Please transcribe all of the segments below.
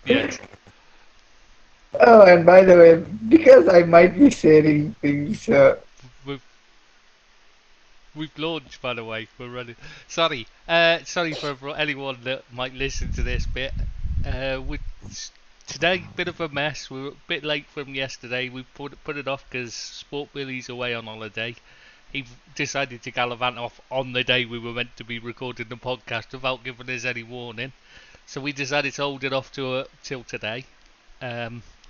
Yes. Oh, and by the way, because I might be sharing things. We've we've launched, by the way. We're running. Sorry. Sorry for anyone that might listen to this bit. We today bit of a mess. We were a bit late from yesterday. We put it off because Sport Billy's away on holiday. He decided to gallivant off on the day we were meant to be recording the podcast without giving us any warning. So we decided to hold it off till today.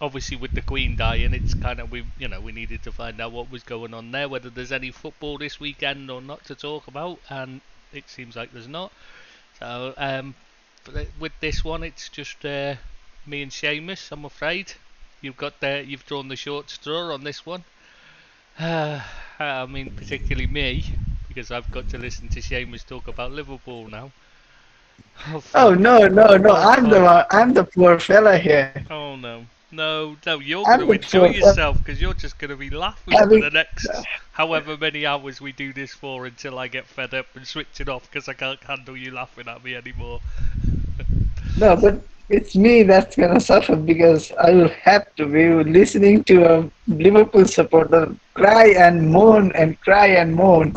Obviously, with the Queen dying, it's kind of we needed to find out what was going on there, whether there's any football this weekend or not to talk about, and it seems like there's not. So with this one, it's just me and Seamus. I'm afraid you've drawn the short straw on this one. I mean, particularly me, because I've got to listen to Seamus talk about Liverpool now. Oh Oh fuck! no, no, no! Oh fuck! I'm the poor fella here. Oh no. No, no, you're going I'm to the enjoy poor fella yourself because you're just going to be laughing for having. the next however many hours we do this for until I get fed up and switch it off because I can't handle you laughing at me anymore. No, but it's me that's gonna suffer because I will have to be listening to a Liverpool supporter cry and moan and cry and moan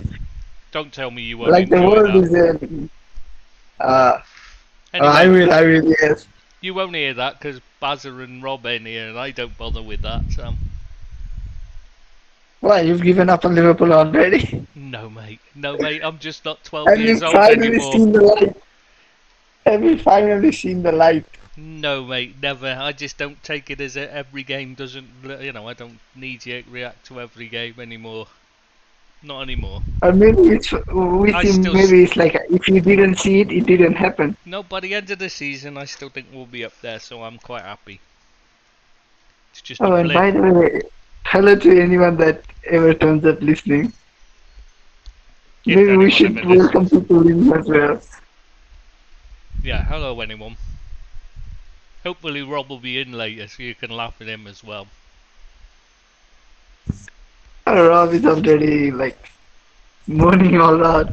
Don't tell me you won't like the enjoy world that. is in. Uh, Anyway, I will, yes. you won't hear that because Bazza and Rob ain't here and I don't bother with that, so. Why, you've given up on Liverpool already? No, mate. No, mate, I'm just not 12 Have you years old finally anymore. seen the light? Have you finally seen the light? No, mate, never. I just don't take it as every game doesn't, I don't need to react to every game anymore. Not anymore. Or maybe it's with I him, still, maybe it's like if you didn't see it, it didn't happen. no, by the end of the season, I still think we'll be up there, so I'm quite happy. It's just a Oh, and blip. by the way, hello to anyone that ever turns up listening. If Maybe we anyone ever should welcome listens. people in as well. Yeah, hello, anyone. Hopefully, Rob will be in later so you can laugh at him as well. Rob is already like moaning all out,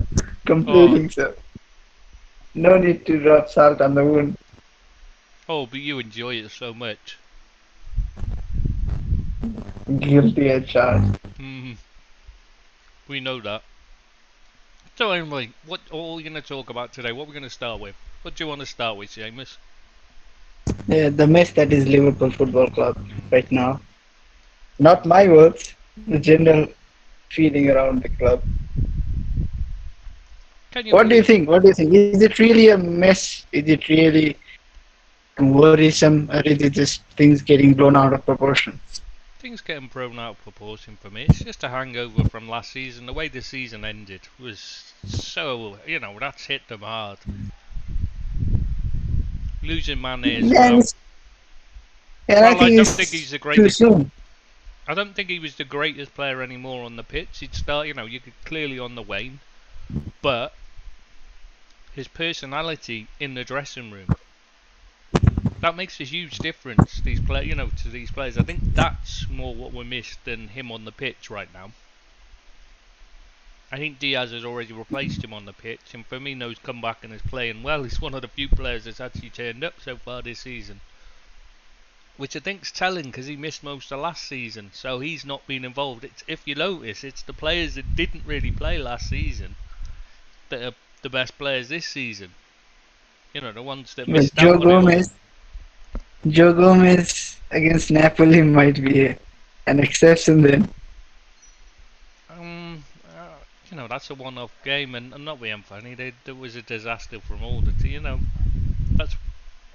Oh, complaining, so no need to rub salt on the wound. oh, but you enjoy it so much. Guilty as charged. Hmm, we know that. So anyway, what are we going to talk about today? What are we going to start with? What do you want to start with, Seamus? Yeah, the mess that is Liverpool Football Club right now. Not my words, the general feeling around the club. Can you What do you believe think? What do you think? Is it really a mess? Is it really worrisome, or is it just things getting blown out of proportion? things getting thrown out of proportion for me? It's just a hangover from last season. The way the season ended was so, that's hit them hard. Losing Mane as Yeah, well. and I Well, I think don't think he's it's the too greatest. soon. I don't think he was the greatest player anymore on the pitch. He'd start, you could clearly on the wane, but his personality in the dressing room that makes a huge difference. To these players. I think that's more what we missed than him on the pitch right now. I think Diaz has already replaced him on the pitch, and Firmino's come back and is playing well. He's one of the few players that's actually turned up so far this season, which I think's telling because he missed most of last season, so he's not been involved. If you notice, it's the players that didn't really play last season that are the best players this season. The ones that But missed out on it all. Joe Gomez against Napoli might be an exception then. That's a one-off game, and I'm not being funny. There was a disaster from all the that's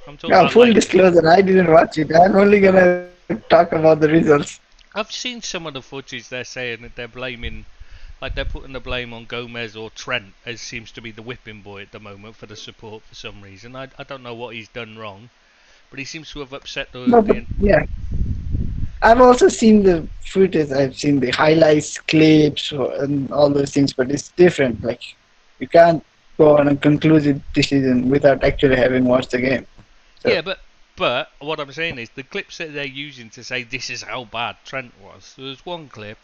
I'm talking Now, about full like disclosure, I didn't watch it. I'm only gonna talk about the results. I've seen some of the footage. They're saying that they're blaming, like they're putting the blame on Gomez or Trent, as seems to be the whipping boy at the moment for the support for some reason. I don't know what he's done wrong, but he seems to have upset No, but yeah, I've also seen the footage. I've seen the highlights, clips, and all those things. But it's different. Like you can't go on a conclusive decision without actually having watched the game. So Yeah, but what I'm saying is the clips that they're using to say this is how bad Trent was. There was one clip,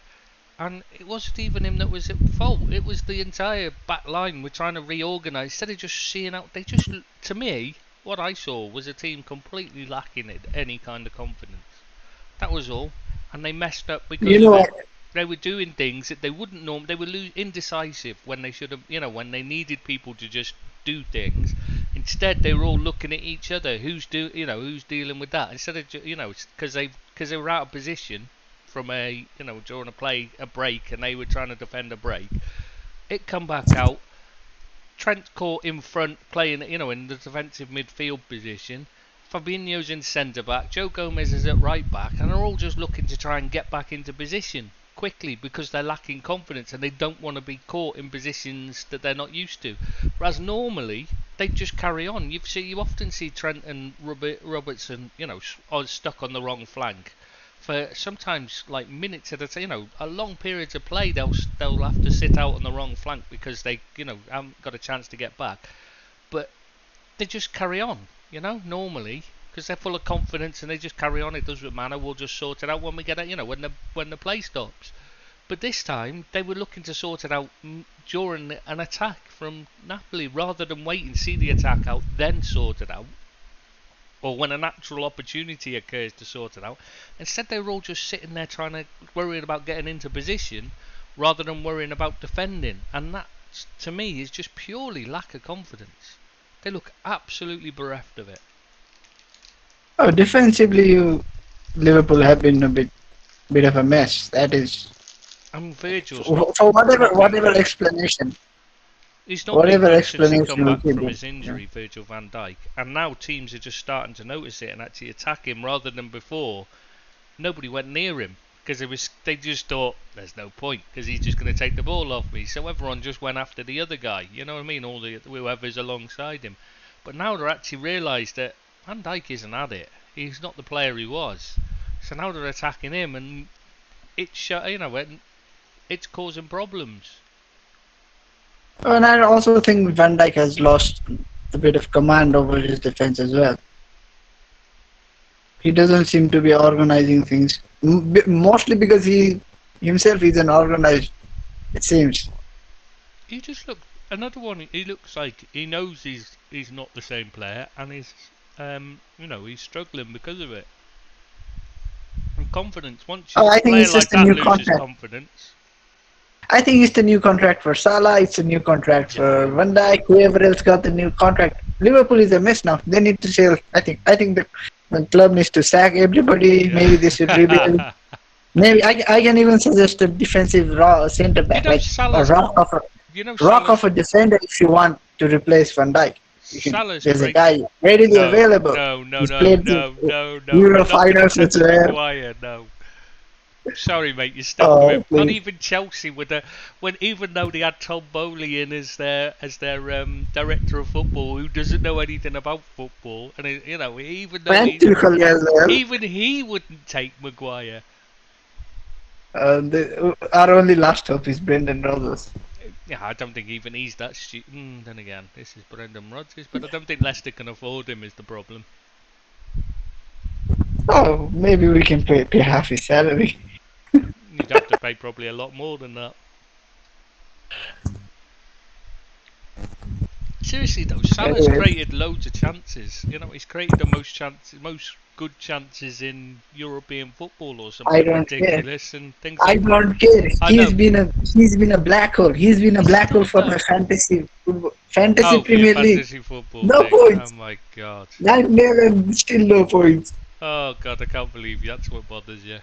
and it wasn't even him that was at fault. It was the entire back line were trying to reorganise instead of just seeing out. They just, to me, What I saw was a team completely lacking in any kind of confidence. That was all, and they messed up You because know of what? it. They were doing things that they wouldn't normally. They were indecisive when they should have. When they needed people to just do things. Instead, they were all looking at each other. Who's dealing with that? Instead of because they were out of position from during a break, and they were trying to defend a break. It come back out. Trent caught in front, playing in the defensive midfield position. Fabinho's in centre back, Joe Gomez is at right back, and they're all just looking to try and get back into position quickly because they're lacking confidence and they don't want to be caught in positions that they're not used to. Whereas normally they just carry on. You often see Trent and Robertson, are stuck on the wrong flank for sometimes like minutes at a time. A long periods of play. They'll have to sit out on the wrong flank because they haven't got a chance to get back. But they just carry on. Normally, because they're full of confidence and they just carry on. It doesn't matter. We'll just sort it out when we get it. When the play stops. But this time they were looking to sort it out during an attack from Napoli, rather than wait and see the attack out, then sort it out, or when a natural opportunity occurs to sort it out. Instead, they were all just sitting there worrying about getting into position, rather than worrying about defending. And that, to me, is just purely lack of confidence. They look absolutely bereft of it. Oh, defensively, Liverpool have been a bit of a mess. That is. Virgil's for whatever explanation. He's not been good since he come back from his injury, Virgil van Dijk, and now teams are just starting to notice it and actually attack him rather than before. Nobody went near him because they just thought there's no point because he's just going to take the ball off me. So everyone just went after the other guy. You know what I mean? All whoever's alongside him. But now they're actually realised that Van Dijk isn't at it. He's not the player he was. So now they're attacking him, and it's causing problems. And I also think Van Dijk has lost a bit of command over his defense as well. He doesn't seem to be organizing things, mostly because he himself is unorganized, it seems. He just looks another one. He looks like he knows he's not the same player, and he's he's struggling because of it. And confidence. Once you I think play it's like just a that new loses contract. confidence. I think it's the new contract for Salah. It's a new contract for Van Dijk. Whoever else got the new contract. Liverpool is a mess now. They need to sell. I think the club needs to sack everybody. Yeah. Maybe they should rebuild. Maybe I can even suggest a defensive centre back, like a rock of a defender if you want to replace Van Dijk. There's a guy readily available. No. Euro finals as well. Maguire, no. Sorry, mate, you're stuck with him. Please. Not even Chelsea even though they had Tom Bowley in as their director of football, who doesn't know anything about football, and even though even he wouldn't take Maguire. Our only last hope is Brendan Rodgers. Yeah, I don't think even he's that stupid. Then again, this is Brendan Rodgers, but I don't think Leicester can afford him is the problem. Oh, maybe we can pay half his salary. You'd have to pay probably a lot more than that. Seriously though, Salah's created loads of chances. He's created the most good chances in European football or something ridiculous and things. I don't care. He's been a black hole. He's been a black hole for my fantasy Premier League. Fantasy football. No points. Oh my god. Still no points. Oh god, I can't believe that's what bothers you.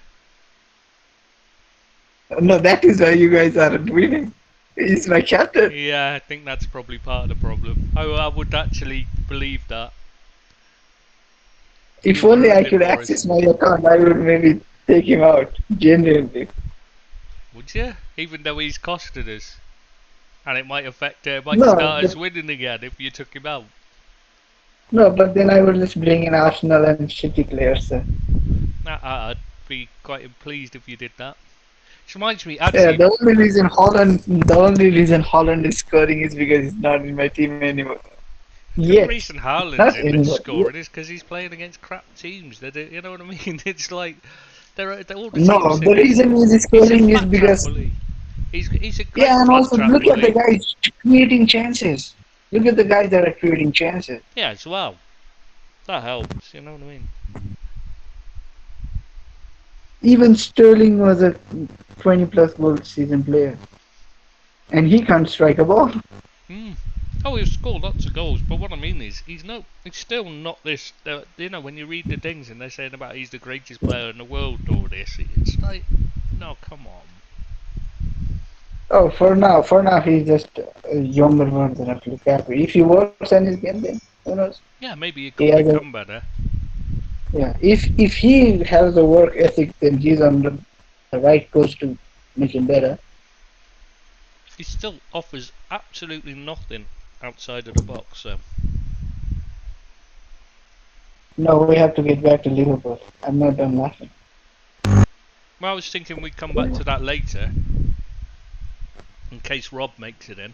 No, that is why you guys aren't winning. He's my captain. Yeah, I think that's probably part of the problem. I would actually believe that. If only I could access my account, I would maybe take him out. Genuinely. Would you? Even though he's costed us, and it might start us winning again if you took him out. No, but then I would just bring in Arsenal and City players. I'd be quite pleased if you did that. Which reminds me, actually. Yeah, the only reason Holland is scoring is because he's not in my team anymore. The reason Haaland's in scoring is because he's playing against crap teams. You know what I mean? It's like they're all the no, the reason he's scoring is because he's a great and also look at the guys creating chances. Look at the guys that are creating chances. Yeah, as well. That helps, you know what I mean? Even Sterling was a 20-plus goal season player, and he can't strike a ball. Oh, he's scored lots of goals, but what I mean is, he's still not this. When you read the things and they're saying about he's the greatest player in the world, or this, it's like, no, come on. Oh, for now, he's just a younger version of Lukaku. If he works on his game, then who knows? Yeah, maybe he He could has become better. yeah. If he has the work ethic, then he's on the right course to make him better. He still offers absolutely nothing outside of the box, so. No, we have to get back to Liverpool. I'm not done laughing. Well, I was thinking we'd come back to that later, in case Rob makes it in.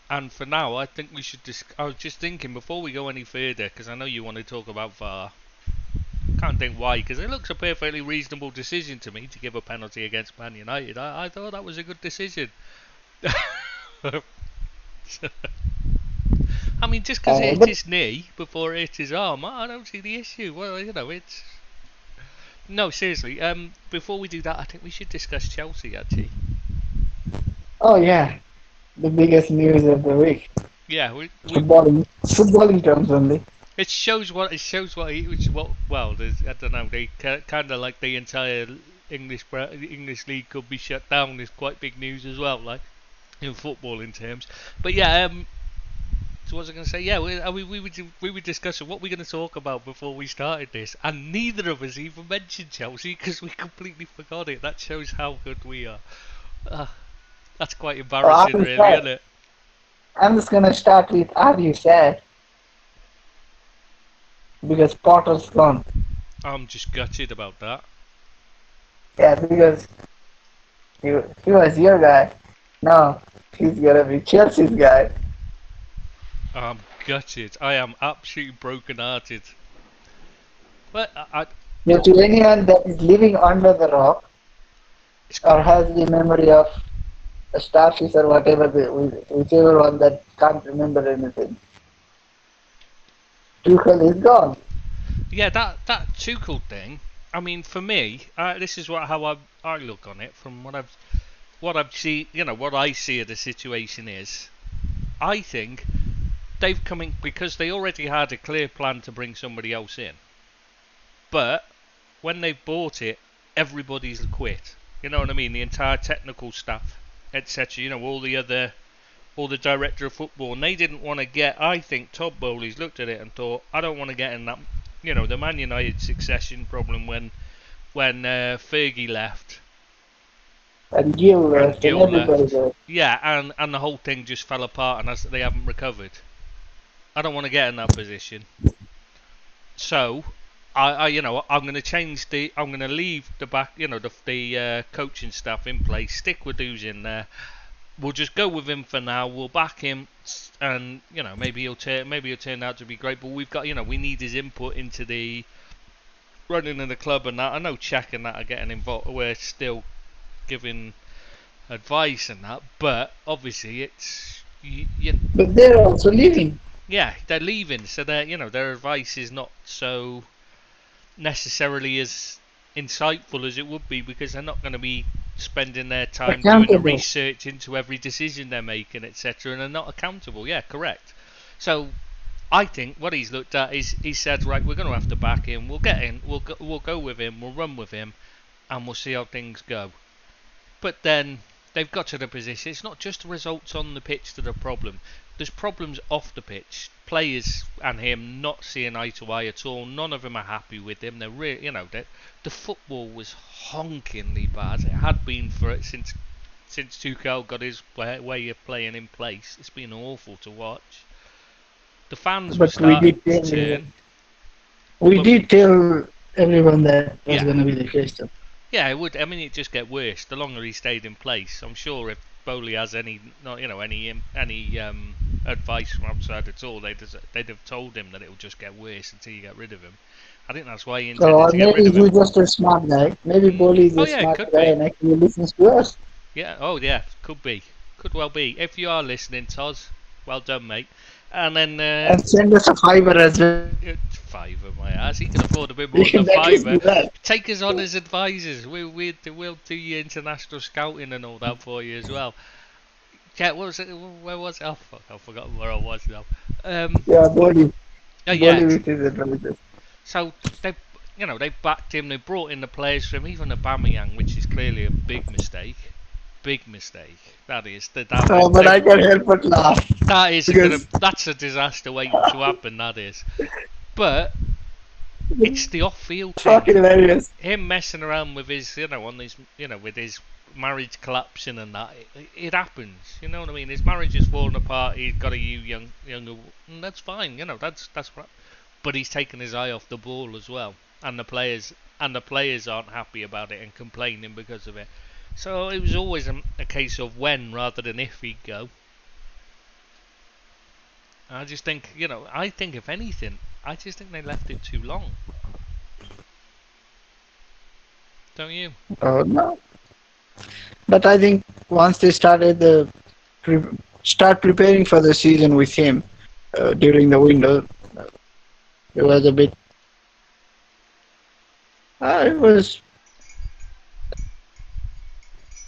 And for now, I think we should I was just thinking, before we go any further, because I know you want to talk about VAR. Can't think why, because it looks a perfectly reasonable decision to me to give a penalty against Man United. I thought that was a good decision. I mean, just because it hit his knee before it hit his arm, I don't see the issue. Well, it's... No, seriously, before we do that, I think we should discuss Chelsea, actually. Oh, yeah. The biggest news of the week. Yeah, footballing terms only. It shows what well, I don't know. They kind of like the entire English league could be shut down. Is quite big news as well, like in footballing terms. But yeah, so what was I going to say? Yeah, we were discussing what we're going to talk about before we started this, and neither of us even mentioned Chelsea because we completely forgot it. That shows how good we are. That's quite embarrassing, really, isn't it? I'm just gonna start with, are you sad? Because Potter's gone. I'm just gutted about that. Yeah, because he was your guy. Now he's gonna be Chelsea's guy. I'm gutted. I am absolutely broken-hearted. But To anyone that is living under the rock or has the memory of a starfish or whatever, whichever one that can't remember anything, Tuchel is gone. Yeah, that Tuchel thing. I mean, for me, this is how I look on it. From what I've seen, what I see of the situation is, I think they've come in because they already had a clear plan to bring somebody else in. But when they bought it, everybody's quit. You know what I mean? The entire technical staff, etc. All the director of football, and they didn't want to get. I think Todd Bowley's looked at it and thought, I don't want to get in that. The Man United succession problem when Fergie left. And Gil left. Yeah, and the whole thing just fell apart, and they haven't recovered. I don't want to get in that position. So, I'm going to change I'm going to leave the back, the coaching staff in place. Stick with who's in there. We'll just go with him for now. We'll back him, and maybe he'll turn out to be great. But we've got, we need his input into the running of the club and that. I know Czech and that are getting involved. We're still giving advice and that, but obviously it's But they're also leaving. Yeah, they're leaving, so their advice is not so necessarily as insightful as it would be, because they're not going to be spending their time doing the research into every decision they're making, etc., and they're not accountable. Yeah, correct. So I think what he's looked at is he said, right, we're going to have to back him. We'll get in. We'll go with him. We'll run with him, and we'll see how things go. But then they've got to the position. It's not just the results on the pitch that are a problem. There's problems off the pitch. Players and him not seeing eye to eye at all. None of them are happy with him. They're really, the football was honkingly bad. It had been for it since Tuchel got his way of playing in place. It's been awful to watch. The fans were starting to turn. We did tell everyone that was going to be the case, though. Yeah, it would. I mean, it just get worse the longer he stayed in place. I'm sure if Bowley has any advice from outside at all, they'd have told him that it will just get worse until you get rid of him. I think that's why he intended to get rid of him. Maybe he's just a smart guy. Maybe Bowley is a smart guy and actually listens to us. Yeah. Oh yeah. Could be. Could well be. If you are listening, Toz, well done, mate. And then and send us a fiver as well. fiver, my ass. He can afford a bit You more than should at least fiver. do that. Take us on as advisors. We'll do your international scouting and all that for you as well. Yeah, what was it? Where was it? Oh, fuck, I've forgotten where I was now. Yeah, Bolly. Oh, Bolly yeah. with his advisors. So they backed him. They brought in the players from even Aubameyang, which is clearly a big mistake. Big mistake. That is. But I can't help but laugh. That's that's a disaster waiting to happen. That is. But it's the off-field thing. Fucking hilarious. Him messing around with his, with his marriage collapsing and that. It happens. You know what I mean? His marriage is falling apart. He's got a younger. And that's fine. That's what. But he's taken his eye off the ball as well, and the players aren't happy about it and complaining because of it. So it was always a case of when rather than if he'd go. I just think, I think if anything, I just think they left it too long. Don't you? Oh no. But I think once they started start preparing for the season with him during the window, it was a bit. It was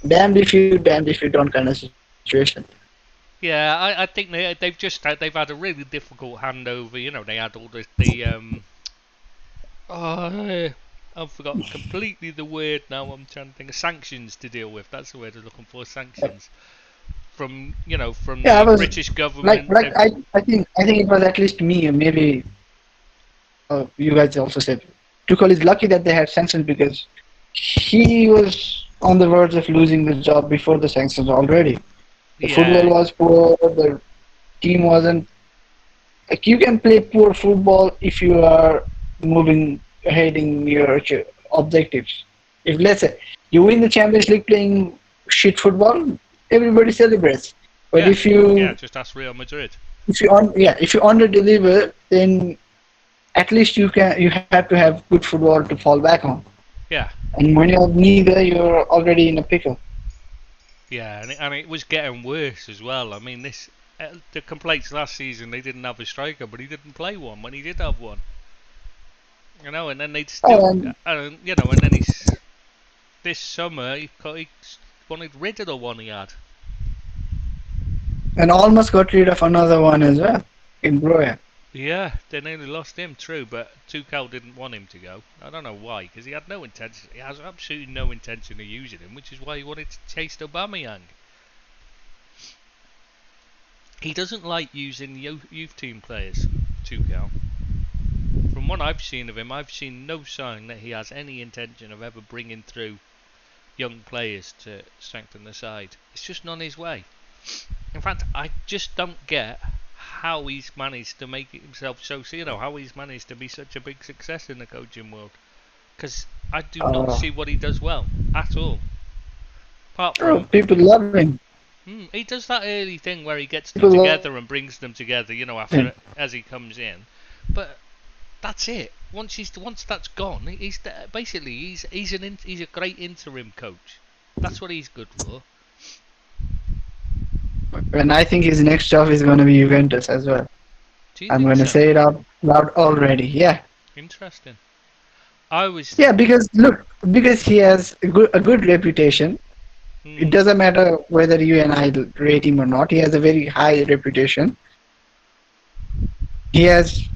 damned if you don't kind of situation. Yeah, I think they've had a really difficult handover. They had all I've forgotten completely the word now. I'm trying to think of sanctions to deal with. That's the word I'm looking for. Sanctions from the British government. I think it was at least me, and maybe you guys also said Tuchel is lucky that they had sanctions because he was on the verge of losing the job before the sanctions already. The football was poor. The team wasn't. Like, you can play poor football if you are moving ahead in your objectives. If let's say you win the Champions League playing shit football, everybody celebrates. But if you just ask Real Madrid. If you under deliver, then at least you have to have good football to fall back on. Yeah. And when you have neither, you're already in a pickle. Yeah, and it was getting worse as well. I mean, the complaints last season, they didn't have a striker, but he didn't play one when he did have one. And then they'd still, and then this summer he wanted rid of the one he had. And almost got rid of another one as well, in Broya. Yeah, they nearly lost him, true, but Tuchel didn't want him to go. I don't know why, because he had no intention. He has absolutely no intention of using him, which is why he wanted to chase Aubameyang. He doesn't like using youth team players, Tuchel. From what I've seen of him, I've seen no sign that he has any intention of ever bringing through young players to strengthen the side. It's just not his way. In fact, I just don't get how he's managed to make it himself how he's managed to be such a big success in the coaching world. Because I do not see what he does well at all. Apart from people love him. He does that early thing where he gets them together and brings them together, as he comes in. But that's it. Once that's gone, he's a great interim coach. That's what he's good for. And I think his next job is going to be Juventus as well. I'm going to say it out loud already. Yeah. Interesting. Because he has a good reputation. It doesn't matter whether you and I rate him or not. He has a very high reputation. He has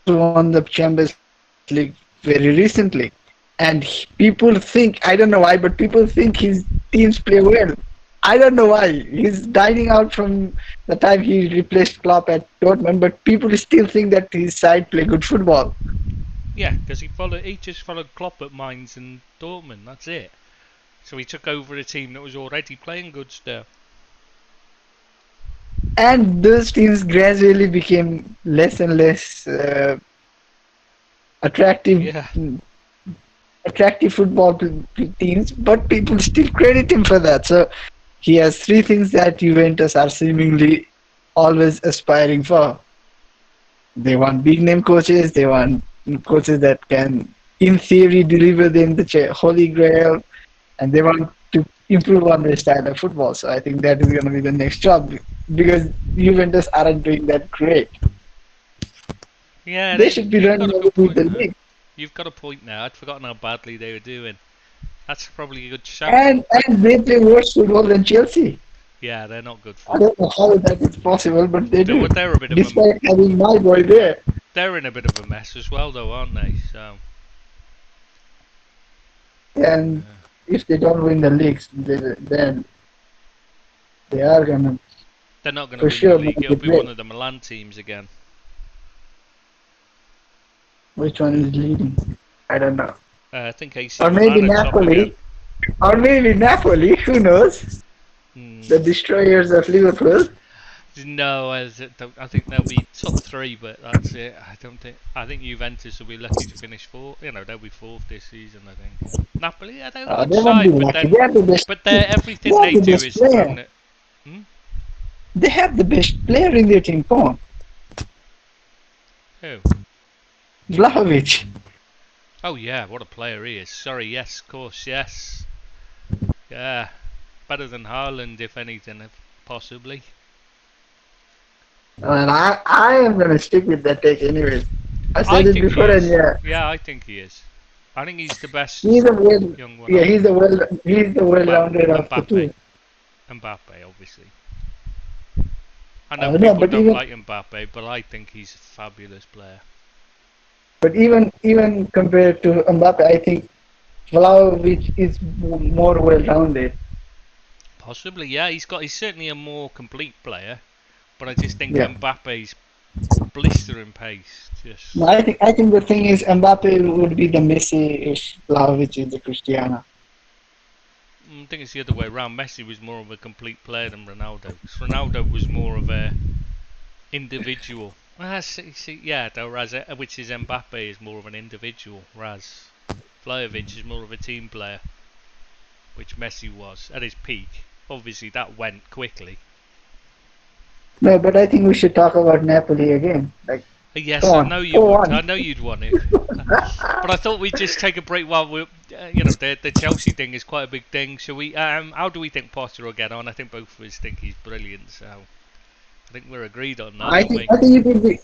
won the Champions League very recently. And people think, I don't know why, but people think his teams play well. I don't know why. He's dining out from the time he replaced Klopp at Dortmund, but people still think that his side play good football. Yeah, because he just followed Klopp at Mainz and Dortmund, that's it. So he took over a team that was already playing good stuff. And those teams gradually became less and less attractive. Yeah. Attractive football teams, but people still credit him for that. So he has three things that Juventus are seemingly always aspiring for. They want big name coaches, they want coaches that can, in theory, deliver them the Holy Grail, and they want to improve on their style of football. So I think that is going to be the next job. because Juventus aren't doing that great. Yeah, They should be you've got running a away good with point the there. league. You've got a point there. I'd forgotten how badly they were doing. That's probably a good shout. And they play worse football than Chelsea. Yeah, they're not good I football. don't know how that is possible, but they do. They're a bit of a Despite having my boy there. they're in a bit of a mess as well, though, aren't they? So And if they don't win the leagues, then they are gonna they're not going to for win sure the make league. it It'll be great. one of the Milan teams again. Which one is leading? I don't know. I think AC Or maybe Milan are top again. Napoli. Or maybe Napoli. Who knows? The destroyers of Liverpool. No, I think they'll be top 3, but that's it. I think Juventus will be lucky to finish 4th. You know, they'll be 4th this season. I think Napoli, yeah, they're a good They won't be side, but lucky. They are the best. everything They are they the do best is player. thrown at. They have the best player in their team. Come on, Who? Vlahovic. Oh yeah, what a player he is. Sorry, yes, of course, yes. Yeah, better than Haaland, if anything, possibly. Well, I am gonna stick with that take anyways. I I said it think he before, and is. yeah, Yeah, I think he is. I think he's the best he's a well, young one. yeah, he's the well-rounded of the two. Mbappe, obviously. I know No, people but don't even like Mbappe, but I think he's a fabulous player. but even compared to Mbappe, I think Vlahovic is more well-rounded. Possibly, yeah. He's certainly a more complete player, but I just think Yeah. Mbappe's blistering pace. Just No, I think the thing is Mbappe would be the Messi if Vlahovic is the Cristiano. I think it's the other way around. Messi was more of a complete player than Ronaldo. 'Cause Ronaldo was more of a individual. Yeah, though, which is Mbappe is more of an individual. Vlahovic is more of a team player, which Messi was at his peak. Obviously, that went quickly. No, but I think we should talk about Napoli again. Like, Yes, go on, I know you go would. on. I know you'd want it. But I thought we'd just take a break while we, the Chelsea thing is quite a big thing. Shall we? How do we think Potter will get on? I think both of us think he's brilliant. So I think we're agreed on that. I think it would be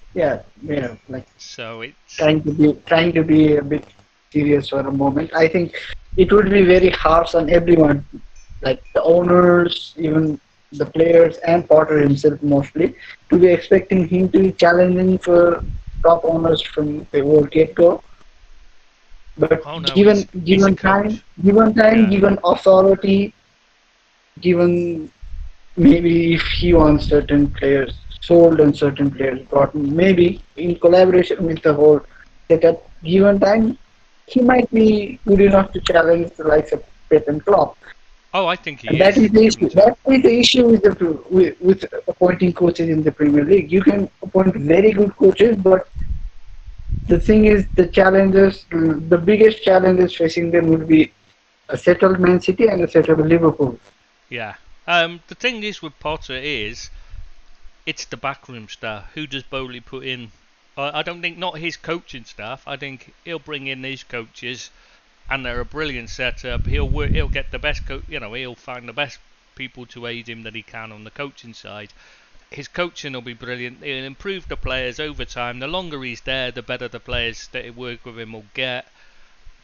like So it's trying to be a bit serious for a moment. I think it would be very harsh on everyone, like the owners, even the players, and Potter himself mostly, to be expecting him to be challenging for top owners from the whole get-go. But given time, given authority, given maybe if he wants certain players sold and certain players brought, maybe in collaboration with the whole setup, given time, he might be good enough to challenge the likes of Pep and Klopp. Oh, I think he And is. that is the issue. That is the issue with appointing coaches in the Premier League. You can appoint very good coaches, but the thing is, the biggest challenges facing them would be a settled Man City and a settled Liverpool. Yeah. The thing is with Potter is, it's the backroom staff. Who does Bowley put in? I don't think not his coaching staff. I think he'll bring in these coaches, and they're a brilliant setup. He'll get the best he'll find the best people to aid him that he can on the coaching side. His coaching will be brilliant. He'll improve the players over time. The longer he's there, the better the players that work with him will get.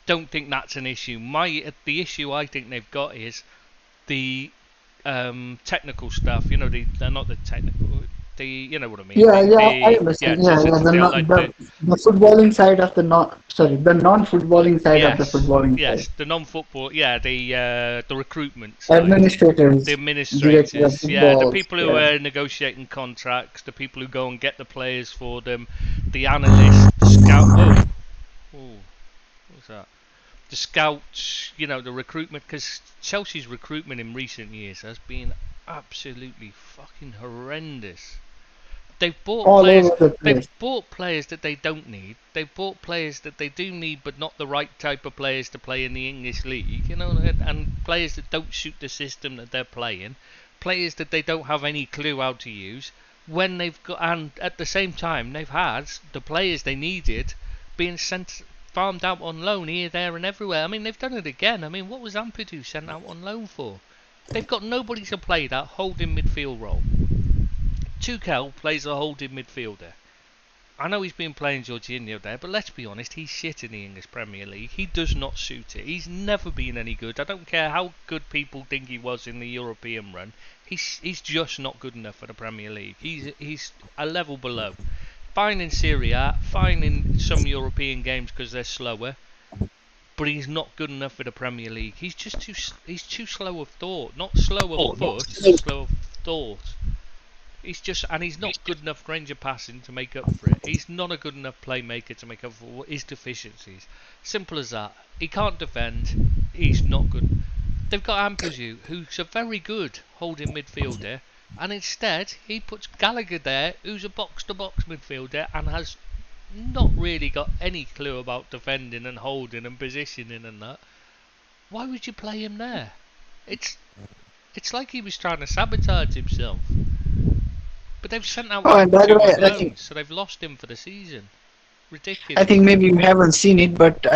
Don't think that's an issue. The issue I think they've got is the technical stuff. They're not the technical. You know what I mean? I understand. The footballing side of the non-footballing side of the footballing yes, side. the non-football. The recruitment side. Administrators. The administrators. Yeah, the people who yeah. are negotiating contracts, the people who go and get the players for them, the analysts, the scout. What's that? The scouts. The recruitment, because Chelsea's recruitment in recent years has been absolutely fucking horrendous. They've bought players. They've bought players that they don't need. They've bought players that they do need, but not the right type of players to play in the English league. And players that don't suit the system that they're playing. Players that they don't have any clue how to use. When they've got, and at the same time, they've had the players they needed being farmed out on loan here, there, and everywhere. I mean, they've done it again. I mean, what was Ampadu sent out on loan for? They've got nobody to play that holding midfield role. Tuchel plays a holding midfielder. I know he's been playing Jorginho there, but let's be honest, he's shit in the English Premier League. He does not suit it. He's never been any good. I don't care how good people think he was in the European run. He's just not good enough for the Premier League. He's a level below. Fine in Serie A, fine in some European games because they're slower, but he's not good enough for the Premier League. He's just too slow of thought, not slow of foot, slow of thought. He's not good enough range of passing to make up for it. He's not a good enough playmaker to make up for his deficiencies. Simple as that. He can't defend. He's not good. They've got Ampadu, who's a very good holding midfielder, and instead he puts Gallagher there, who's a box-to-box midfielder and has not really got any clue about defending and holding and positioning and that. Why would you play him there? It's like he was trying to sabotage himself. But they've sent out and by the way, loans, so they've lost him for the season. Ridiculous. I think maybe you haven't seen it, but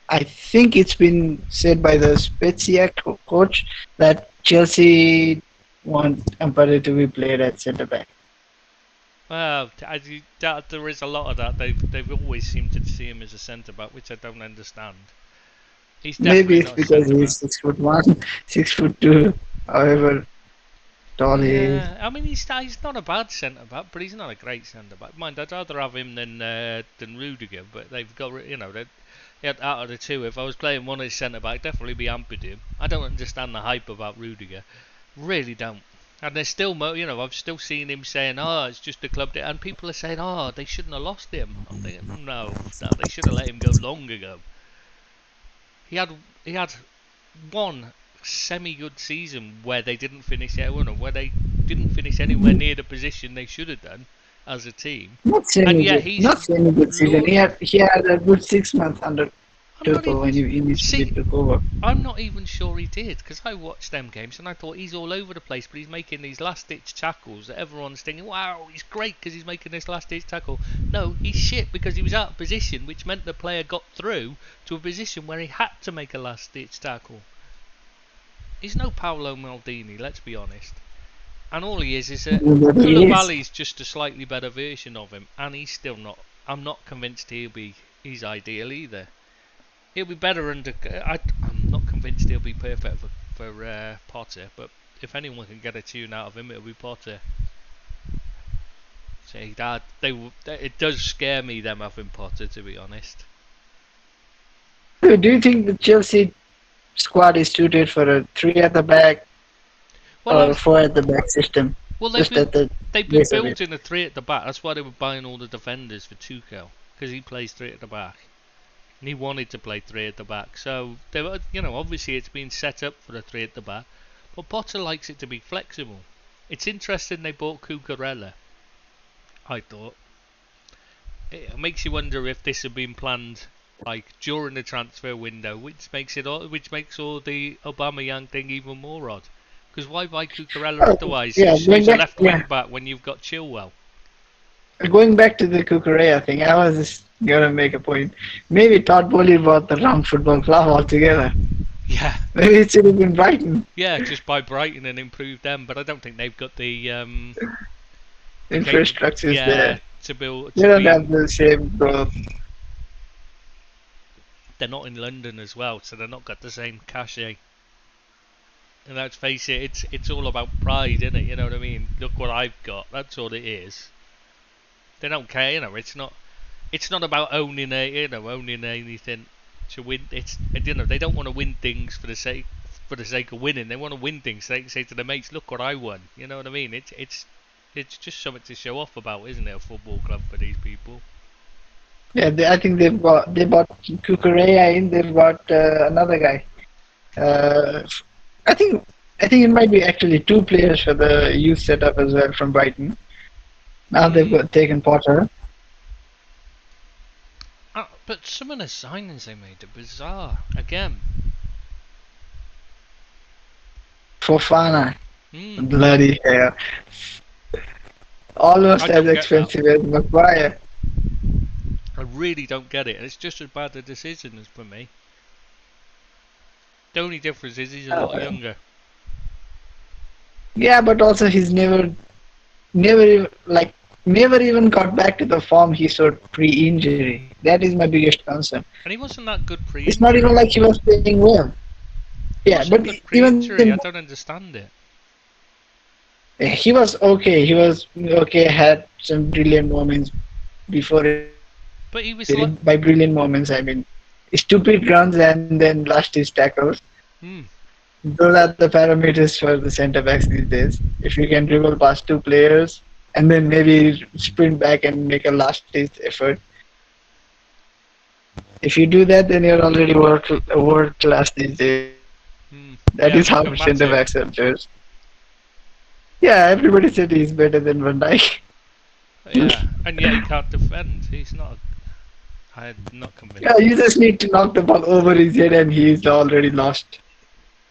I think it's been said by the Spezia coach that Chelsea want Ampadu to be played at centre back. Well, there is a lot of that. They've always seemed to see him as a centre back, which I don't understand. He's Maybe it's not because he's 6'1", 6'2", however tall he is. Yeah, I mean he's not a bad centre back, but he's not a great centre back. Mind, I'd rather have him than Rudiger, but they've got out of the two, if I was playing one as centre back, definitely be Ampadu. I don't understand the hype about Rudiger, really don't. And there's still, I've still seen him saying, "Oh, it's just a club," and people are saying, "Oh, they shouldn't have lost him." I'm thinking, no, they should have let him go long ago. He had one semi-good season where they didn't finish where they didn't finish anywhere near the position they should have done as a team. Not semi-good season. He had a good 6 months under Tuchel when he initially took over. I'm not even sure he did, because I watched them games and I thought he's all over the place, but he's making these last-ditch tackles that everyone's thinking, wow, he's great because he's making this last-ditch tackle. No, he's shit because he was out of position, which meant the player got through to a position where he had to make a last-ditch tackle. He's no Paolo Maldini, let's be honest. And all he is Koulibaly's just a slightly better version of him, and he's still not. I'm not convinced he's ideal either. He'll be better under. I'm not convinced he'll be perfect for Potter, but if anyone can get a tune out of him, it'll be Potter. So it does scare me them having Potter, to be honest. Do you think the Chelsea squad is suited for a 3 at the back or 4 at the back system? Well, they've been building a 3 at the back. That's why they were buying all the defenders for Tuchel, because he plays 3 at the back. And he wanted to play 3 at the back. So, obviously it's been set up for a 3 at the back. But Potter likes it to be flexible. It's interesting they bought Cucurella, I thought. It makes you wonder if this had been planned during the transfer window, which makes all the Aubameyang thing even more odd. Because why buy Cucurella otherwise? He's a left wing back when you've got Chilwell. Going back to the Cucurella thing, I was just gonna make a point. Maybe Todd Bowley bought the wrong football club altogether. Yeah. Maybe it should have been Brighton. Yeah, just buy Brighton and improve them, but I don't think they've got the infrastructures there to build. They don't have the same growth. They're not in London as well, so they're not got the same cachet. And let's face it, it's all about pride, isn't it? You know what I mean? Look what I've got. That's all it is. They don't care, It's not about owning anything to win. They don't want to win things for the sake of winning. They want to win things. They say to their mates, "Look what I won." You know what I mean? It's just something to show off about, isn't it? A football club for these people. Yeah, I think they bought Cucurella in. They bought another guy. I think it might be actually 2 players for the youth setup as well from Brighton. Now they've taken Potter. But some of the signings they made are bizarre. Again. Fofana. Bloody hell. Almost as expensive as Maguire. I really don't get it. And it's just as bad a decision as for me. The only difference is he's a lot younger. Yeah, but also he's never never even got back to the form he showed pre-injury. That is my biggest concern. And he wasn't that good It's not even pre-injury. like he was playing well. He Yeah, wasn't but good even pre-injury. then, I don't understand it. he was okay. He was okay. Had some brilliant moments before But he was like, injury. By brilliant moments, I mean stupid runs and then lost his tackles. hmm. Those are the parameters for the centre backs these days. If you can dribble past two players and then maybe sprint back and make a last ditch effort, if you do that, then you're already world class these days. Hmm. That Yeah, is look how at centre Matip. backs are judged. Yeah, everybody said he's better than Van Dijk. Yeah, and yet he can't defend. He's not. I'm not Yeah, convinced. you just need to knock the ball over his head and he's already lost.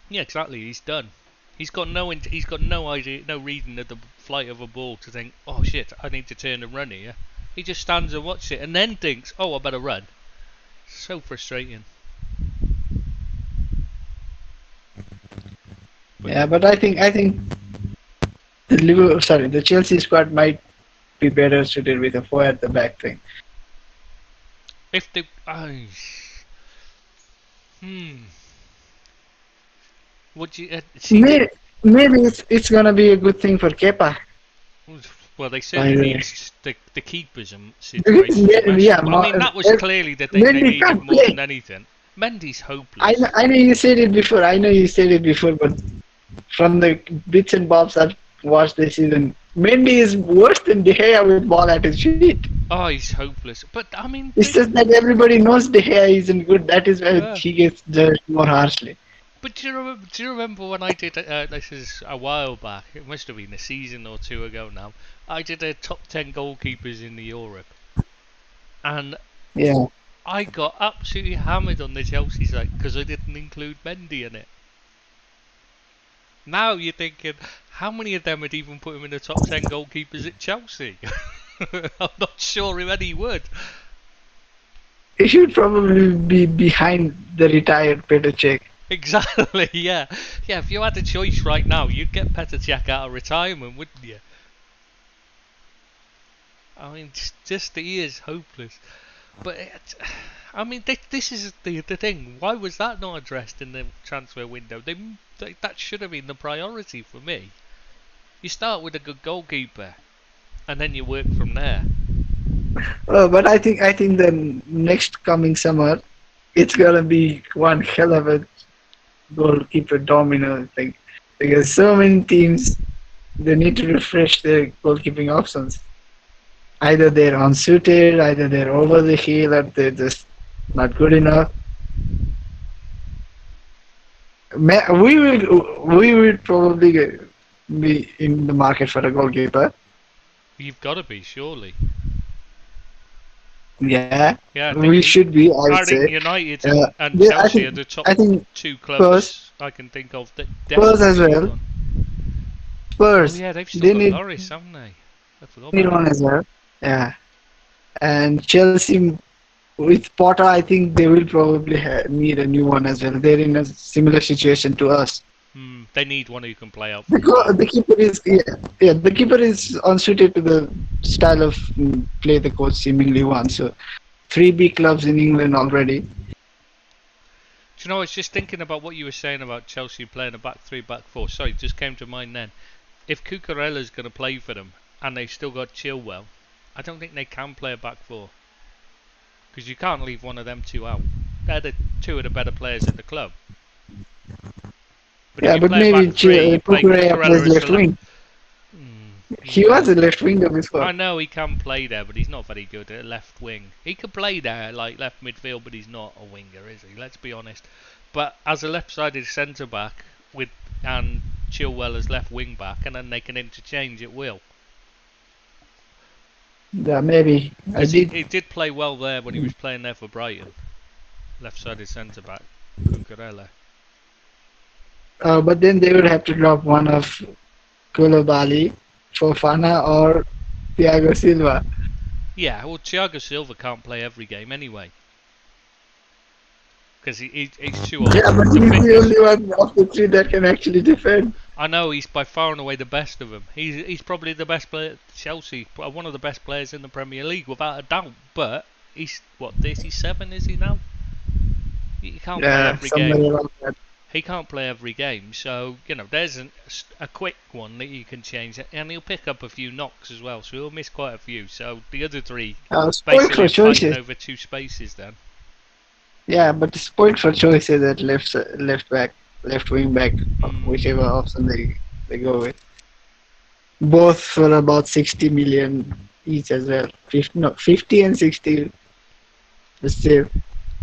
Yeah, exactly. He's done. He's got no idea, no reading of the flight of a ball to think, oh shit, I need to turn and run here. He just stands and watches it, and then thinks, oh, I better run. So frustrating. But Yeah, but I think the Chelsea squad might be better suited with a four at the back thing. if they, hmm, would you see? Maybe it's gonna be a good thing for Kepa. Well, they By certainly the need way. the keepers and Because situation special. yeah, I mean, that was clearly the thing they Mendy needed can't more play. than anything. Mendy's hopeless. I know you said it before. I know you said it before, but from the bits and bobs I've watched this season, Mendy is worse than De Gea with ball at his feet. Oh, he's hopeless. But I mean, It's just that everybody knows De Gea isn't good. That is why Yeah. he gets judged more harshly. But do you remember when I did this is a while back? It must have been a season or two ago now. I did a top 10 goalkeepers in the Europe, and Yeah. I got absolutely hammered on the Chelsea side because I didn't include Mendy in it. Now you're thinking, how many of them would even put him in the top 10 goalkeepers at Chelsea? I'm not sure if any would. He should probably be behind the retired Petr Cech. Exactly, yeah. Yeah, if you had a choice right now, you'd get Petr Cech out of retirement, wouldn't you? I mean, just he is hopeless. But, I mean, this is the thing. Why was that not addressed in the transfer window? That should have been the priority for me. You start with a good goalkeeper, and then you work from there. But I think the next coming summer, it's gonna be one hell of a goalkeeper domino thing, because so many teams they need to refresh their goalkeeping options. Either they're unsuited, either they're over the hill, or they're just not good enough. We will probably be in the market for a goalkeeper. You've got to be, surely. Yeah, Yeah, I we think, should be. I I would think say. United Yeah, and I Chelsea think are the top I think two Spurs, clubs I can think of that Spurs as definitely well. on. Oh Spurs, yeah, they've still they got need Loris, haven't they? I forgot need about one that. as well. Yeah, and Chelsea with Potter, I think they will probably need a new one as well. They're in a similar situation to us. They need one who can play out from the back. The keeper is the keeper is unsuited to the style of play the coach seemingly wants. So, three big clubs in England already. Do you know, I was just thinking about what you were saying about Chelsea playing a back three, back four. Sorry, it just came to mind then. If Cucurella's going to play for them and they've still got Chilwell, I don't think they can play a back four. Because you can't leave one of them two out. They're the two of the better players at the club. But Yeah, if you but play a maybe back three, you play Cucurella Cucurella plays as the left wing. He Yeah. was a left winger before. I know he can play there, but he's not very good at left wing. He could play there like left midfield, but he's not a winger, is he? Let's be honest. But as a left-sided centre back with and Chilwell as left wing back, and then they can interchange at will. Yeah, maybe. I 'Cause did. He did play well there when he was playing there for Brighton. Left-sided centre back, Cucurella. But then they would have to drop one of Koulibaly, Fofana, or Thiago Silva. Yeah, well, Thiago Silva can't play every game anyway. because he's too old. Yeah, but he's the only one of the three that can actually defend. I know he's by far and away the best of them. He's probably the best player at Chelsea, one of the best players in the Premier League without a doubt. But he's what 37 is he now? He can't play every game. He can't play every game, so there's a quick one that you can change, and he'll pick up a few knocks as well, so he'll miss quite a few. So the other three basically fighting over two spaces then. Yeah, but it's point for choices at left back, left wing back, whichever option they go with. Both for about 60 million each as well. 50 and 60. But still.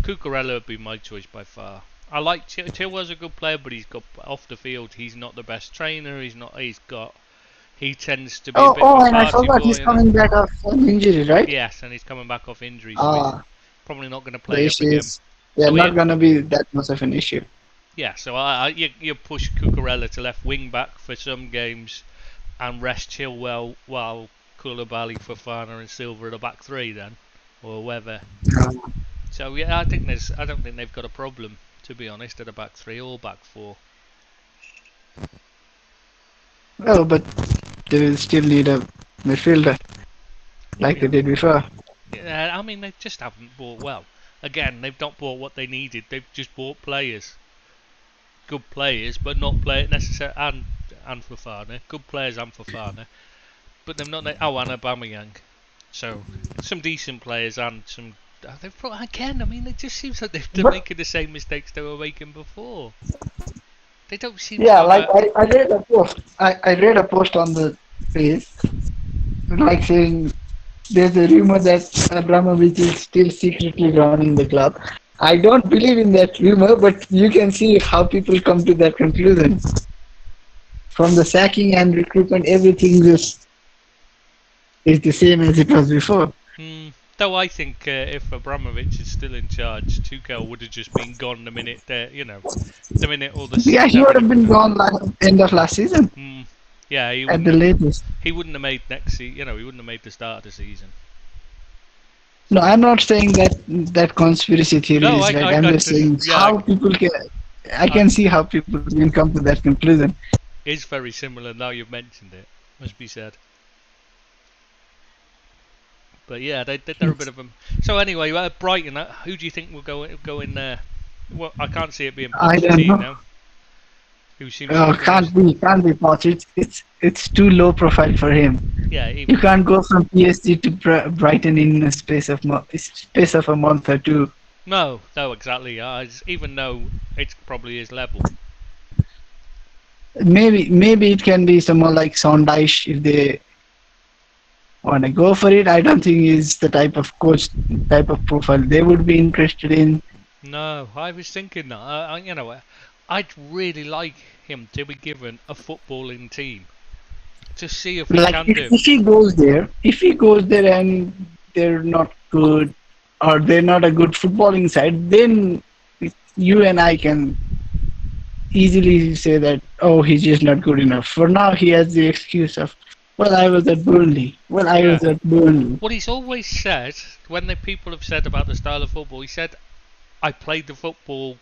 Cucurella would be my choice by far. I like Chilwell's a good player, but he's got off the field. He's not the best trainer. He tends to be a bit of a and I forgot he's coming back off an injury, right? Yes, and he's coming back off injury. So probably not going to play up again. Yeah, not going to be that much of an issue. Yeah, so you push Cucurella to left wing back for some games, and rest Chilwell while Koulibaly, Fofana, and Silva are the back three then, or whether. So yeah, I don't think they've got a problem, to be honest, at a back three or back four. Well, but they will still need a midfielder, like they did before. Yeah, I mean they just haven't bought well. Again, they've not bought what they needed. They've just bought players, good players, but not necessarily and Fofana, good players and Fofana, but they've not. and Aubameyang, so some decent players and some. They've brought again. I mean, it just seems like they're making the same mistakes they were making before. They don't seem. Yeah, like I read a post. I read a post on the page, like saying there's a rumor that Abramovich is still secretly running the club. I don't believe in that rumor, but you can see how people come to that conclusion. From the sacking and recruitment, everything is the same as it was before. Though I think if Abramovich is still in charge, Tuchel would have just been gone the minute the minute all the. Yeah, he would have been gone like end of last season. Yeah, at the latest. He wouldn't have made next season. He wouldn't have made the start of the season. No, I'm not saying that conspiracy theory is right. I'm just saying how people can. I can see how people can come to that conclusion. It's very similar now you've mentioned it. Must be said. But yeah, they're a bit of them. So anyway, Brighton. Who do you think will go in there? Well, I can't see it being Pochettino now. Who seems can't be Poch. It's too low profile for him. Yeah, you can't go from PSG to Brighton in a space of a month or two. No, exactly. Even though it's probably his level. Maybe it can be someone like Sondheich if they want to go for it. I don't think he's the type of coach, type of profile they would be interested in. No, I was thinking that. I'd really like him to be given a footballing team to see if he can do. If he goes there and they're not good or they're not a good footballing side, then you and I can easily say that he's just not good enough. For now, he has the excuse of, I was at Burnley. What he's always said, when the people have said about the style of football, he said, I played the football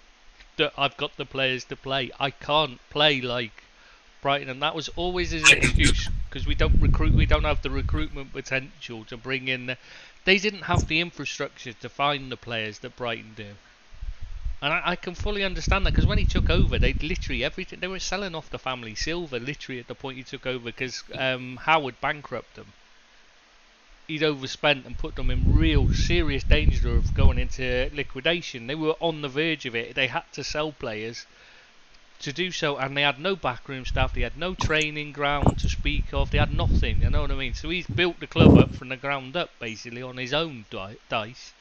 that I've got the players to play. I can't play like Brighton, and that was always his excuse because we don't have the recruitment potential to bring in. They didn't have the infrastructure to find the players that Brighton do. And I can fully understand that because when he took over, they'd literally everything. They were selling off the family silver literally at the point he took over because Howard bankrupted them. He'd overspent and put them in real serious danger of going into liquidation. They were on the verge of it. They had to sell players to do so, and they had no backroom staff. They had no training ground to speak of. They had nothing. You know what I mean? So he's built the club up from the ground up, basically on his own dice.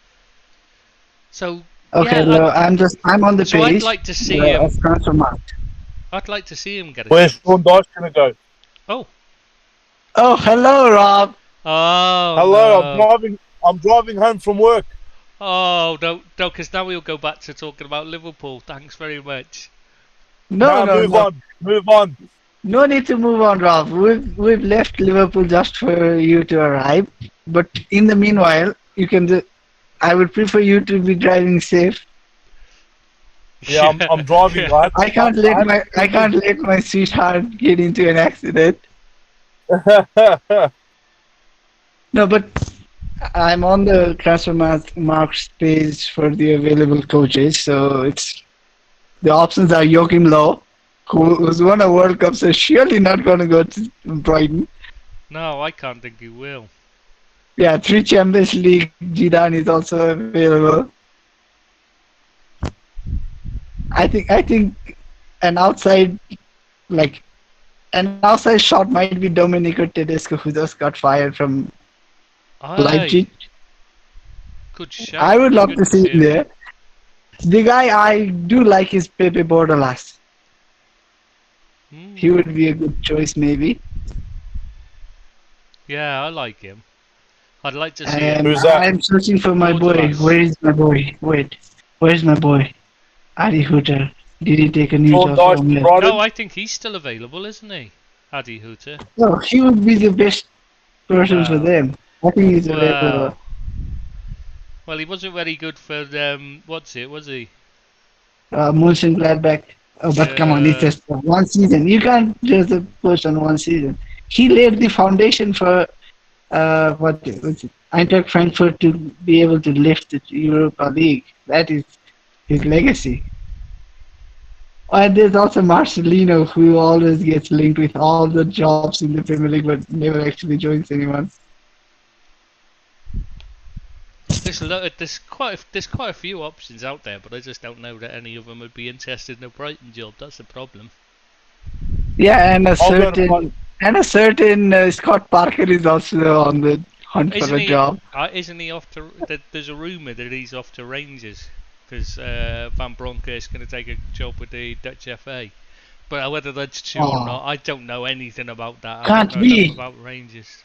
So. Okay, I'm on the page. I'd like to see him. I'd like to see him get. Where's Sean Dyche gonna go? Oh, hello, Rob. Oh, hello. No. I'm driving home from work. Oh, no, because now we'll go back to talking about Liverpool. Thanks very much. No, move on. No need to move on, Rob. We've left Liverpool just for you to arrive. But in the meanwhile, you can. I would prefer you to be driving safe. Yeah, I'm driving. Yeah. I can't let my sweetheart get into an accident. No, but I'm on the transfer marks page for the available coaches. So it's the options are Joachim Low, who's won a World Cup, so surely not going to go to Brighton. No, I can't think he will. Yeah, 3 Champions League. Zidane is also available. I think an outside shot might be Domenico Tedesco, who just got fired from Leipzig. Good shout. I would love Good to see him tip. there. The guy I do like is Pepe Bordalas. Hmm. He would be a good choice, maybe. Yeah, I like him. I'd like to see And him. Who's that? I'm searching for my boy. Bordalas. Where is my boy? Wait, where's my boy? Adi Hutter. Did he take a new Sean job Dyche from here? brought No, in. I think he's still available, isn't he? Adi Hutter. No, he would be the best person for Wow. them. I think he's available. Wow. Well, he wasn't very good for was he? Mönchengladbach. Oh, but come on, it's Yeah. just 1 season. You can't judge a person 1 season. He laid the foundation for what's it? Eintracht Frankfurt to be able to lift the Europa League. That is his legacy. And there's also Marcelino, who always gets linked with all the jobs in the Premier League, but never actually joins anyone. There's quite a few options out there, but I just don't know that any of them would be interested in a Brighton job. That's the problem. Yeah, and a I'll go to certain Scott Parker is also on the hunt for Isn't a he? job. Isn't he off to? There's a rumour that he's off to Rangers because Van Bronckhorst is going to take a job with the Dutch FA. But whether that's true or Oh. not, I don't know anything about that. I Can't don't know be. enough about Rangers.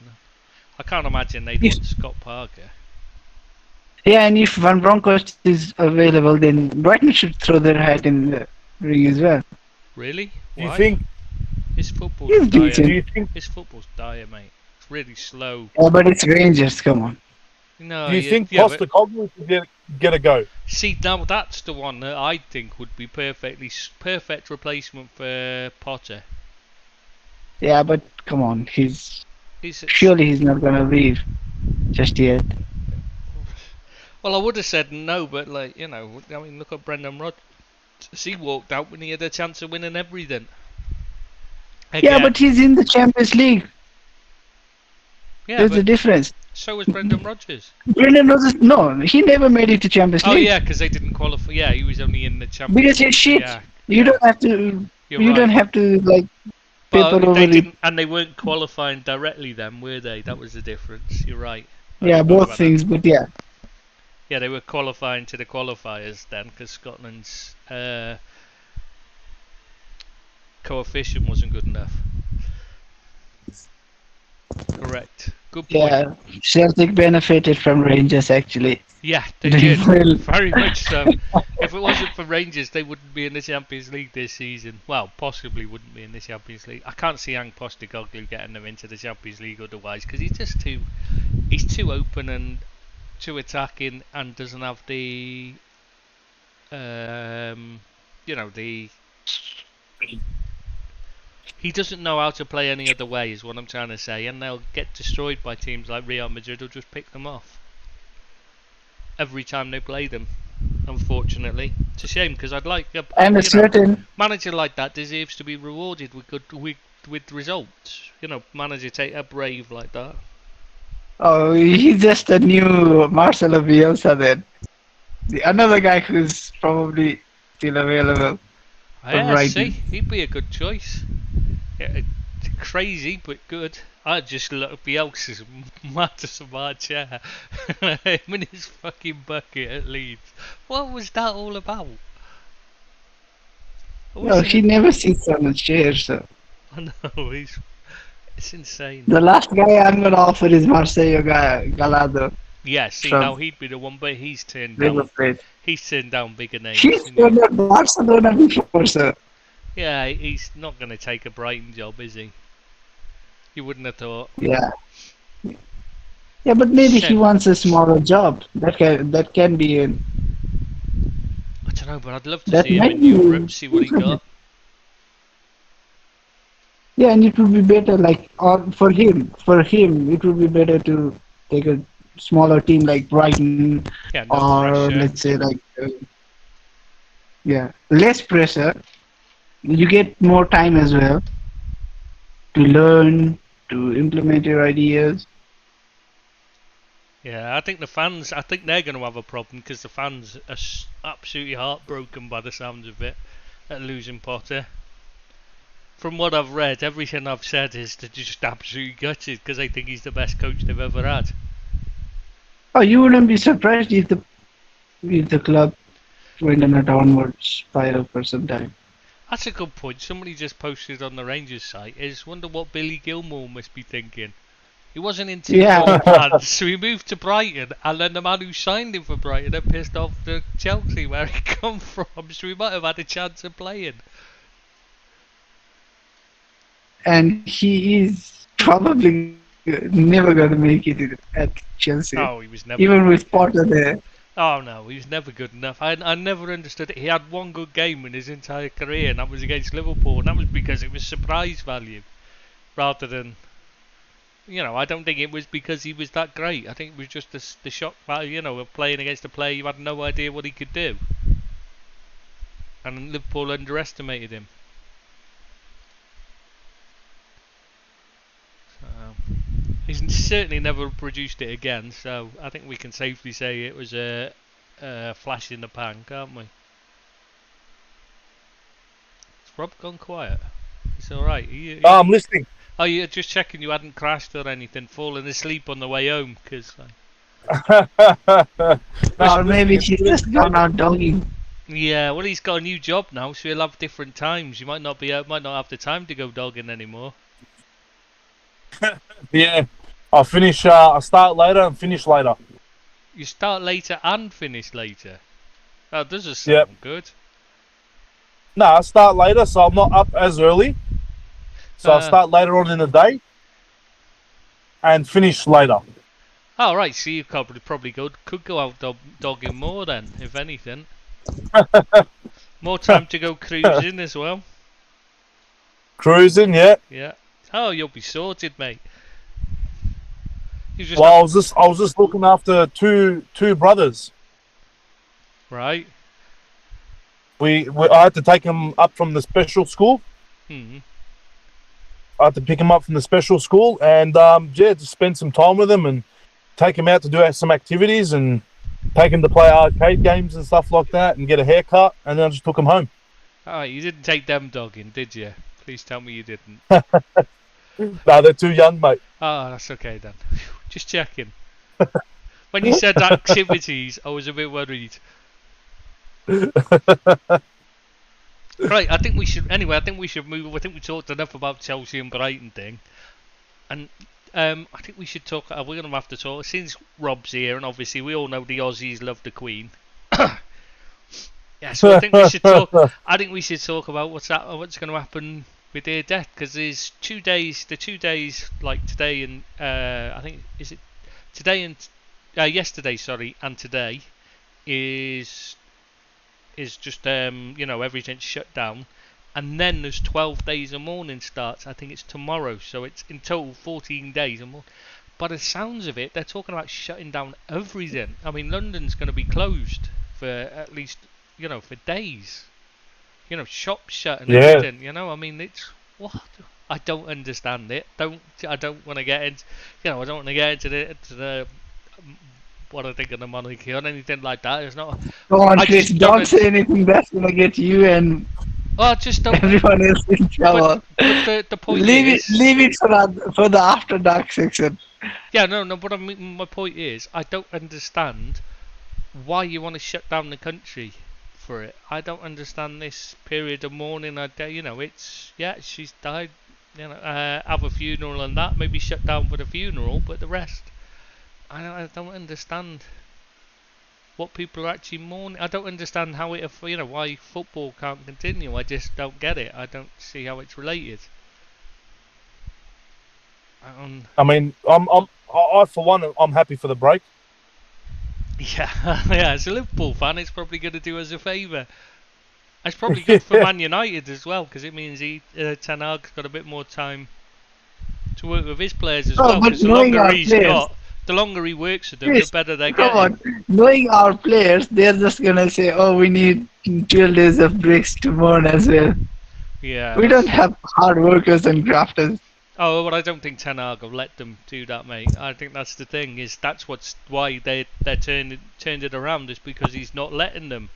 I can't imagine they'd If- want Scott Parker. Yeah, and if Van Bronckhorst is available, then Brighton should throw their hat in the ring as well. Really? Do you Why? think? His football's He's dire. decent. Do you think? His football's dire, mate. It's really slow. Yeah, but it's Rangers, come on. No, Do you think yeah, but Postecoglou could get a go? see, now that's the one that I think would be perfect replacement for Potter. Yeah, but come on, He's surely he's not gonna leave just yet. Well, I would have said no, but I mean, look at Brendan Rodgers. He walked out when he had a chance of winning everything. Yeah, Again. but he's in the Champions League. Yeah, There's a but difference. so was Brendan Rodgers. Brendan Rodgers, no, he never made it to Champions Oh League. yeah, because they didn't qualify. Yeah, he was only in the Champions. Because he's shit. Yeah, You don't have to. you're You right. don't have to like But paper over they it. didn't, and they weren't qualifying directly then, were they? That was the difference. You're right. I Yeah, forgot both about things, but yeah. that. Yeah, they were qualifying to the qualifiers then, because Scotland's coefficient wasn't good enough. Correct. Good point. Yeah, Celtic benefited from Rangers actually. Yeah, they They did. will. Very much so. If it wasn't for Rangers, they wouldn't be in the Champions League this season. Well, possibly wouldn't be in the Champions League. I can't see Ang Postecoglou getting them into the Champions League otherwise, because he's too open and too attacking, and doesn't have the he doesn't know how to play any other way, is what I'm trying to say, and they'll get destroyed by teams like Real Madrid who'll just pick them off every time they play them. Unfortunately, it's a shame, because I'd like And a certain manager like that deserves to be rewarded with results. Manager take a brave like that. he's just a new Marcelo Bielsa then. Another guy who's probably still available. Yeah, Right. see, he'd be a good choice. Yeah, crazy but good. I just look Bielsa's mad as a mad chair. Him and his fucking bucket at Leeds. What was that all about? No, he never sits on a chair, so. I know, it's insane. The last guy I'm gonna offer is Marcelo Gallardo. Yeah, see, from now he'd be the one, but he's turned River down. Plate. He's turned down bigger names. He's isn't he? been at Barcelona before, so. Yeah, he's not going to take a Brighton job, is he? You wouldn't have thought. Yeah. Yeah, but maybe he Shit. wants a smaller job. That can be an. I don't know, but I'd love to That see him might in be Europe, see what he different. got. Yeah, and it would be better, like, or for him, it would be better to take a smaller team like Brighton, Yeah, no or pressure. let's say like, yeah, less pressure. You get more time as well to learn, to implement your ideas. Yeah, I think the fans, I think they're going to have a problem because the fans are absolutely heartbroken by the sounds of it at losing Potter. From what I've read, everything I've said is they're just absolutely gutted because they think he's the best coach they've ever had. Oh, you wouldn't be surprised if the club went on a downward spiral for some time. That's a good point. Somebody just posted on the Rangers site is wonder what Billy Gilmore must be thinking. He wasn't in too Yeah. good hands, so he moved to Brighton, and then the man who signed him for Brighton had pissed off the Chelsea where he come from, so he might have had a chance of playing. And he is probably never going to make it at Chelsea, Oh, he was never. even with Potter there. Oh no, he was never good enough. I never understood it. He had one good game in his entire career, and that was against Liverpool, and that was because it was surprise value, rather than. I don't think it was because he was that great. I think it was just the shock value, of playing against a player you had no idea what he could do. And Liverpool underestimated him. So, he's certainly never produced it again, so I think we can safely say it was a flash in the pan, can't we? Has Rob gone quiet? It's alright. I'm listening. Oh, you're just checking you hadn't crashed or anything, fallen asleep on the way home, because... Or maybe he's just gone out dogging. Yeah, well, he's got a new job now, so he'll have different times. You might not have the time to go dogging anymore. Yeah, I start later and finish later. You start later and finish later. That doesn't sound good. No, I start later, so I'm not up as early. So I start later on in the day and finish later. Oh, right, so you probably could go out dogging more then, if anything. More time to go cruising as well. Cruising, yeah. Yeah. Oh, you'll be sorted, mate. I was just looking after two brothers. Right. I had to take them up from the special school. I had to pick them up from the special school and to spend some time with them and take them out to do some activities and take them to play arcade games and stuff like that and get a haircut, and then I just took them home. Oh, you didn't take them dogging, did you? Please tell me you didn't. No, they're too young, mate. Oh, that's okay then. Just checking. When you said activities, I was a bit worried. Right, I think we should move. I think we talked enough about Chelsea and Brighton thing, and I think we should talk. We're going to have to talk since Rob's here, and obviously we all know the Aussies love the Queen. Yeah, so I think we should talk. I think we should talk about what's going to happen with her death, because there's 2 days. The 2 days, like today and I think is it today and yesterday, sorry, and today is just everything's shut down, and then there's 12 days of mourning starts. I think it's tomorrow, so it's in total 14 days and more. By the sounds of it, they're talking about shutting down everything. I mean, London's going to be closed for at least for days. Shops shut and everything. I mean, it's what I don't understand it. I don't want to get into I don't want to get into the what I think of the monarchy or anything like that. It's not. Go on, Chris. Don't say anything that's gonna get you and just don't. Everyone else in trouble. But the point is, leave it for the after dark section. Yeah, no. But I mean, my point is, I don't understand why you want to shut down the country for it. I don't understand this period of mourning. It's she's died. Have a funeral and that. Maybe shut down for the funeral, but the rest. I don't understand what people are actually mourning. I don't understand how why football can't continue. I just don't get it. I don't see how it's related. I mean, I for one, I'm happy for the break. Yeah, yeah. As a Liverpool fan, it's probably going to do us a favour. It's probably good for Man United as well because it means Ten Hag's got a bit more time to work with his players as Oh, well. but Because the knowing longer our he's players, got, the longer he works with them, the Chris, better they're come getting. on. Knowing our players, they're just gonna say, "Oh, we need 12 days of breaks to mourn as well." Yeah, We don't that's. have hard workers and grafters. Oh, but I don't think Ten Hag will let them do that, mate. I think that's the thing. Is that's what's why they turned it around is because he's not letting them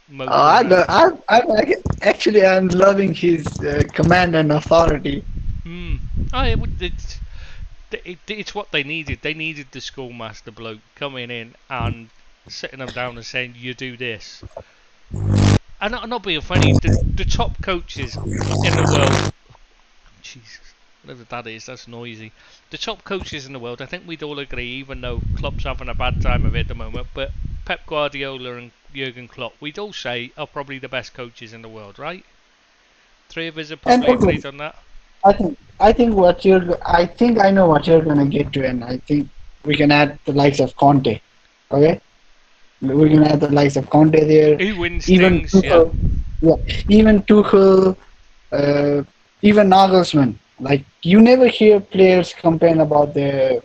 mope Oh, I around. know, actually, I'm loving his command and authority. Hmm. Oh, it's what they needed. They needed the schoolmaster bloke coming in and sitting them down and saying, "You do this." And not being funny, the top coaches in the world. Jesus, whatever that is, that's noisy. The top coaches in the world, I think we'd all agree, even though Klopp's having a bad time of it at the moment, but Pep Guardiola and Jurgen Klopp, we'd all say are probably the best coaches in the world, right? Three of us have And probably okay, agreed on that. I think I know what you're gonna get to, and I think we can add the likes of Conte. Okay, we can add the likes of Conte there. Who wins Even things? Yeah. Tuchel, yeah, even Tuchel, uh, even Nagelsmann. Like you never hear players complain about their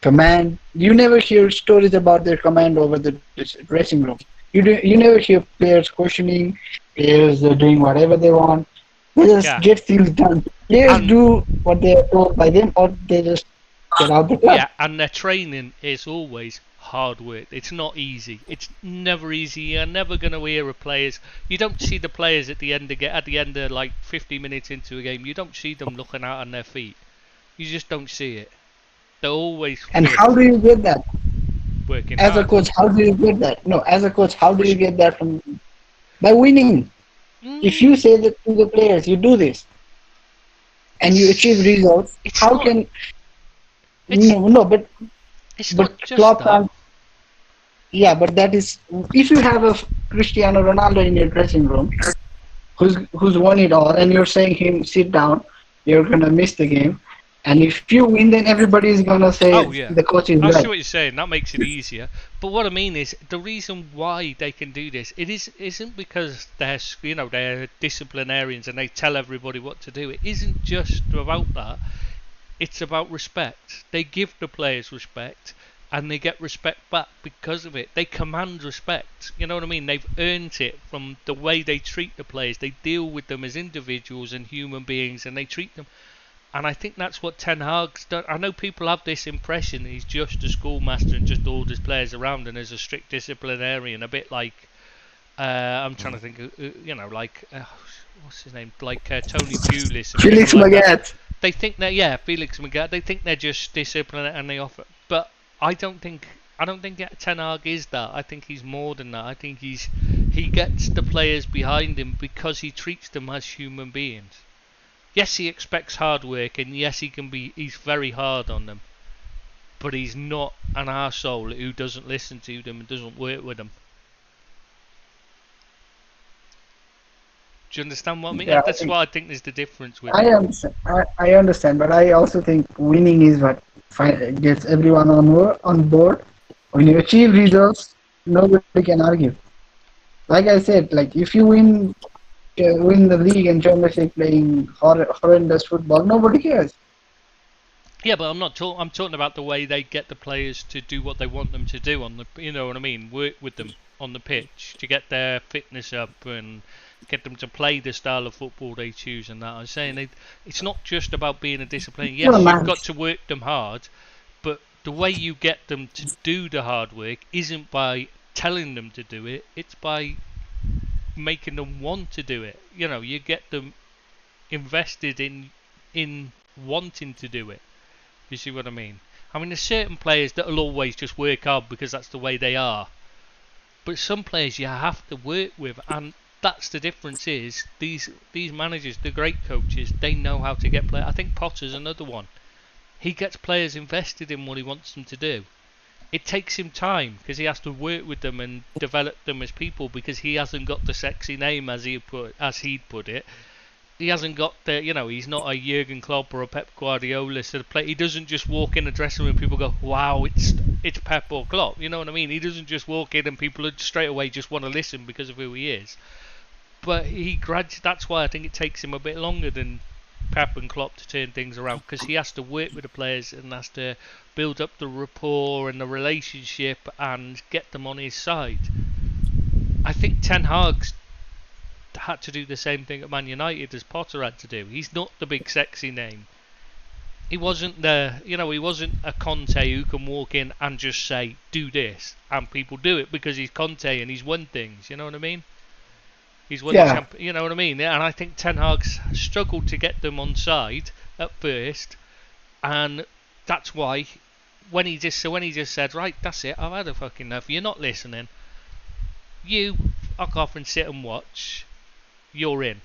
command. You never hear stories about their command over the dressing room. You never hear players questioning. Players doing whatever they want. They just Yeah. get things done. Players And- do what they are told by them, or they just get out the club. Yeah, and their training is always hard work. It's not easy. It's never easy. You're never going to hear of players. You don't see the players at the end of like 50 minutes into a game. You don't see them looking out on their feet. You just don't see it. They're always And fit, how do you get that? working As a hard. coach, how do you get that? No, as a coach, how do you get that from? By winning. If you say that to the players, you do this, and you achieve results, It's how not- can? it's- No, but It's not but just Klopp that. can't. Yeah, but that is if you have a Cristiano Ronaldo in your dressing room, who's won it all, and you're saying him sit down, you're gonna miss the game, and if you win, then everybody is gonna say Oh, yeah. the coach is I see right. what you're saying. That makes it easier. But what I mean is, the reason why they can do this, isn't because they're disciplinarians and they tell everybody what to do. It isn't just about that. It's about respect. They give the players respect, and they get respect back because of it. They command respect. You know what I mean? They've earned it from the way they treat the players. They deal with them as individuals and human beings, and they treat them. And I think that's what Ten Hag's done. I know people have this impression he's just a schoolmaster and just orders players around and is a strict disciplinarian, a bit like I'm trying to think, what's his name, like Tony Pulis and Felix people like that. Magath. They think Felix Magath. They think they're just disciplined and they offer. But I don't think Ten Hag is that. I think he's more than that. I think he gets the players behind him because he treats them as human beings. Yes, he expects hard work, and yes, he's very hard on them. But he's not an arsehole who doesn't listen to them and doesn't work with them. Do you understand what I mean? Yeah, That's what I think is the difference with I it. understand. I understand, but I also think winning is what gets everyone on board. When you achieve results, nobody can argue. Like I said, like if you win the league and Champions League playing horrendous football, nobody cares. Yeah, but I'm talking about the way they get the players to do what they want them to do on the, you know what I mean, work with them on the pitch to get their fitness up and get them to play the style of football they choose and that. I'm saying it's not just about being a discipline. Yes, you've got to work them hard, but the way you get them to do the hard work isn't by telling them to do it. It's by making them want to do it. You know, you get them invested in wanting to do it. You see what I mean? I mean, there's certain players that will always just work hard because that's the way they are. But some players you have to work with, and that's the difference. Is these managers, the great coaches, they know how to get players. I think Potter's another one. He gets players invested in what he wants them to do. It takes him time because he has to work with them and develop them as people because he hasn't got the sexy name as he'd put it. He hasn't got the, he's not a Jurgen Klopp or a Pep Guardiola. So he doesn't just walk in a dressing room and people go, wow, it's it's Pep or Klopp. You know what I mean? He doesn't just walk in and people straight away just want to listen because of who he is. But that's why I think it takes him a bit longer than Pep and Klopp to turn things around, because he has to work with the players and has to build up the rapport and the relationship and get them on his side. I think Ten Hag's had to do the same thing at Man United as Potter had to do. He's not the big sexy name. He wasn't he wasn't a Conte who can walk in and just say, do this, and people do it because he's Conte and he's won things, you know what I mean? He's won the champion, you know what I mean? And I think Ten Hag's struggled to get them on side at first, and that's why when he just said, right, that's it, I've had a fucking enough, you're not listening, you fuck off and sit and watch, you're in.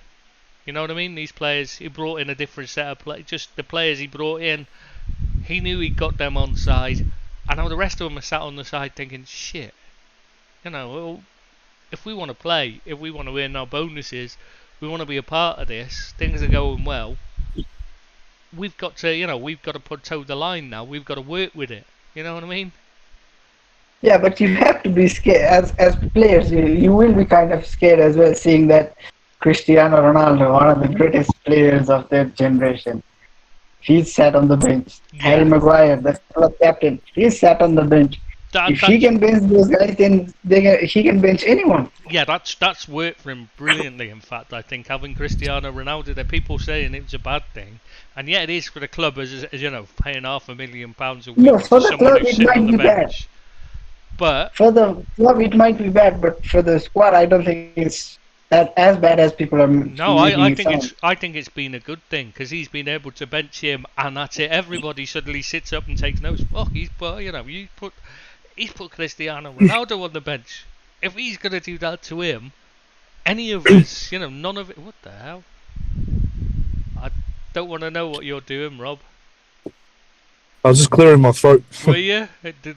You know what I mean? These players, he brought in a different set of players. Just the players he brought in, he knew he got them on side. And now the rest of them are sat on the side thinking, shit, if we want to play, if we want to earn our bonuses, we want to be a part of this, things are going well, we've got to toe the line now. We've got to work with it. You know what I mean? Yeah, but you have to be scared as players. You will be kind of scared as well, seeing that Cristiano Ronaldo, one of the greatest players of their generation, he's sat on the bench. Yeah. Harry Maguire, the club captain, he's sat on the bench. If he can bench those guys, then he can bench anyone. Yeah, that's worked for him brilliantly. In fact, I think having Cristiano Ronaldo there, people saying it was a bad thing, and yet it is for the club, as paying £500,000 a week No, for to the someone club who's it sitting on might the be bad. bench. But For the club it might be bad, but for the squad, I don't think it's as bad as people are. no, I making it think it's been a good thing, because he's been able to bench him, and that's it. Everybody suddenly sits up and takes notice. Fuck, he's put Cristiano Ronaldo on the bench. If he's going to do that to him, any of us, none of it. What the hell? I don't want to know what you're doing, Rob. I was just clearing my throat. Were you?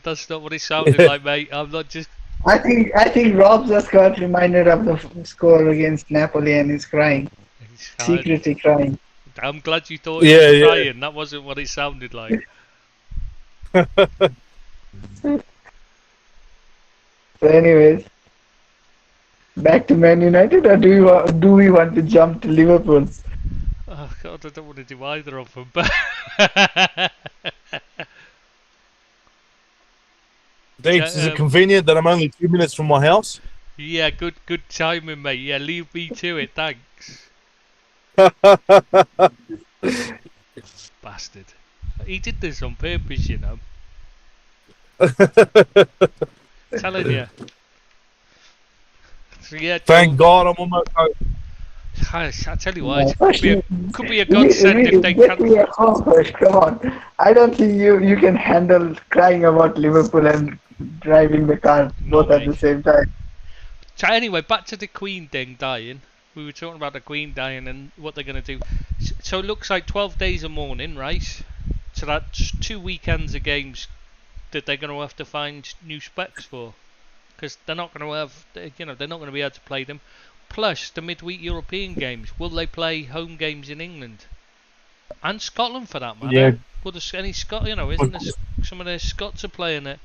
That's not what it sounded like, mate. I'm not just. I think Rob just got reminded of the score against Napoli and is crying, secretly crying. I'm glad you thought he was crying. That wasn't what it sounded like. So, anyways, back to Man United, or do we want to jump to Liverpool? Oh God, I don't want to do either of them. But Deeps, is it convenient that I'm only 2 minutes from my house? yeah, good timing, mate. Yeah, leave me to it. Thanks. Bastard. He did this on purpose, Telling you. So, yeah, Thank God I'm on my phone. I tell you what, it could be a godsend if they Get me can. a home first, come on. I don't think you can handle crying about Liverpool and driving the car both at the same time. So anyway, back to the Queen thing dying. We were talking about the Queen dying and what they're going to do. So it looks like 12 days of mourning, right? So that's 2 weekends of games that they're going to have to find new specs for, because they're not going to have, they're not going to be able to play them. Plus the midweek European games. Will they play home games in England and Scotland for that matter? Yeah. Will any Scot, isn't there some of their Scots are playing at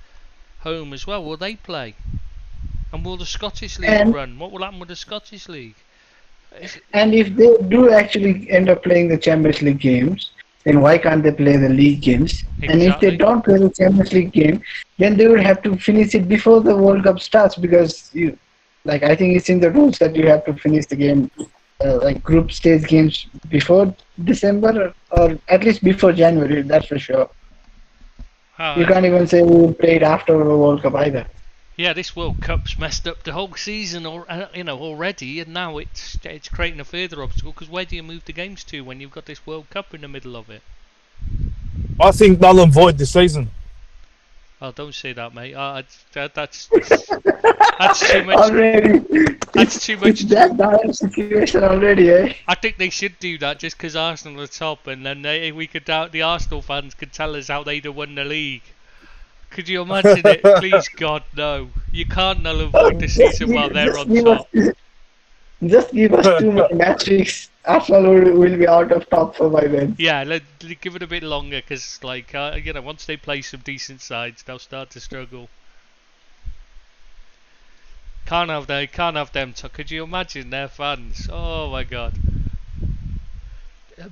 home as well? Will they play? And will the Scottish League run? What will happen with the Scottish League? And if they do actually end up playing the Champions League games, then why can't they play the league games? Exactly. And if they don't play the Champions League game, then they would have to finish it before the World Cup starts, because I think it's in the rules that you have to finish the game, group stage games before December, or at least before January, that's for sure. You can't even say we will play it after the World Cup either. Yeah, this World Cup's messed up the whole season, already, and now it's creating a further obstacle. Because where do you move the games to when you've got this World Cup in the middle of it? I think null and void this season. Oh, don't say that, mate. That's too much. Already, That's too much. It's that dire situation already, eh? I think they should do that just because Arsenal are top, and then the Arsenal fans could tell us how they'd have won the league. Could you imagine it? Please, God, no. You can't null and void the season while they're on top. Just give us 2 more match weeks Arsenal will be out of top 4 by then. Yeah, give it a bit longer because, like, once they play some decent sides, they'll start to struggle. Can't have them. Could you imagine their fans? Oh my god.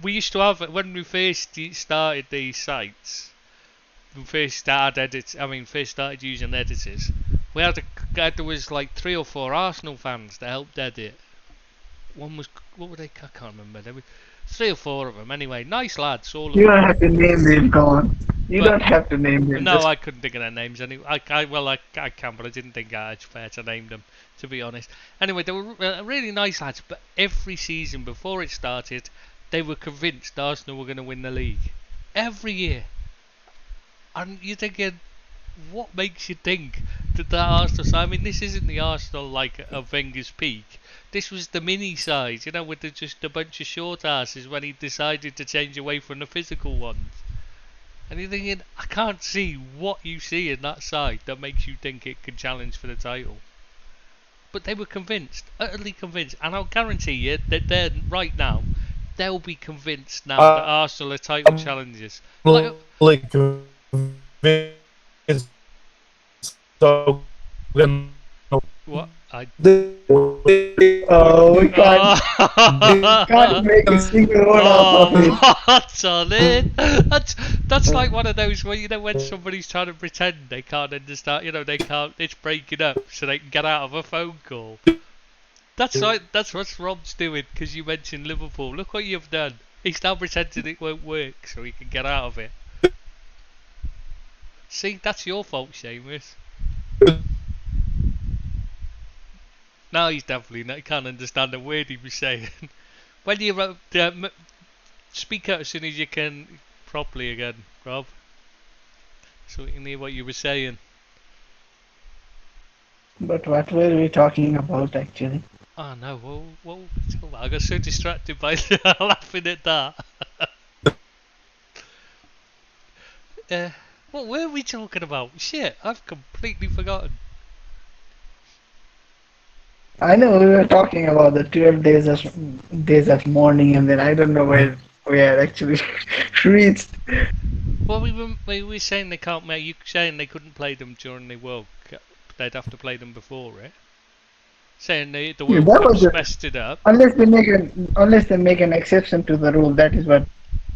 We used to have, when we first started these sites, first started using editors, there was like 3 or 4 Arsenal fans that helped edit. One was, what were they? I can't remember. There were 3 or 4 of them. Anyway, nice lads, all of You them. don't have to name them, come on. You But- don't have to name them. No, just- I couldn't think of their names. I can, but I didn't think it's fair to name them, to be honest. Anyway, they were really nice lads, but every season before it started, they were convinced Arsenal were going to win the league. Every year. And you're thinking, what makes you think that Arsenal side? I mean, this isn't the Arsenal like of Wenger's peak. This was the mini side, with just a bunch of short asses when he decided to change away from the physical ones. And you're thinking, I can't see what you see in that side that makes you think it can challenge for the title. But they were convinced, utterly convinced, and I'll guarantee you that they're right now, they'll be convinced now that Arsenal are title challengers. Like, Like, so what? Oh, we can't make a single word out of it. What's on it? That's like one of those where when somebody's trying to pretend they can't understand, they can't. It's breaking up so they can get out of a phone call. That's what Rob's doing because you mentioned Liverpool. Look what you've done. He's now pretending it won't work so he can get out of it. See, that's your fault, Seamus. Now he's definitely can't understand a word he was saying. When you speak out as soon as you can properly again, Rob, so we can hear what you were saying. But what were we talking about actually? Oh no, well, I got so distracted by laughing at that. What were we talking about? Shit, I've completely forgotten. I know we were talking about the 12 days of mourning, and then I don't know where we had actually reached. Well, we were saying they can't make. You saying they couldn't play them during the World Cup. They'd have to play them before it. Saying the World that Cup's was messed it up. Unless they make an exception to the rule, that is what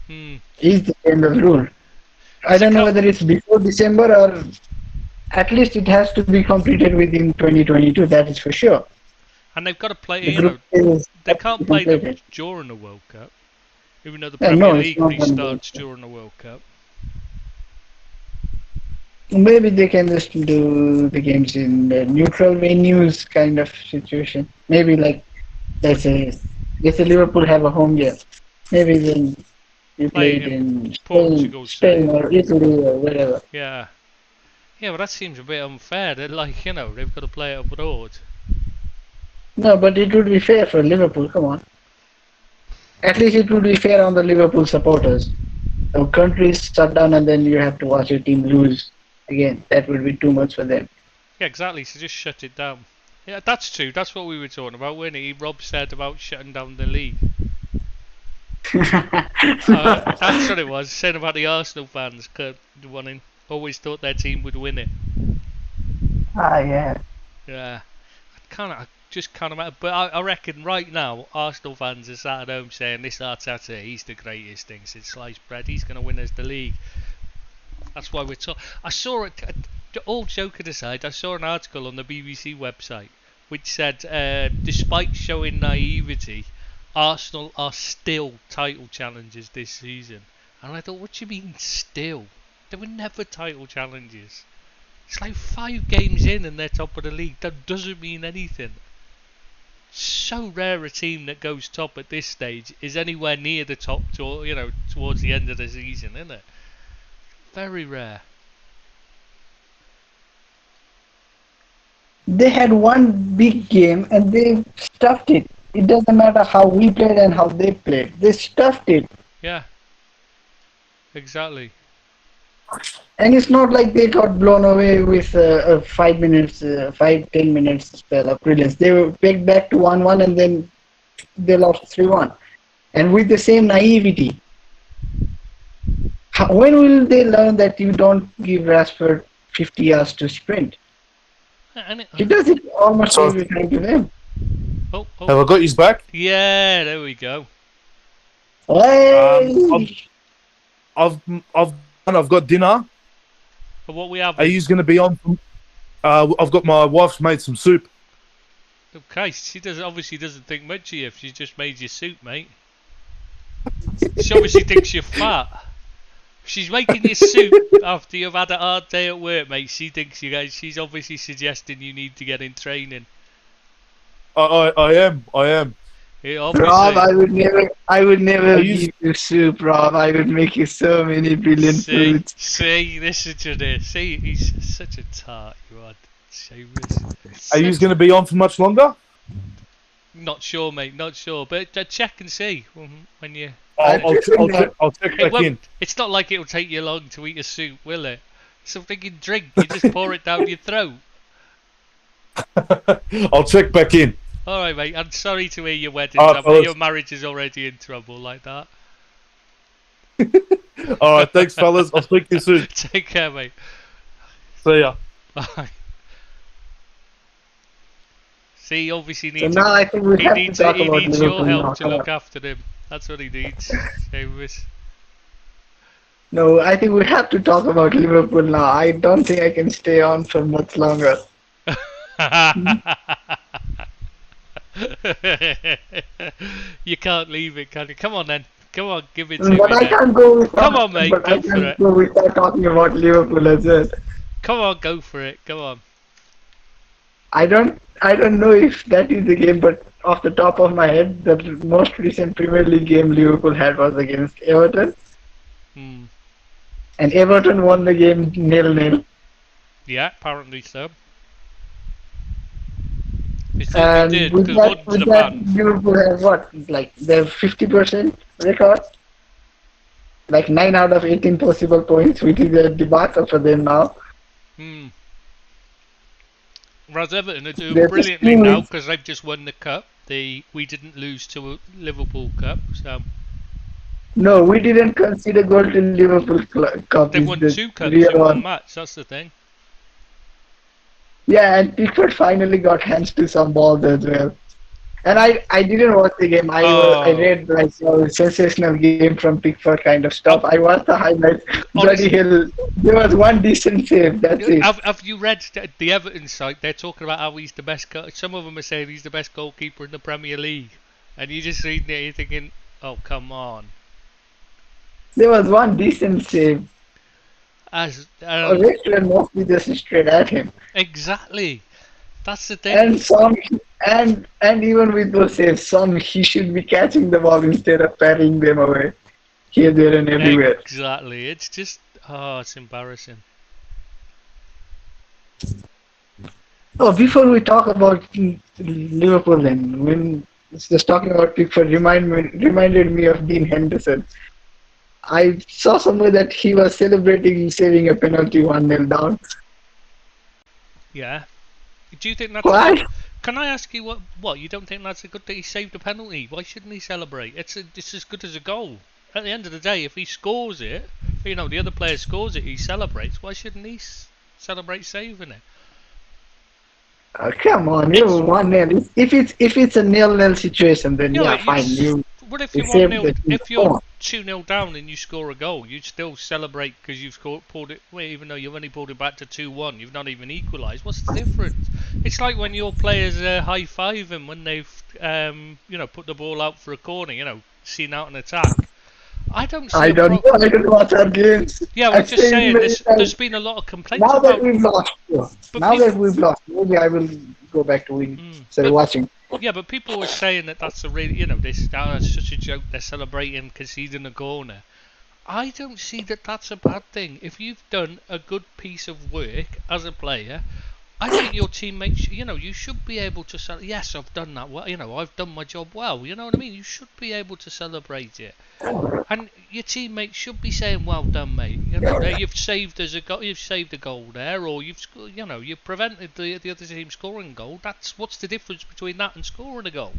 is the end of the rule. I don't know whether it's before December or at least it has to be completed within 2022. That is for sure. And they've got to play. They can't play them during the World Cup, even though the Premier League restarts during the World Cup. Maybe they can just do the games in the neutral venues kind of situation. Maybe like, let's say Liverpool have a home game. Maybe then you play it in Spain or Italy or wherever. Yeah. Yeah, but that seems a bit unfair. They're like, they've got to play it abroad. No, but it would be fair for Liverpool, come on. At least it would be fair on the Liverpool supporters. The country is shut down and then you have to watch your team lose again. That would be too much for them. Yeah, exactly. So just shut it down. Yeah, that's true. That's what we were talking about, weren't it? Rob said about shutting down the league. That's what it was. Saying about the Arsenal fans always thought their team would win it. Yeah. Yeah. I just can't imagine. But I reckon right now, Arsenal fans are sat at home saying, this Arteta, he's the greatest thing since sliced bread. He's going to win us the league. That's why we're talking. I saw it, all joking aside, I saw an article on the BBC website which said, despite showing naivety, Arsenal are still title challengers this season. And I thought, what do you mean still? They were never title challengers. It's like 5 games in and they're top of the league. That doesn't mean anything. So rare a team that goes top at this stage is anywhere near the top towards the end of the season, isn't it? Very rare. They had one big game and they stuffed it. It doesn't matter how we played and how they played. They stuffed it. Yeah. Exactly. And it's not like they got blown away with a 5 minutes, 5-10 minutes spell of brilliance. They were pegged back to 1-1 and then they lost 3-1. and with the same naivety. When will they learn that you don't give Rashford 50 yards to sprint? And He does it almost So- every time to them. oh, Have I got his back? yeah, there we go. Hey! I've got dinner. But what we have Are you going to be on? I've got my wife's made some soup. okay, she obviously doesn't think much of you if she's just made you soup, mate. She obviously thinks you're fat. She's making you soup after you've had a hard day at work, mate. She thinks you guys. She's obviously suggesting you need to get in training. I am. Yeah, Rob, obviously. I would never Are you- give you soup, Rob. I would make you so many brilliant foods. See, listen to this. See, he's such a tart, you are. Seamus. Are you going to be on for much longer? Not sure, mate. Not sure, but check and see when you. I'll check It back won't, in. it's not like it'll take you long to eat a soup, will it? Something you drink. You just pour it down your throat. I'll check back in. All right, mate. I'm sorry to hear your wedding. fellas. Your marriage is already in trouble like that. All right, thanks, fellas. I'll speak to you soon. Take care, mate. See ya. Bye. See, he obviously So needs. now I think we He have to needs, talk he about needs Liverpool your now. help to Come look on. after him. That's what he needs. Seamus. No, I think we have to talk about Liverpool now. I don't think I can stay on for much longer. You can't leave it, can you? Come on then. Come on, give it to me. But I then. can't go without, Come on, mate, but go I for can't it. go without talking about Liverpool as well. Come on, go for it. Come on. I don't know if that is the game, but off the top of my head, the most recent Premier League game Liverpool had was against Everton, Hmm. and Everton won the game 0-0. Yeah, apparently so. They And certainly did, with because that, one's the with that, man. Liverpool has what, like their 50% record, like 9 out of 18 possible points, which is a debacle for them now. Hmm. Whereas Everton are doing They're brilliantly still- now because they've just won the cup. We didn't lose to a Liverpool Cup, so No, we didn't consider goal to Liverpool Cup. they've is won the 2 cups real in one. one match. That's the thing. Yeah, and Pickford finally got hands to some balls as well. And I didn't watch the game. I Oh. read like a sensational game from Pickford kind of stuff. I watched the highlights. Honestly. Bloody hell, there was one decent save. That's it. Have you read the Everton site? They're talking about how he's the best. Some of them are saying he's the best goalkeeper in the Premier League, and you just reading it, you're thinking, "Oh, come on!" There was one decent save. As Rashford mostly just straight at him. exactly, that's the thing. And some, and even with those saves, he should be catching the ball instead of parrying them away, here, there, and everywhere. Exactly. It's just, it's embarrassing. Oh, before we talk about Liverpool, then when just talking about Pickford reminded me of Dean Henderson. I saw somewhere that he was celebrating saving a penalty 1-0 down. Yeah. Do you think that's? Why? Can I ask you what? You don't think that's a good that he saved a penalty? Why shouldn't he celebrate? It's as good as a goal. At the end of the day, if he scores it, the other player scores it, he celebrates. Why shouldn't he celebrate saving it? Oh, come on, you 1-0. If it's a 0-0 situation, then Yeah, yeah, but fine. What if you you're saved 1-0? the team. If Come you're on. 2-0 down and you score a goal, you'd still celebrate because you've pulled it. Well, even though you've only pulled it back to 2-1, you've not even equalised. What's the difference? It's like when your players high five him when they've put the ball out for a corner. Seen out an attack. I don't see. I don't watch our games. Yeah, I've I'm just seen saying. many There's times. been a lot of complaints Now about. that we've lost, But now people- that we've lost, maybe I will go back to but- watching. Yeah, but people were saying that's a really, this that's such a joke. They're celebrating conceding a corner. I don't see that that's a bad thing. If you've done a good piece of work as a player, I think your teammates, you should be able to say, yes, I've done that well. I've done my job well. You know what I mean? You should be able to celebrate it, and your teammates should be saying, "Well done, mate." You've saved us a goal. You've saved a goal there, or you've prevented the other team scoring a goal. What's the difference between that and scoring a goal?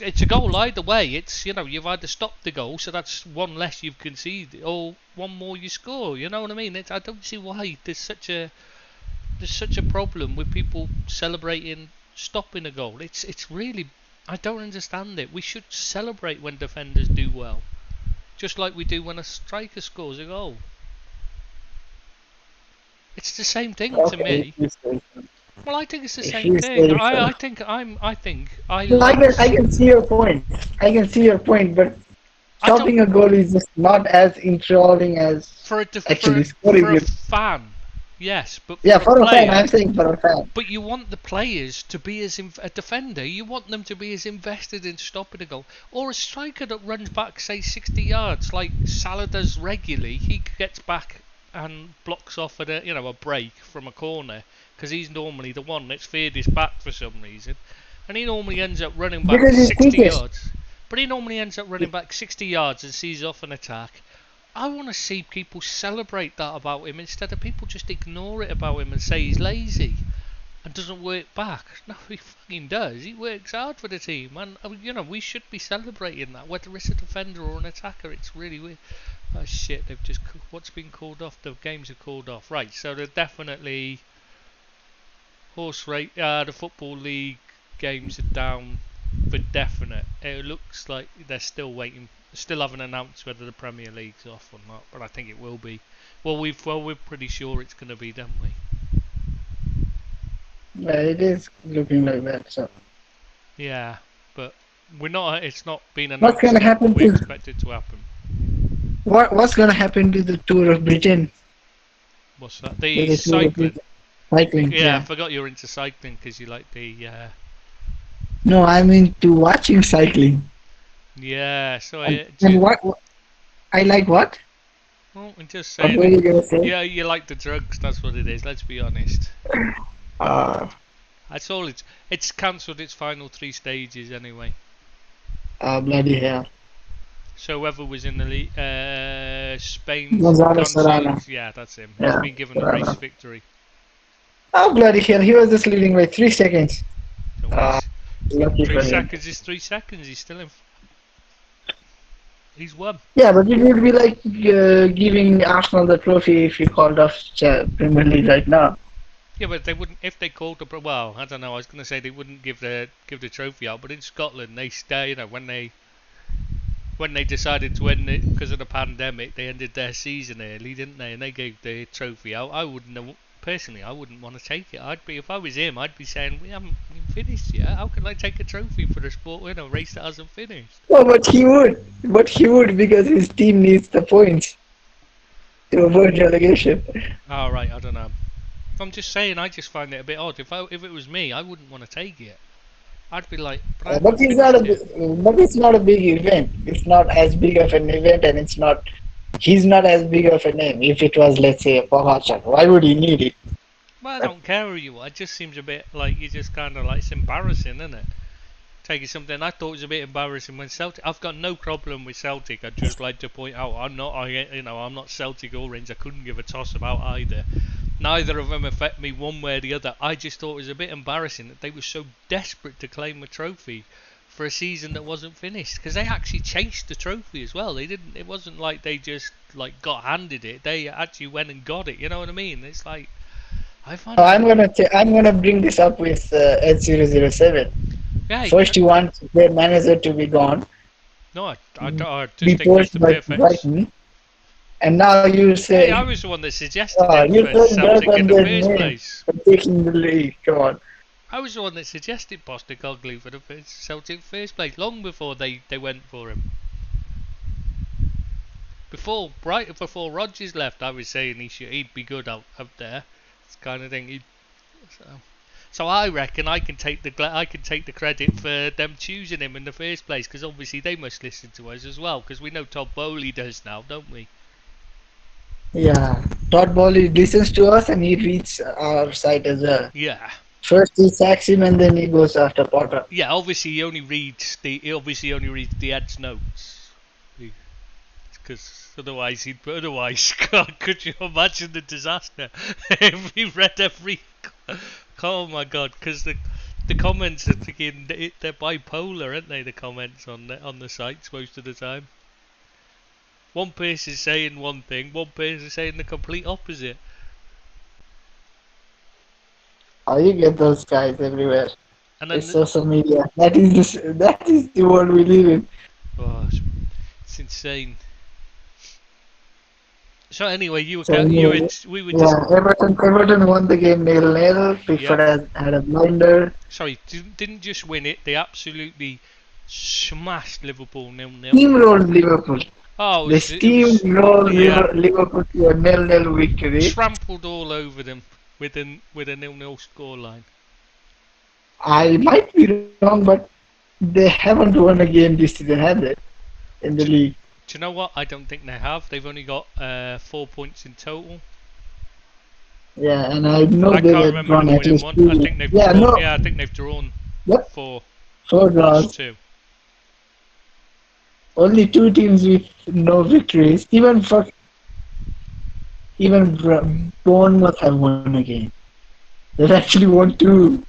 it's a goal either way. It's, you know, you've either stopped the goal, so that's one less you've conceded, or one more you score. You know what I mean? I don't see why there's such a problem with people celebrating stopping a goal. It's really, I don't understand it. We should celebrate when defenders do well, just like we do when a striker scores a goal. It's the same thing to me. Well, I think it's the same thing. I think I Well, like. I can see your point. I can see your point, but stopping a goal is just not as enthralling as actually scoring for a it. fan. Yes, but Yeah, for a player, fan, I'm saying for a fan. But you want the players to be a defender. You want them to be as invested in stopping a goal, or a striker that runs back, say 60 yards, like Salah does regularly. He gets back and blocks off at a break from a corner, because he's normally the one that's feared his back for some reason, and he normally ends up running back 60 yards. But he normally ends up running back 60 yards and sees off an attack. I want to see people celebrate that about him instead of people just ignore it about him and say he's lazy and doesn't work back. No, he fucking does. He works hard for the team, and we should be celebrating that, whether it's a defender or an attacker. It's really weird. Oh shit! What's been called off? The games are called off. Right, so they're definitely the Football League games are down for definite. It looks like they're still waiting. Still haven't announced whether the Premier League's off or not, but I think it will be. We're pretty sure it's going to be, don't we? Yeah, it is looking like that. So. Yeah, but we're not. It's not been announced. What's going to happen? We expect it to happen. What's going to happen to the Tour of Britain? What's that? The cycling. Cycling. Yeah, I forgot you're into cycling because you like the. No, I'm into watching cycling. Yeah, so and what? I like what? Well, I'm just saying. What were you gonna say? Yeah, you like the drugs. That's what it is. Let's be honest. That's all. It's cancelled its final 3 stages anyway. Bloody hell. So whoever was in the Spain. Gonzalo Serrano. Yeah, that's him. Yeah. He's been given the race victory. Oh bloody hell! He was just leading by 3 seconds. So Lucky 3 for him. seconds is 3 seconds. He's still in. He's won. Yeah, but it would be like giving Arsenal the trophy if you called off Premier League right now. Yeah, but they wouldn't if they called the. Well, I don't know. I was going to say they wouldn't give the trophy out, but in Scotland they stay. When they decided to end it because of the pandemic, they ended their season early, didn't they? And they gave the trophy out. I wouldn't have. Personally, I wouldn't want to take it. If I was him, I'd be saying we haven't finished yet. How can I take a trophy for a sport a race that hasn't finished? Oh, but he would because his team needs the points to avoid relegation. Oh, right, I don't know. I'm just saying, I just find it a bit odd. If it was me, I wouldn't want to take it. I'd be like, but it's not a big event. It's not as big of an event, and he's not as big of a name. If it was, let's say, a Pogacar, why would he need it? Well, I don't care who you are. It just seems a bit like you just kind of like, it's embarrassing, isn't it? Taking something I thought was a bit embarrassing when Celtic. I've got no problem with Celtic. I'd just like to point out I'm not Celtic or Orange. I couldn't give a toss about either. Neither of them affect me one way or the other. I just thought it was a bit embarrassing that they were so desperate to claim a trophy for a season that wasn't finished, because they actually chased the trophy as well. They didn't. It wasn't like they just got handed it. They actually went and got it. You know what I mean? It's like I'm gonna bring this up with Ed007. Yeah, first you want their manager to be gone. No, I just be think that's the perfect. Brighton, and now you say. Hey, I was the one that suggested it for Celtic in the first place. For taking the league, come on. I was the one that suggested Postecoglou for the Celtic first place, long before they went for him. Before Rodgers left, I was saying he'd be good out there. It's kind of thing. So I reckon I can take the credit for them choosing him in the first place, because obviously they must listen to us as well, because we know Todd Bowley does now, don't we? Yeah, Todd Bowley listens to us and he reads our site as well. Yeah. First he sacks him and then he goes after Potter. Yeah, obviously he only reads the Ed's notes, because otherwise God, could you imagine the disaster if he read every? Oh my God, because The comments are thinking they're bipolar, aren't they? The comments on the sites most of the time. One person is saying one thing, one person is saying the complete opposite. Oh, you get those guys everywhere. And then It's social media. That is the world we live in. it's insane. So anyway, we were just Everton won the game 0-0. Pickford had a blunder. Sorry, didn't just win it. They absolutely smashed Liverpool 0-0. Steamrolled Liverpool. Oh, they steamrolled Liverpool to a 0-0 victory. Trampled all over them with a 0-0 scoreline. I might be wrong, but they haven't won a game this season, have they? In the league. Do you know what? I don't think they have. They've only got 4 points in total. Yeah, and I know I can't remember them winning one. I think they've drawn. I think they've drawn. Yep. 4 draws. 2. Only 2 teams with no victories. Even Bournemouth have won a game. They've actually won 2.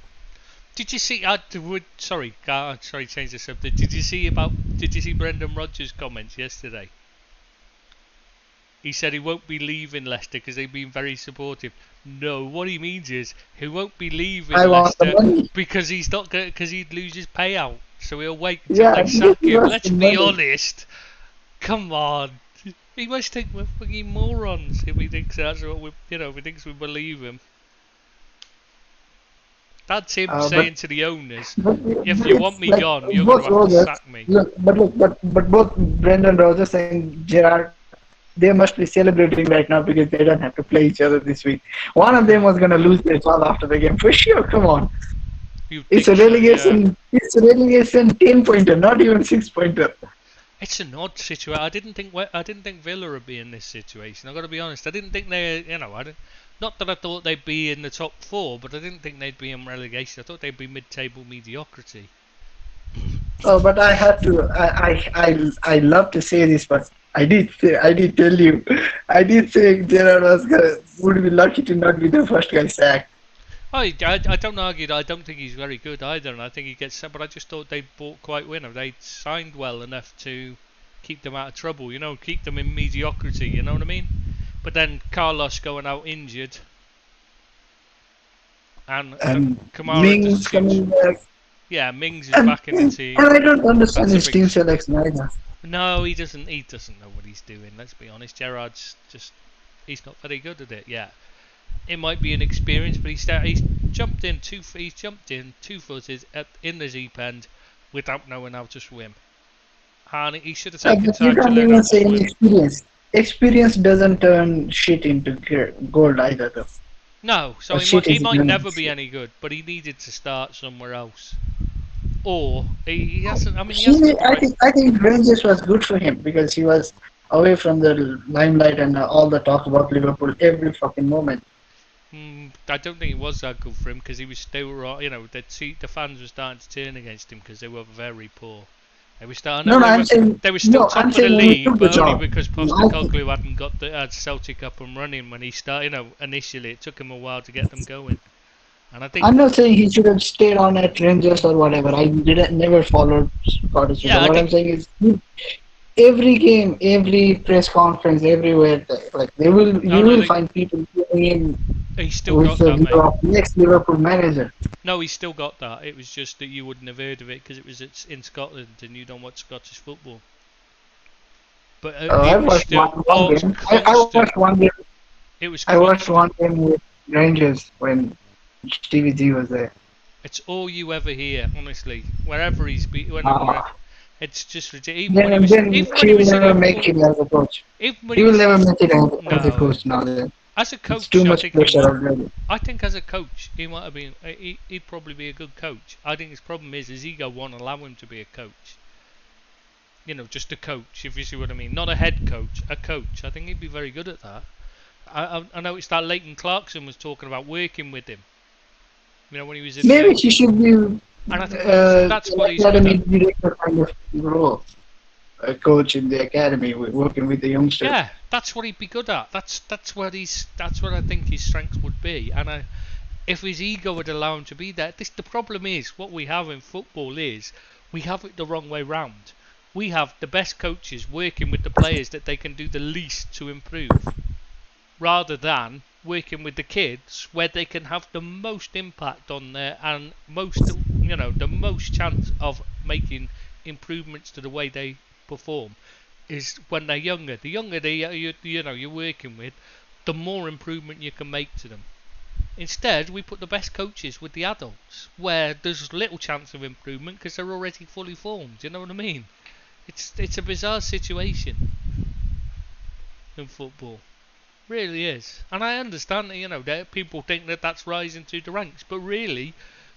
Did you see? Sorry, change the subject. Did you see Brendan Rodgers' comments yesterday? He said he won't be leaving Leicester because they've been very supportive. No, what he means is he won't be leaving Leicester because he'd lose his payout. So he'll wait until they sack him. Let's be honest. Come on. He must think we're fucking morons if he thinks that's what if he thinks we believe him. That's him saying to the owners, if you want me gone, you're going to have to sack me. But both Brendan Rodgers and Gerrard, they must be celebrating right now because they don't have to play each other this week. One of them was going to lose their job after the game for sure. Come on, it's a relegation. Yeah. It's a relegation 10-pointer, not even 6-pointer. It's an odd situation. I didn't think Villa would be in this situation. I've got to be honest. I didn't think they. Not that I thought they'd be in the top 4, but I didn't think they'd be in relegation. I thought they'd be mid-table mediocrity. Oh, but I have to. I love to say this, but I did tell you. I did say Gerrard would be lucky to not be the first guy sacked. I don't argue that. I don't think he's very good either, and I think he gets sacked. But I just thought they bought quite well. They signed well enough to keep them out of trouble. Keep them in mediocrity. You know what I mean? But then Carlos going out injured, and Kamara Mings coming back. Yeah, Mings is back in the team. And I don't understand his team selection either. No, he doesn't. He doesn't know what he's doing. Let's be honest. Gerrard's he's not very good at it yet. It might be an experience, but he's jumped in 2-footed in the deep end without knowing how to swim, and he should have taken time to learn how to swim. Experience. Experience doesn't turn shit into gold either, though. No, so he might never be any good, but he needed to start somewhere else. Or he hasn't. I mean, I think Rangers was good for him because he was away from the limelight and all the talk about Liverpool every fucking moment. I don't think it was that good for him because he was still, the fans were starting to turn against him because they were very poor. They were starting. They were still top of the league, but only because Postecoglou hadn't had Celtic up and running when he started. Initially it took him a while to get them going. And I think I'm not saying he should have stayed on at Rangers or whatever. I never followed Scottish. Yeah, what I'm saying is, every game, every press conference, everywhere, you will find people going in. He's still got that, mate. Next Liverpool manager. No, he's still got that. It was just that you wouldn't have heard of it because it was in Scotland and you don't watch Scottish football. But I watched one game. I watched one game. It was. I watched one game with Rangers when Stevie G was there. It's all you ever hear, honestly. Wherever he's been, it's just ridiculous. He will never make it as a coach. He will never make it as a coach now. As a coach, too much pressure already. I think as a coach, he might have been. He'd probably be a good coach. I think his problem is his ego won't allow him to be a coach. Just a coach, if you see what I mean. Not a head coach, a coach. I think he'd be very good at that. I noticed that Leighton Clarkson was talking about working with him. When he was in. Maybe he should be. And I think that's what he's academy director kind of role. A coach in the academy working with the youngsters. Yeah, that's what he'd be good at. That's what I think his strengths would be. And if his ego would allow him to be there. The problem is, what we have in football is, we have it the wrong way round. We have the best coaches working with the players that they can do the least to improve, rather than working with the kids where they can have the most impact on there and the most chance of making improvements to the way they perform is when they're younger. The younger you're working with, the more improvement you can make to them. Instead, we put the best coaches with the adults, where there's little chance of improvement because they're already fully formed. You know what I mean? It's a bizarre situation in football, really is. And I understand that that people think that that's rising through the ranks, but really,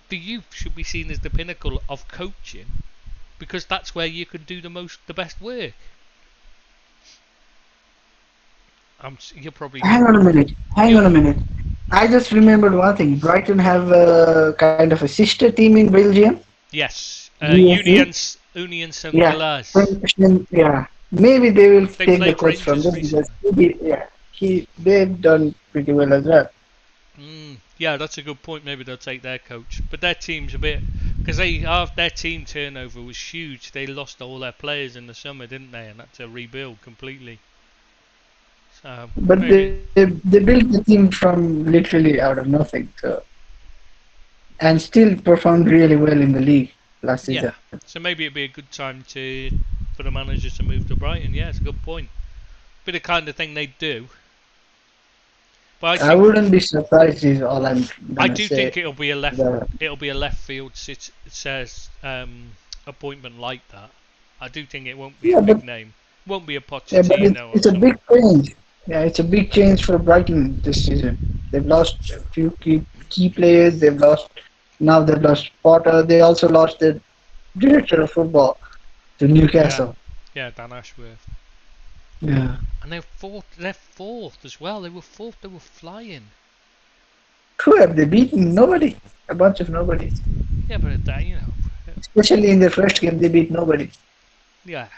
the youth should be seen as the pinnacle of coaching, because that's where you can do the best work. You're probably Hang on a minute. I just remembered one thing. Brighton have a kind of a sister team in Belgium. Yes, USC? Union Saint Yeah. Gilles. Yeah. Maybe they will They take the played coach from Rangers them because they've done pretty well as well. Yeah, that's a good point. Maybe they'll take their coach, but their team's a bit because their team turnover was huge. They lost all their players in the summer, didn't they? And had to rebuild completely. So, but maybe. they built the team from literally out of nothing, and still performed really well in the league last season. Yeah, so maybe it'd be a good time for the managers to move to Brighton. Yeah, it's a good point. Be the kind of thing they'd do. But I wouldn't be surprised. Is all I'm gonna I do say. think it'll be a left. Yeah. It'll be a left field appointment like that. I do think it won't be a big name. Won't be a Yeah, but Pochettino. it's a big change. Yeah, it's a big change for Brighton this season. They've lost a few key players. They've lost Potter. They also lost their director of football to Newcastle. Yeah, Dan Ashworth. Yeah. And they're fourth as well. They were fourth. They were flying. Who have they beaten? Nobody. A bunch of nobody. Yeah, but Especially in their first game, they beat nobody. Yeah.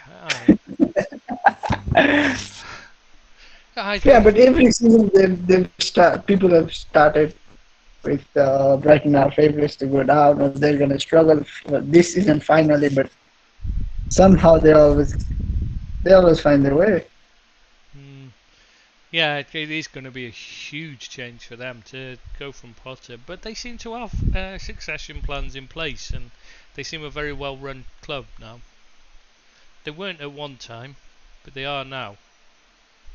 Yeah, but every season people have started with Brighton are favourites to go down, or they're gonna struggle this season finally, but somehow they always find their way. Yeah, it is going to be a huge change for them to go from Potter, but they seem to have succession plans in place, and they seem a very well-run club now. They weren't at one time, but they are now.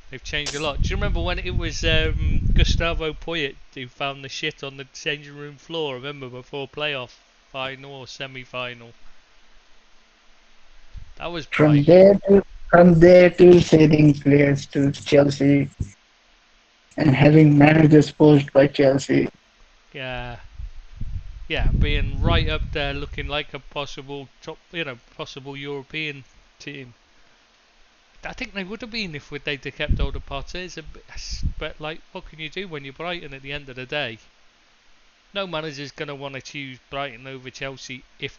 They've changed a lot. Do you remember when it was Gustavo Poyet who found the shit on the changing room floor? Remember, before playoff final or semi-final? That was from there to sending players to Chelsea and having managers poached by Chelsea. Yeah, being right up there, looking like a possible possible European team. I think they would have been if they'd have kept all the Potters. But what can you do when you're Brighton at the end of the day? No manager's going to want to choose Brighton over Chelsea if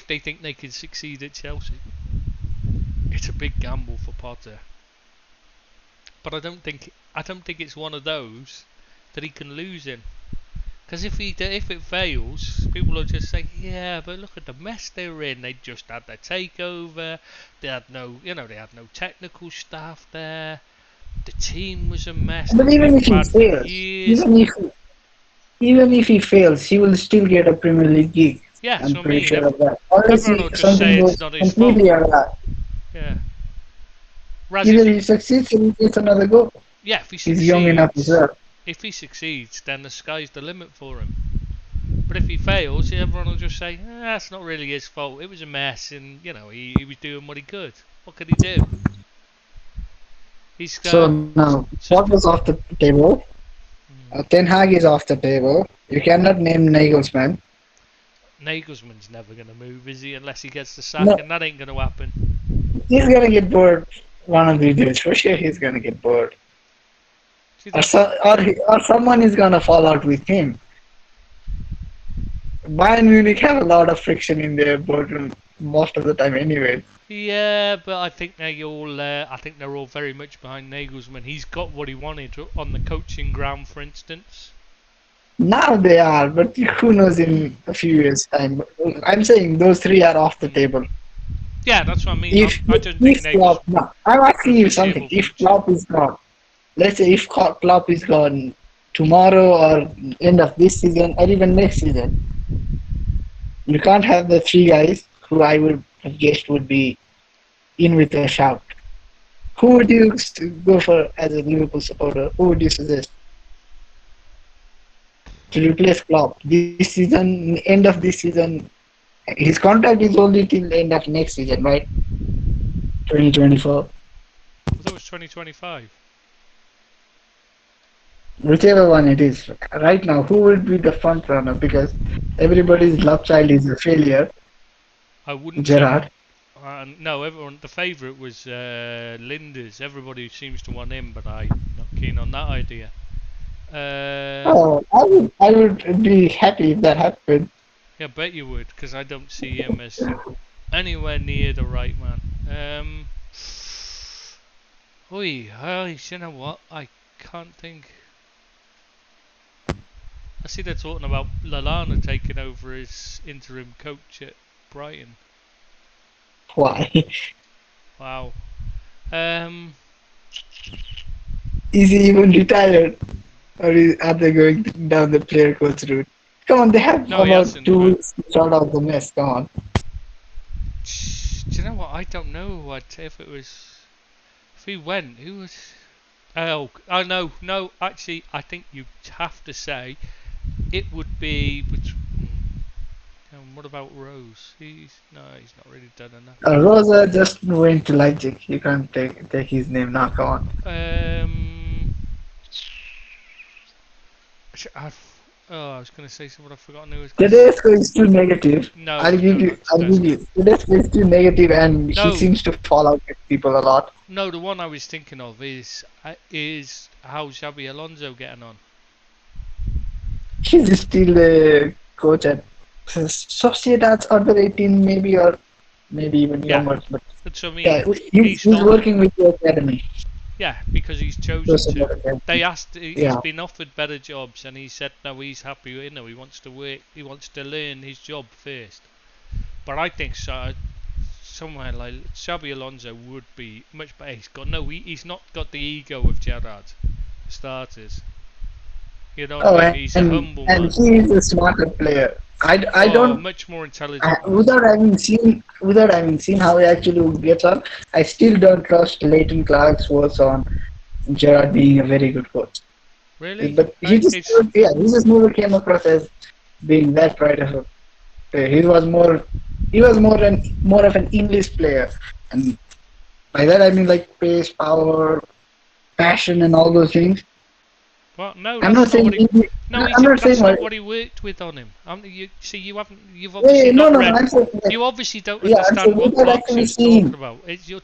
they think they can succeed at Chelsea. It's a big gamble for Potter. But I don't think it's one of those that he can lose in. Because if it fails, people will just say, yeah, but look at the mess they were in. They just had their takeover. They had no technical staff there. The team was a mess. But even if he fails, he will still get a Premier League gig. Yeah, I'm pretty sure of that. Everyone will just say it's not his fault. Yeah. Either he succeeds or he gets another go. Yeah, if he succeeds. He's young enough as well. If he succeeds, then the sky's the limit for him. But if he fails, everyone will just say, that's not really his fault. It was a mess, and he was doing what he could. What could he do? So now, what was off the table? Ten Hag is off the table. You cannot name Nagelsmann. Nagelsmann's never going to move, is he? Unless he gets the sack, and that ain't going to happen. He's going to get bored one of these days. For sure, he's going to get bored. Or someone is going to fall out with him. Bayern Munich have a lot of friction in their boardroom most of the time anyway. Yeah, but I think they're all very much behind Nagelsmann. He's got what he wanted on the coaching ground, for instance. Now they are, but who knows in a few years' time. I'm saying those three are off the table. Yeah, that's what I mean. If I don't think they was Klopp, no, I'm asking you something. table If coaching. Klopp is gone, let's say if Klopp is gone tomorrow or end of this season or even next season, you can't have the three guys who I would have guessed would be in with a shout. Who would you go for as a Liverpool supporter? Who would you suggest to replace Klopp this season? End of this season, his contract is only till the end of next season, right? 2024. I thought it was 2025. Whichever one it is. Right now, who would be the front runner? Because everybody's love child is a failure. I wouldn't. Gerrard. No, everyone. The favourite was Linders. Everybody seems to want him, but I'm not keen on that idea. Oh, I would be happy if that happened. Yeah, I bet you would, because I don't see him as anywhere near the right man. You know what? I can't think. I see they're talking about Lallana taking over as interim coach at Brighton. Why? Wow. Is he even retired? Or are they going down the player coach route? Come on, they have No, he about hasn't, 2 but- weeks to sort out the mess. Come on. Do you know what? I don't know if it was. If he went, who was. Oh, no. Actually, I think you have to say it would be. What about Rose? He's not really done enough. Rosa just went to Leipzig. You can't take his name now. Come on. I was going to say something. I've forgotten who was. Tedesco is too negative. No, I'll give you. Tedesco is too negative, and No. he seems to fall out with people a lot. No, the one I was thinking of is how's Xabi Alonso getting on? He's still the coach at Sociedad's under 18, maybe, or maybe even Yeah. younger. But That's what I mean. yeah, he's he's not- working with the academy. Yeah, because he's chosen to. Sociedad Academy. They asked. He's Yeah. been offered better jobs, and he said no. He's happy. He wants to work. He wants to learn his job first. But I think somewhere like Xabi Alonso would be much better. He's not got the ego of Gerrard, for starters. You know what I mean? He's a humble man. and he is a smarter player. I don't. much more intelligent. Without having seen how he actually gets on, I still don't trust Leighton Clark's words on Gerrard being a very good coach. Really? But he just never came across as being that bright of a player. He was more of an English player, and by that I mean like pace, power, passion, and all those things. Well, no, I'm not saying. that's not what he worked with on him. You've obviously not read. I'm saying, You obviously don't Yeah, I'm understand saying what without actually Clarkson's seeing- talking about. I'm saying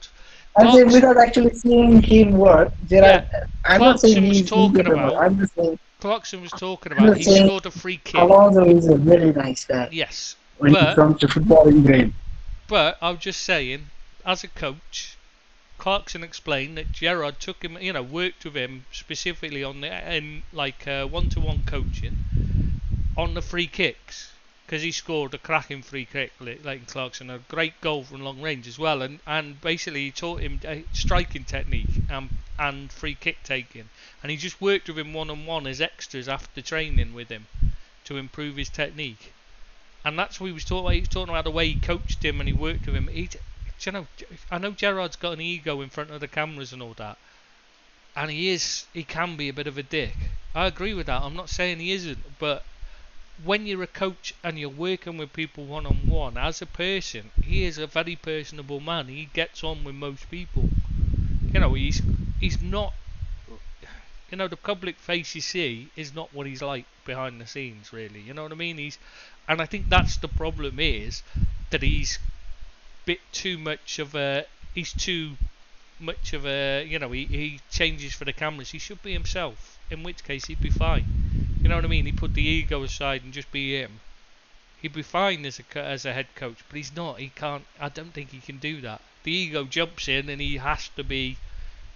Clarkson- without actually seeing him work, Gerrard. I'm not saying Clarkson was he's talking incredible. about- I'm just saying Clarkson was talking I'm about. not He saying scored a free kick. Alonso is a very nice guy Yes, when but- it comes to footballing brain. but I'm just saying, as a coach, Clarkson explained that Gerrard took him, worked with him specifically on one-to-one coaching on the free kicks, because he scored a cracking free kick, Leighton Clarkson, a great goal from long range as well, and basically he taught him striking technique and free kick taking, and he just worked with him one-on-one as extras after training with him to improve his technique, and that's what he was talking about. He was talking about the way he coached him and he worked with him. I know Gerrard's got an ego in front of the cameras and all that, and he can be a bit of a dick. I agree with that. I'm not saying he isn't, but when you're a coach and you're working with people one-on-one, as a person, he is a very personable man. He gets on with most people. He's not. The public face you see is not what he's like behind the scenes, really. You know what I mean? And I think that's the problem, is that he's bit too much of a. He's too much of a. He changes for the cameras. He should be himself. In which case he'd be fine. You know what I mean? He put the ego aside and just be him. He'd be fine as a head coach, but he's not. He can't. I don't think he can do that. The ego jumps in and he has to be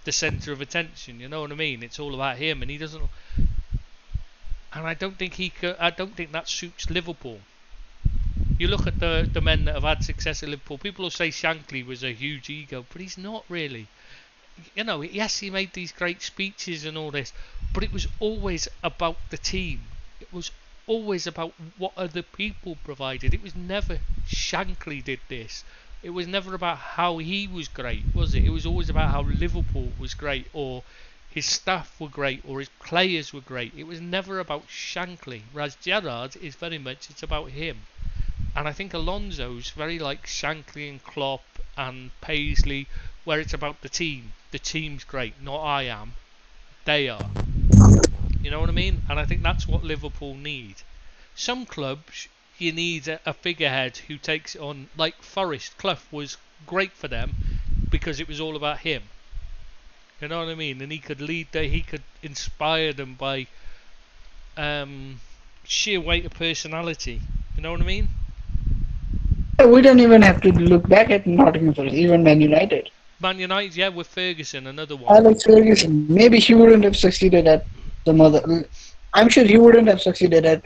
the centre of attention. You know what I mean? It's all about him, and he doesn't. and I don't think he could. I don't think that suits Liverpool. You look at the men that have had success at Liverpool. People will say Shankly was a huge ego, but he's not really. You know, yes, he made these great speeches and all this, but it was always about the team. It was always about what other people provided. It was never Shankly did this. It was never about how he was great, was it? It was always about how Liverpool was great, or his staff were great, or his players were great. It was never about Shankly. Whereas Gerrard is very much, it's about him. And I think Alonso's very like Shankly and Klopp and Paisley, where it's about the team. The team's great, not I am. They are. You know what I mean? And I think that's what Liverpool need. Some clubs, you need a figurehead who takes it on. Like Forest, Clough was great for them because it was all about him. You know what I mean? And he could lead, he could inspire them by sheer weight of personality. You know what I mean? We don't even have to look back at Nottingham Forest, even Man United. Man United, yeah, with Ferguson, another one. Alex Ferguson, maybe he wouldn't have succeeded at some other. I'm sure he wouldn't have succeeded at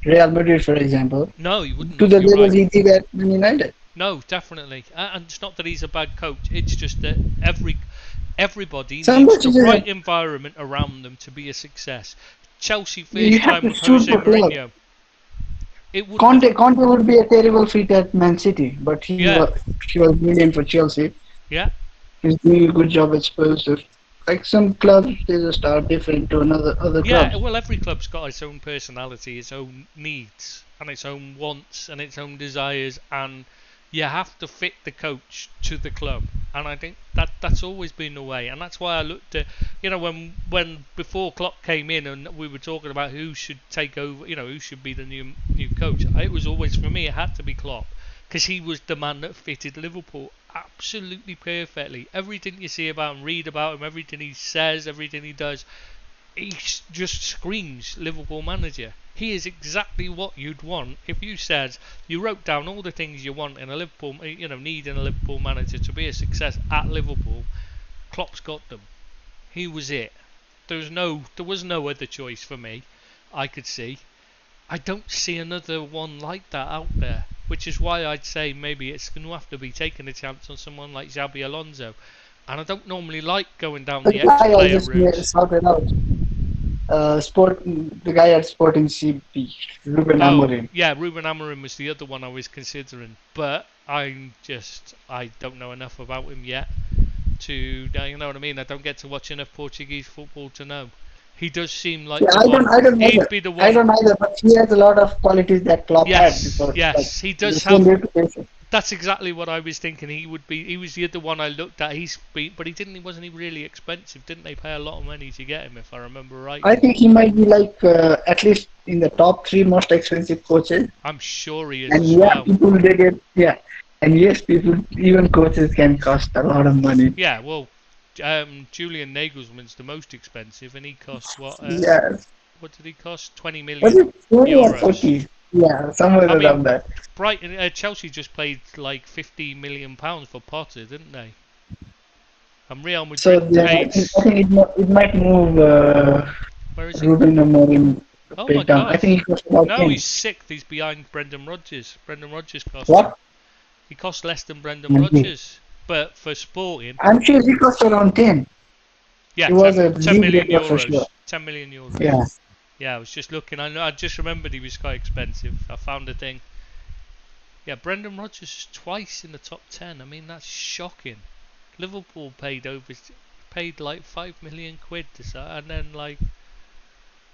Real Madrid, for example. No, he wouldn't. To the You're level right. he did at Man United. No, definitely. And it's not that he's a bad coach. It's just that everybody Some needs the coaches right have- environment around them to be a success. Chelsea You first have time to with suit Jose the club. Mourinho. It would Conte would be a terrible fit at Man City, but he Yeah. was brilliant for Chelsea. Yeah. He's doing a good job at Spurs. Like some clubs, they just are different to other Yeah, clubs. well, every club's got its own personality, its own needs, and its own wants, and its own desires, and you have to fit the coach to the club. And I think that's always been the way, and that's why I looked at, you know, when before Klopp came in and we were talking about who should take over, you know, who should be the new coach. It was always, for me, it had to be Klopp, because he was the man that fitted Liverpool absolutely perfectly. Everything you see about him, read about him, everything he says, everything he does, he just screams Liverpool manager. He is exactly what you'd want if you said, you wrote down all the things you want in a Liverpool, you know, need in a Liverpool manager to be a success at Liverpool. Klopp's got them. He was it. There was no other choice for me. I could see. I don't see another one like that out there, which is why I'd say maybe it's going to have to be taking a chance on someone like Xabi Alonso. And I don't normally like going down The the guy I ex-player just route. sorted out. The guy at Sporting CP, Ruben Amorim. Yeah, Ruben Amorim was the other one I was considering, but I don't know enough about him yet to, you know what I mean? I don't get to watch enough Portuguese football to know. He does seem like Yeah, the I one. don't He'd either. be the one. I don't either, but he has a lot of qualities that Klopp had before. Yes, he does the same have. reputation. That's exactly what I was thinking. He was the other one I looked at. But he wasn't really expensive, didn't they? Pay a lot of money to get him, if I remember right. I think he might be like at least in the top 3 most expensive coaches. I'm sure he is And as yeah, well. people they get and yes, even coaches can cost a lot of money. Yeah, well, Julian Nagelsmann's the most expensive, and he costs what? Yeah, What did he cost? 20 million. was it 20 or euros. 40? Yeah, somewhere I mean, around that. Brighton, Chelsea just paid like £50 million for Potter, didn't they? And Real Madrid So yeah, I paid. think it might move Where is he? Ruben Amorim Oh paid my down. God. I think he cost about No, 10. he's sixth. He's behind Brendan Rodgers. Brendan Rodgers cost. What? He cost less than Brendan Mhm. Rodgers, but for Sporting, I'm sure he cost around 10. yeah, He was 10, a 10 million league player for euros. sure. 10 million euros. Yeah. Yeah, I was just looking. I just remembered he was quite expensive. I found a thing. Yeah, Brendan Rodgers is twice in the top 10. I mean, that's shocking. Liverpool paid like 5 million quid to start, and then like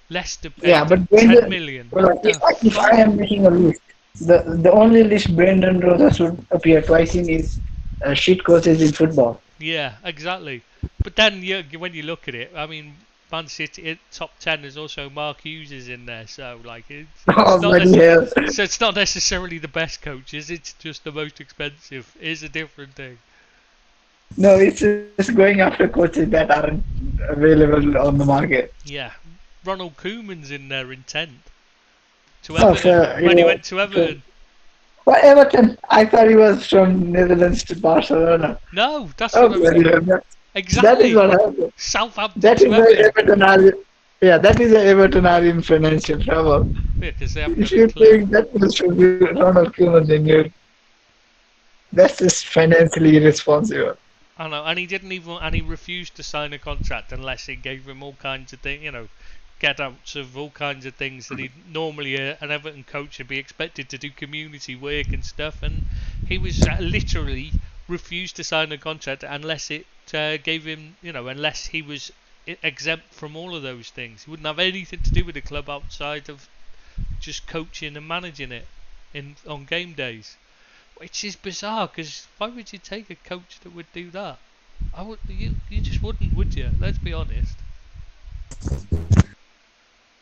Leicester paid Yeah, but 10 Brendan, million. well, What the if I am making a list, the only list Brendan Rodgers would appear twice in is shit coaches in football. Yeah, exactly. But then when you look at it, I mean, Man City top 10 is also Mark Hughes is in there, so like it's Oh, not bloody hell. so it's not necessarily the best coaches, it's just the most expensive. It's a different thing. No, it's just going after coaches that aren't available on the market. Yeah, Ronald Koeman's in there in 10th. To Oh, Everton, fair, when he yeah, went to Everton. Well, Everton, I thought he was from Netherlands to Barcelona. No, that's Oh, what I'm bloody saying. hell. That Exactly. is what happened. Southampton That to is why Everton. Yeah, that is why Everton are in financial trouble. Yeah, because they haven't If got a you're clue. paying that much for Ronald Koeman, then that's just financially irresponsible. I know, and he didn't even, and he refused to sign a contract unless it gave him all kinds of things, get outs of all kinds of things that he normally an Everton coach would be expected to do, community work and stuff, and he was literally refused to sign a contract unless it gave him, unless he was exempt from all of those things. He wouldn't have anything to do with the club outside of just coaching and managing it on game days. Which is bizarre, because why would you take a coach that would do that? You just wouldn't, would you? Let's be honest.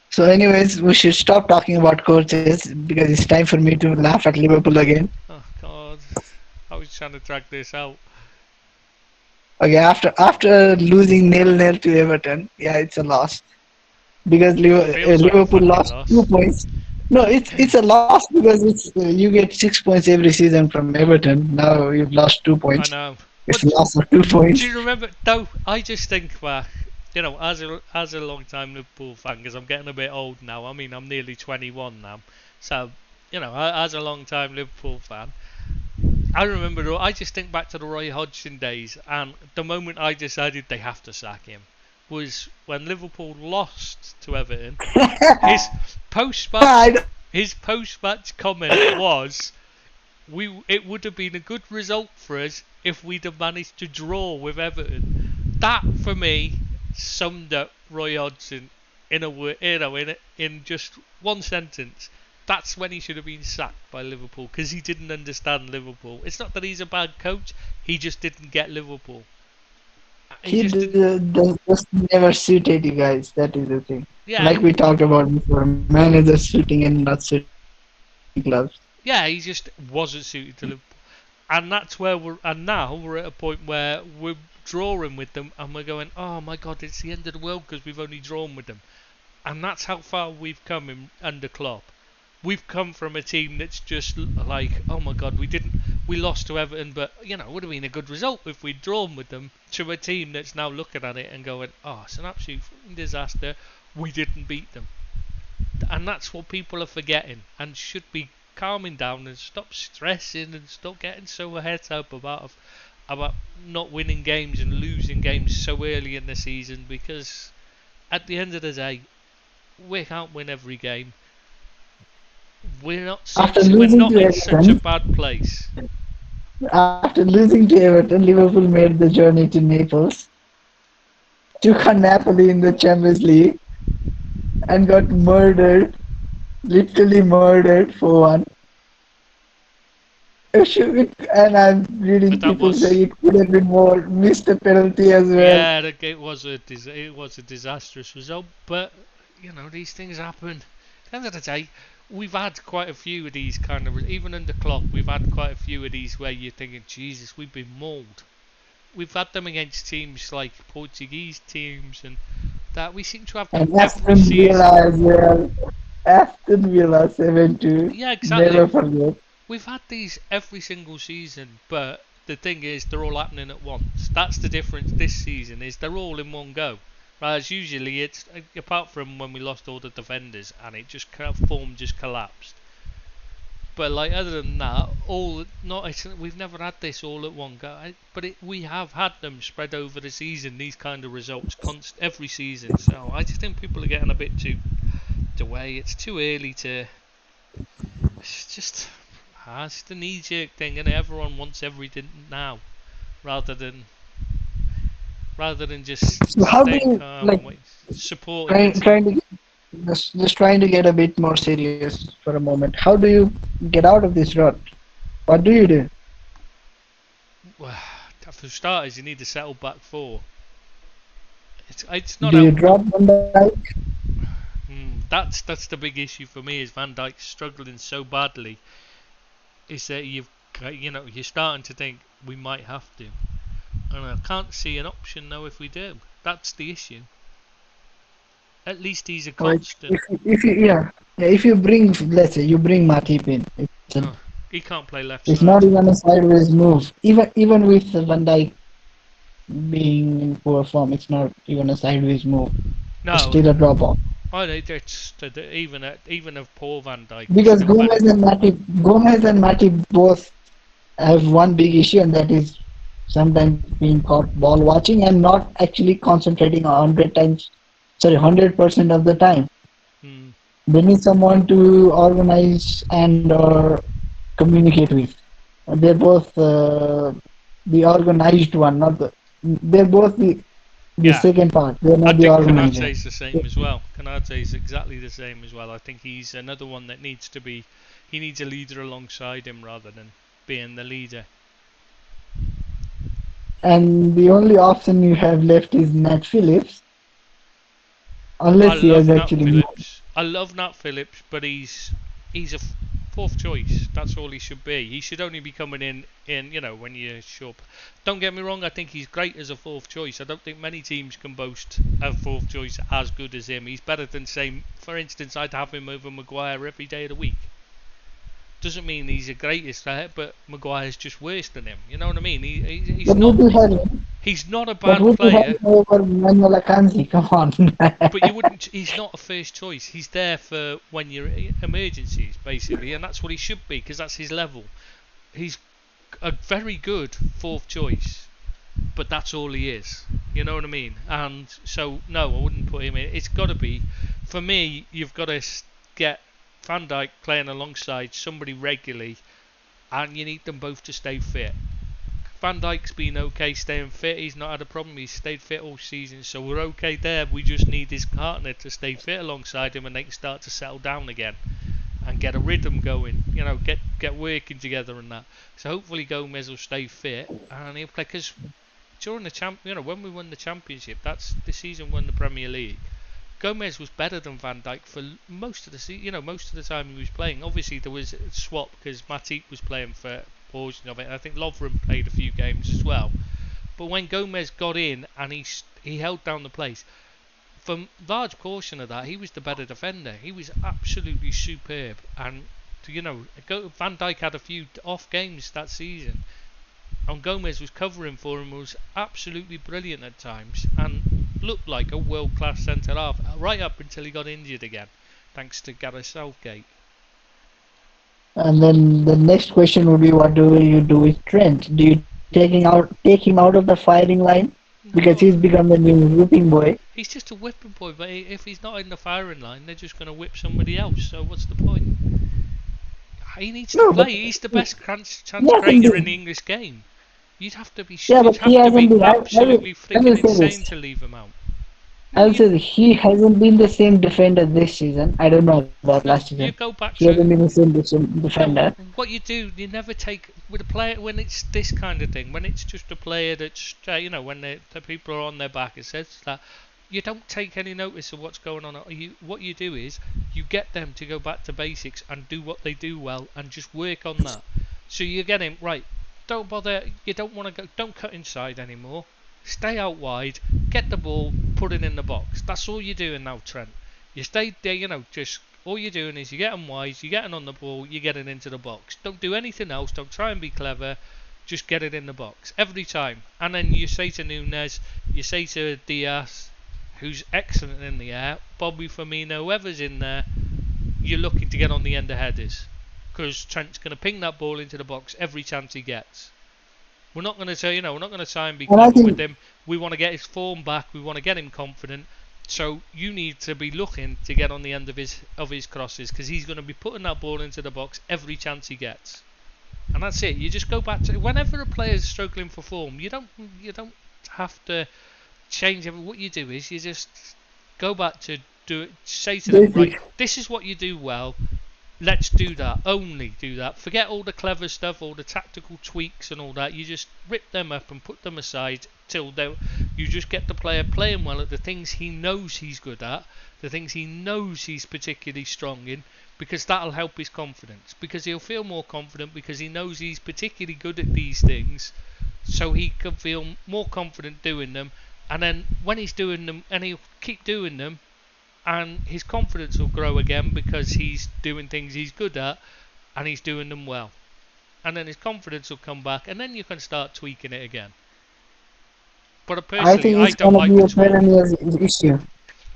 So, anyways, we should stop talking about coaches because it's time for me to laugh at Liverpool again. Oh God, I was trying to drag this out. Okay, after losing 0-0 to Everton, yeah, it's a loss because Feels like a Liverpool fucking lost loss. 2 points. No, it's a loss because it's you get 6 points every season from Everton. Now you've lost 2 points. I know. It's But a loss of 2 points. do you remember? No, I just think that as a long time Liverpool fan, because I'm getting a bit old now. I mean, I'm nearly 21 now, so as a long time Liverpool fan, I remember. I just think back to the Roy Hodgson days, and the moment I decided they have to sack him was when Liverpool lost to Everton. His post-match comment was, it would have been a good result for us if we'd have managed to draw with Everton. That for me summed up Roy Hodgson in a word, in just one sentence. That's when he should have been sacked by Liverpool, because he didn't understand Liverpool. It's not that he's a bad coach; he just didn't get Liverpool. He Just didn't. just never suited you guys. That is the thing. Yeah, Like we talked about before, managers suiting and not suiting clubs. yeah, he just wasn't suited to Liverpool, and that's where now we're at a point where we're drawing with them, and we're going, oh my God, it's the end of the world because we've only drawn with them, and that's how far we've come under Klopp. We've come from a team that's just like, oh my God, we lost to Everton, but it would have been a good result if we'd drawn with them, to a team that's now looking at it and going, oh, it's an absolute disaster. We didn't beat them, and that's what people are forgetting, and should be calming down and stop stressing and stop getting so ahead up about not winning games and losing games so early in the season, because at the end of the day, we can't win every game. We're not in such a bad place. After losing to Everton, Liverpool made the journey to Naples, took on Napoli in the Champions League, and got murdered, literally murdered 4-1. And I'm reading people say it could have been more, missed a penalty as well. Yeah, it was a disastrous result, but these things happen. At the end of the day, we've had quite a few of these kind of, even under Klopp, we've had quite a few of these where you're thinking, Jesus, we've been mauled. We've had them against teams like Portuguese teams, and that we seem to have and Aston Villa as well. Aston Villa 7-2. Yeah, exactly. Never forget. We've had these every single season, but the thing is, they're all happening at once. That's the difference this season, is they're all in one go. Whereas usually it's, apart from when we lost all the defenders and it just form just collapsed. But like other than that, we've never had this all at one go. But we have had them spread over the season, these kind of results, every season. So I just think people are getting a bit too away. It's too early to. It's just the knee-jerk thing, and everyone wants everything now, rather than just so how do you supporting trying to get a bit more serious for a moment? How do you get out of this rut? What do you do? Well, for starters, you need to settle back four. It's not. Do you drop Van Dijk? That's the big issue for me. Is Van Dijk struggling so badly? Is that you're starting to think we might have to. And I can't see an option though if we do. That's the issue. At least he's a constant. If you bring, let's say you bring Matip in, he can't play left it's side. not even a sideways move. Even with Van Dijk being in poor form, it's not even a sideways move. No, still a drop off. I think it's even of Paul Van Dijk. He's Because still better. Gomez and Matip both have one big issue, and that is sometimes being caught ball watching and not actually concentrating 100% of the time. Hmm. They need someone to organize and or communicate with. They're both the organized one, not the. They're both the Yeah, second part. They're I not the think organizer. Kanate's the same as well. Kanate's exactly the same as well. I think he's another one that needs to be. He needs a leader alongside him rather than being the leader. And the only option you have left is Nat Phillips, I unless he has love Nat actually. Phillips. I love Nat Phillips, but he's a fourth choice. That's all he should be. He should only be coming in when you're sure. Don't get me wrong. I think he's great as a fourth choice. I don't think many teams can boast a fourth choice as good as him. He's better than for instance, I'd have him over Maguire every day of the week. Doesn't mean he's the greatest at it, but Maguire's just worse than him. You know what I mean? He's But not. would you have him? He's not a But bad would you have player. him over Manuel Akanji? Come on. But you wouldn't. He's not a first choice. He's there for when you're emergencies, basically, and that's what he should be because that's his level. He's a very good fourth choice, but that's all he is. You know what I mean? And so no, I wouldn't put him in. It's got to be, for me, you've got to get Van Dijk playing alongside somebody regularly, and you need them both to stay fit. Van Dijk's been okay staying fit. He's not had a problem. He's stayed fit all season, so we're okay there. We just need his partner to stay fit alongside him, and they can start to settle down again and get a rhythm going. You know, get working together and that. So hopefully Gomez will stay fit and he'll play. Because during when we won the championship, that's the season we won the Premier League. Gomez was better than Van Dijk for most of the most of the time he was playing. Obviously there was a swap because Matip was playing for portion of it. And I think Lovren played a few games as well. But when Gomez got in and he held down the place, for a large portion of that he was the better defender. He was absolutely superb. And Van Dijk had a few off games that season, and Gomez was covering for him, was absolutely brilliant at times and looked like a world-class centre-half right up until he got injured again, thanks to Gareth Southgate. And then the next question would be, what do you do with Trent? Do you take him out of the firing line? Because he's become the new whipping boy. He's just a whipping boy, but if he's not in the firing line, they're just going to whip somebody else, so what's the point? He needs to play. He's the best chance creator in the English game. You'd have to be absolutely freaking insane to leave him out. I'll say he hasn't been the same defender this season. I don't know about last season. You go back he hasn't been the same defender. What you do, you never take with a player when it's this kind of thing. When it's just a player that's when the people are on their back, it says that you don't take any notice of what's going on. What you do is you get them to go back to basics and do what they do well and just work on that. So you get him right. Don't bother. You don't want to go. Don't cut inside anymore. Stay out wide. Get the ball. Put it in the box. That's all you're doing now, Trent. You stay there. Just all you're doing is you get them wide. You get them on the ball. You get it into the box. Don't do anything else. Don't try and be clever. Just get it in the box every time. And then you say to Nunez. You say to Diaz, who's excellent in the air. Bobby Firmino. Whoever's in there. You're looking to get on the end of headers. Because Trent's going to ping that ball into the box every chance he gets. We're not going to say, we're not going to try and be clever with him. We want to get his form back. We want to get him confident. So you need to be looking to get on the end of his crosses, because he's going to be putting that ball into the box every chance he gets. And that's it. You just go back to whenever a player is struggling for form, you don't have to change everything. What you do is you just go back to do it. Say to them, right, this is what you do well. Let's do that. Only do that. Forget all the clever stuff, all the tactical tweaks and all that. You just rip them up and put them aside till you just get the player playing well at the things he knows he's good at, the things he knows he's particularly strong in, because that'll help his confidence. Because he'll feel more confident because he knows he's particularly good at these things, so he can feel more confident doing them. And then when he's doing them, and he'll keep doing them, and his confidence will grow again because he's doing things he's good at and he's doing them well. And then his confidence will come back, and then you can start tweaking it again. But personally, I think it's going to be a perennial issue.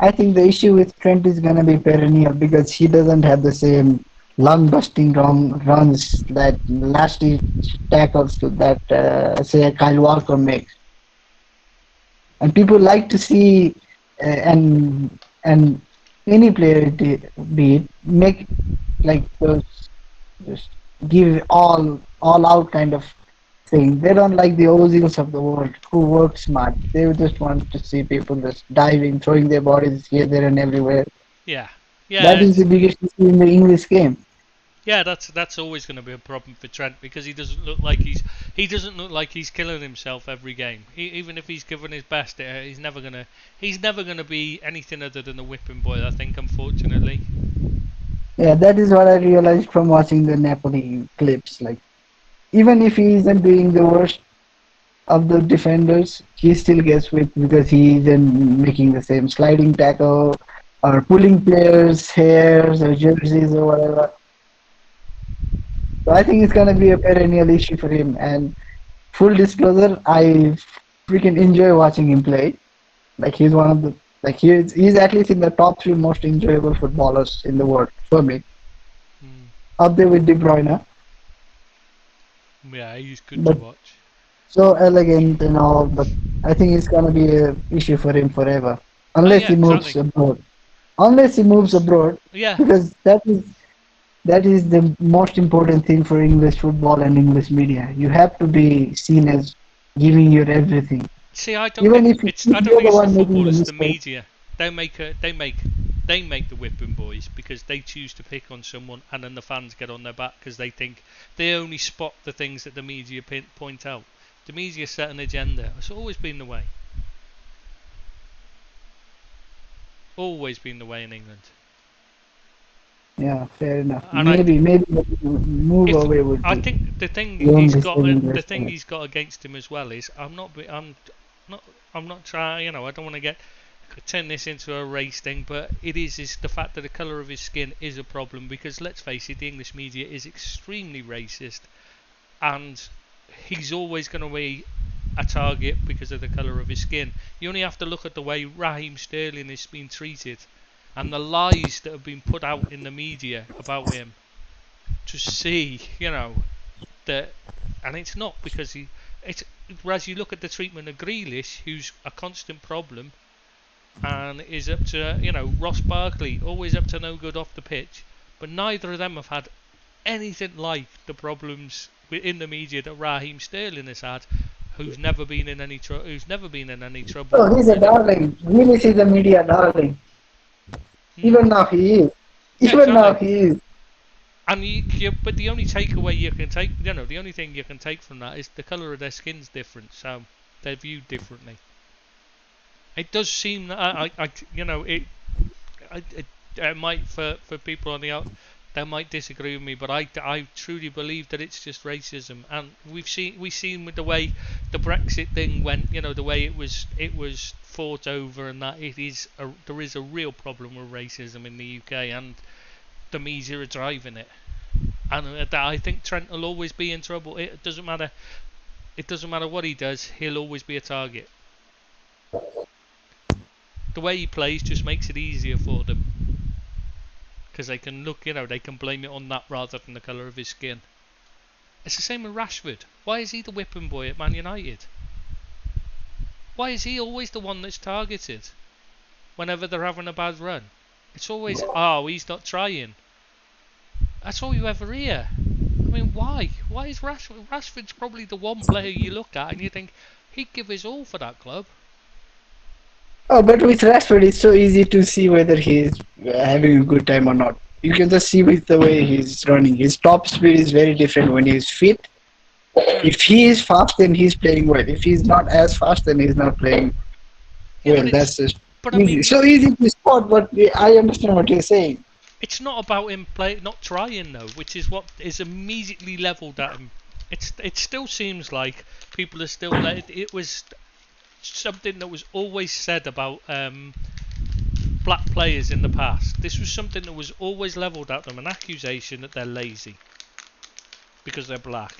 I think the issue with Trent is gonna be perennial because he doesn't have the same lung-busting runs that last tackles that say Kyle Walker makes, and people like to see and any player be it make like those just give all out kind of thing. They don't like the Ozils of the world who work smart. They just want to see people just diving, throwing their bodies here, there, and everywhere. Yeah, yeah, That is the biggest issue in the English game. yeah. That's always going to be a problem for Trent because he doesn't look like he's killing himself every game. Even if he's given his best, he's never gonna be anything other than a whipping boy. I think, unfortunately. Yeah, that is what I realized from watching the Napoli clips. Like, even if he isn't doing the worst of the defenders, he still gets whipped because he isn't making the same sliding tackle or pulling players' hairs or jerseys or whatever. So I think it's gonna be a perennial issue for him. And full disclosure, I freaking enjoy watching him play. Like he's one of the he's at least in the top three most enjoyable footballers in the world for me. Mm. Up there with De Bruyne. Yeah, he's good But to watch. so elegant and all, but I think it's gonna be an issue for him forever. Unless yeah, he moves exactly. abroad. Unless he moves abroad, Yeah, because that is the most important thing for English football and English media. You have to be seen as giving your everything. see, I don't Even think if it's. if I don't you're think the it's the one making football. the It's the mistake. media. They make the whipping boys because they choose to pick on someone, and then the fans get on their back because they think they only spot the things that the media point out. The media set an agenda. It's always been the way. Always been the way in England. Yeah, fair enough. And I Maybe move if away would I be think the thing the he's only got saving the grace thing for it. he's got against him as well is I'm not trying, I don't want to turn this into a race thing, but is the fact that the colour of his skin is a problem because let's face it, the English media is extremely racist, and he's always going to be a target because of the colour of his skin. You only have to look at the way Raheem Sterling is being treated and the lies that have been put out in the media about him to see, that, and it's not because it's whereas you look at the treatment of Grealish, who's a constant problem, and is up to, Ross Barkley, always up to no good off the pitch, but neither of them have had anything like the problems in the media that Raheem Sterling has had, who's never been in any trouble. Oh, he's a darling. Really, he's a media darling. Even now he is. Yeah, Even now exactly. he is. And but the only takeaway you can take, the only thing you can take from that is the colour of their skin's different, so they're viewed differently. It does seem that it might for people on the out, they might disagree with me, but I truly believe that it's just racism, and we've seen with the way the Brexit thing went, the way it was fought over, and that there is a real problem with racism in the UK, and the media are driving it, and I think Trent will always be in trouble. It doesn't matter what he does, he'll always be a target. The way he plays just makes it easier for them because they can they can blame it on that rather than the colour of his skin. It's the same with Rashford. Why is he the whipping boy at Man United? Why is he always the one that's targeted whenever they're having a bad run? It's always, he's not trying. That's all you ever hear. I mean, why? Why is Rashford? Rashford's probably the one player you look at and you think he'd give his all for that club. Oh, but with Rashford, it's so easy to see whether he's having a good time or not. You can just see with the way he's running. His top speed is very different when he's fit. If he is fast, then he's playing well. If he's not as fast, then he's not playing well. That's just easy. So easy to spot, but I understand what you're saying. It's not about him not trying though, which is what is immediately levelled at him. It still seems like people are still it was something that was always said about black players in the past. This was something that was always levelled at them, an accusation that they're lazy because they're black.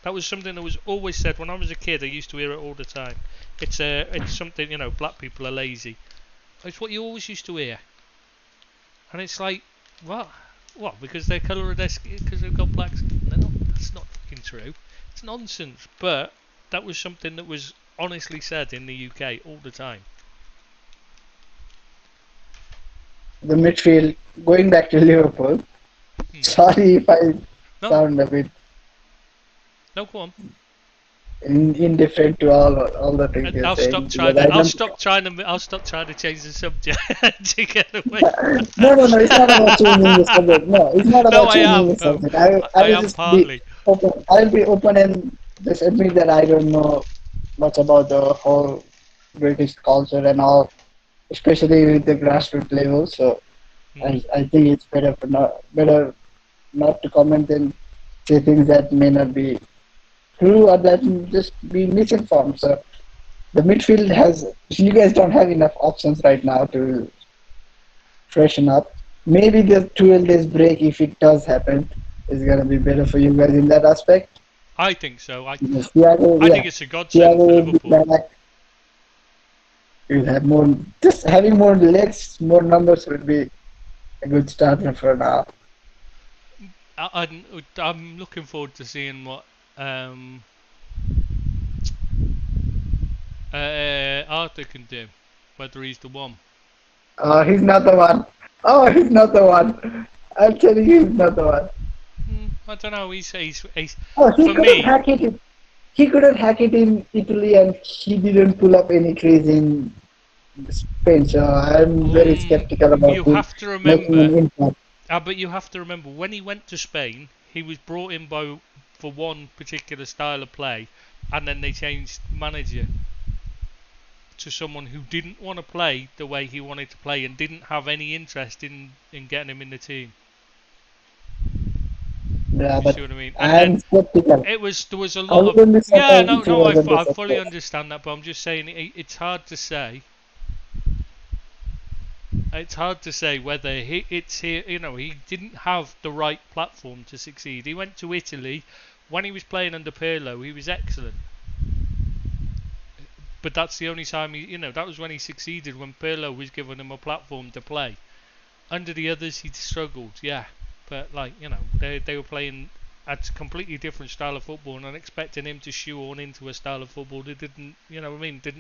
That was something that was always said when I was a kid. I used to hear it all the time. It's something, black people are lazy. It's what you always used to hear. And it's like, what? What? Because their colour of their skin, because they've got black skin? That's not fucking true. It's nonsense. But that was something that was honestly said in the UK all the time. The midfield, going back to Liverpool. Sorry if I sound a bit No, go on. indifferent to all the things you're I'll saying. stop trying. I'll stop trying to change the subject to get away. No, it's not about changing the subject. No, it's not about changing the subject. I will just partly. be open. I'll be open and just admit that I don't know much about the whole British culture and all, especially with the grassroots level. So I think it's better not to comment and say things that may not be true or that just be misinformed. So the midfield you guys don't have enough options right now to freshen up. Maybe the 12 days break, if it does happen, is gonna be better for you guys in that aspect. I think so. I think it's a godsend Thiago for Liverpool. You'll have more. Just having more legs, more numbers would be a good starter for now. I'm looking forward to seeing what Arthur can do, whether he's the one. He's not the one. Oh, he's not the one. I'm telling you, he's not the one. I don't know. He's for me. He couldn't hack it in Italy, and he didn't pull up any craze in Spain. So I'm very skeptical about You have to remember. Making an impact. But you have to remember, when he went to Spain, he was brought in for one particular style of play, and then they changed manager to someone who didn't want to play the way he wanted to play and didn't have any interest in getting him in the team. Yeah, you but see what I mean? I'm skeptical. There was a lot of... Yeah, no, I fully understand that, but I'm just saying it's hard to say. It's hard to say whether it's here. You know, he didn't have the right platform to succeed. He went to Italy. When he was playing under Pirlo, he was excellent. But that's the only time that was when he succeeded, when Pirlo was giving him a platform to play. Under the others, he struggled, yeah. But, they were playing a completely different style of football, and expecting him to shoehorn into a style of football that didn't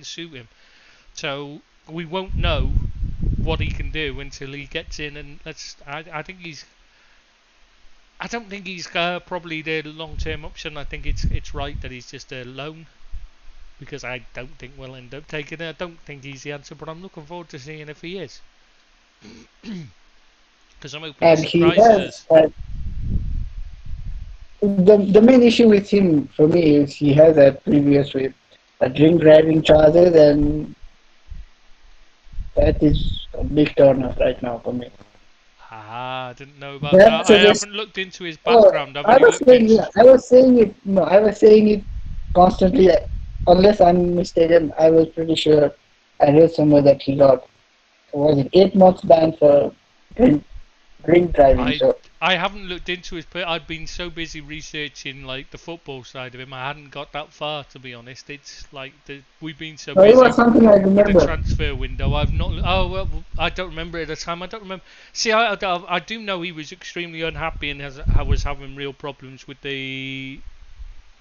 suit him. So, we won't know what he can do until he gets in, and I don't think he's probably the long-term option. I think it's right that he's just a loan, because I don't think we'll end up taking it. I don't think he's the answer, but I'm looking forward to seeing if he is. Because I'm open to surprises. The main issue with him, for me, is he has a previous with drink driving charges, and that is a big turn off right now for me. I didn't know about that. I haven't looked into his background. I was saying it constantly. Unless I'm mistaken, I was pretty sure I read somewhere that he got 8 months ban for drink driving. I haven't looked into his. I've been so busy researching the football side of him. I hadn't got that far, to be honest. It's we've been so busy. It was something I remember. The transfer window. I've not. Oh well, I don't remember it at the time. I don't remember. See, I do know he was extremely unhappy and was having real problems with the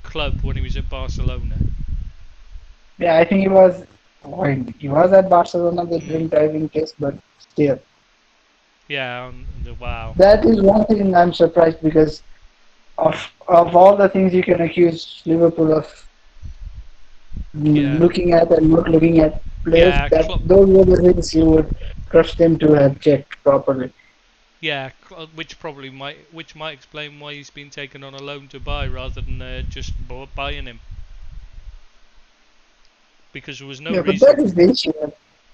club when he was at Barcelona. Yeah, I think he was at Barcelona, the drink driving case, but still. Yeah, wow. That is one thing I'm surprised, because of all the things you can accuse Liverpool of looking at and not looking at players, those were the things you would trust them to have checked properly. Yeah, which might explain why he's been taken on a loan to buy rather than just buying him. Because there was no reason. But that is the issue.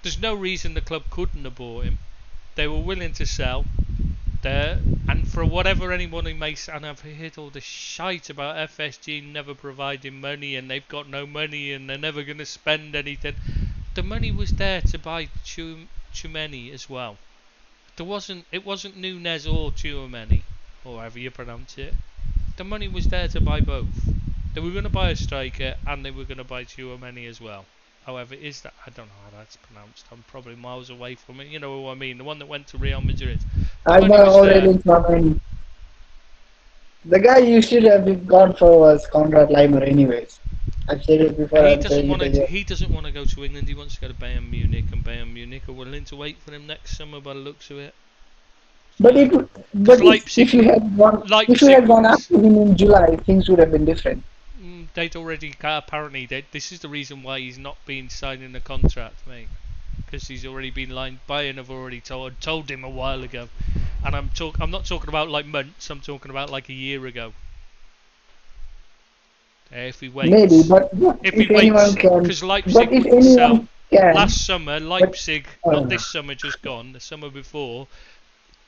There's no reason the club couldn't have bought him. They were willing to sell there, and for whatever anybody may say, and I've heard all the shite about FSG never providing money, and they've got no money, and they're never going to spend anything. The money was there to buy Tchouameni as well. It wasn't Nunez or Tchouameni, or however you pronounce it. The money was there to buy both. They were going to buy a striker, and they were going to buy Tchouameni as well. however is that, I don't know how that's pronounced. I'm probably miles away from it. You know who I mean? The one that went to Real Madrid. But I when he know was there, already coming. The guy you should have been gone for was Conrad Leimer, anyways. I've said it before. he I'm doesn't saying want it to. again. He doesn't want to go to England. He wants to go to Bayern Munich, and Bayern Munich are willing to wait for him next summer by the looks of it. But it, but Leipzig- if you had gone after him in July, things would have been different. They'd already apparently. This is the reason why he's not been signing a contract, mate. Because he's already been lined. Bayern have already told him a while ago, and I'm not talking about like months. I'm talking about like a year ago. If he waits, Maybe, but if if he anyone waits, can, because but Leipzig if wouldn't sell. anyone can, Last summer, Leipzig, not no. this summer, just gone. The summer before,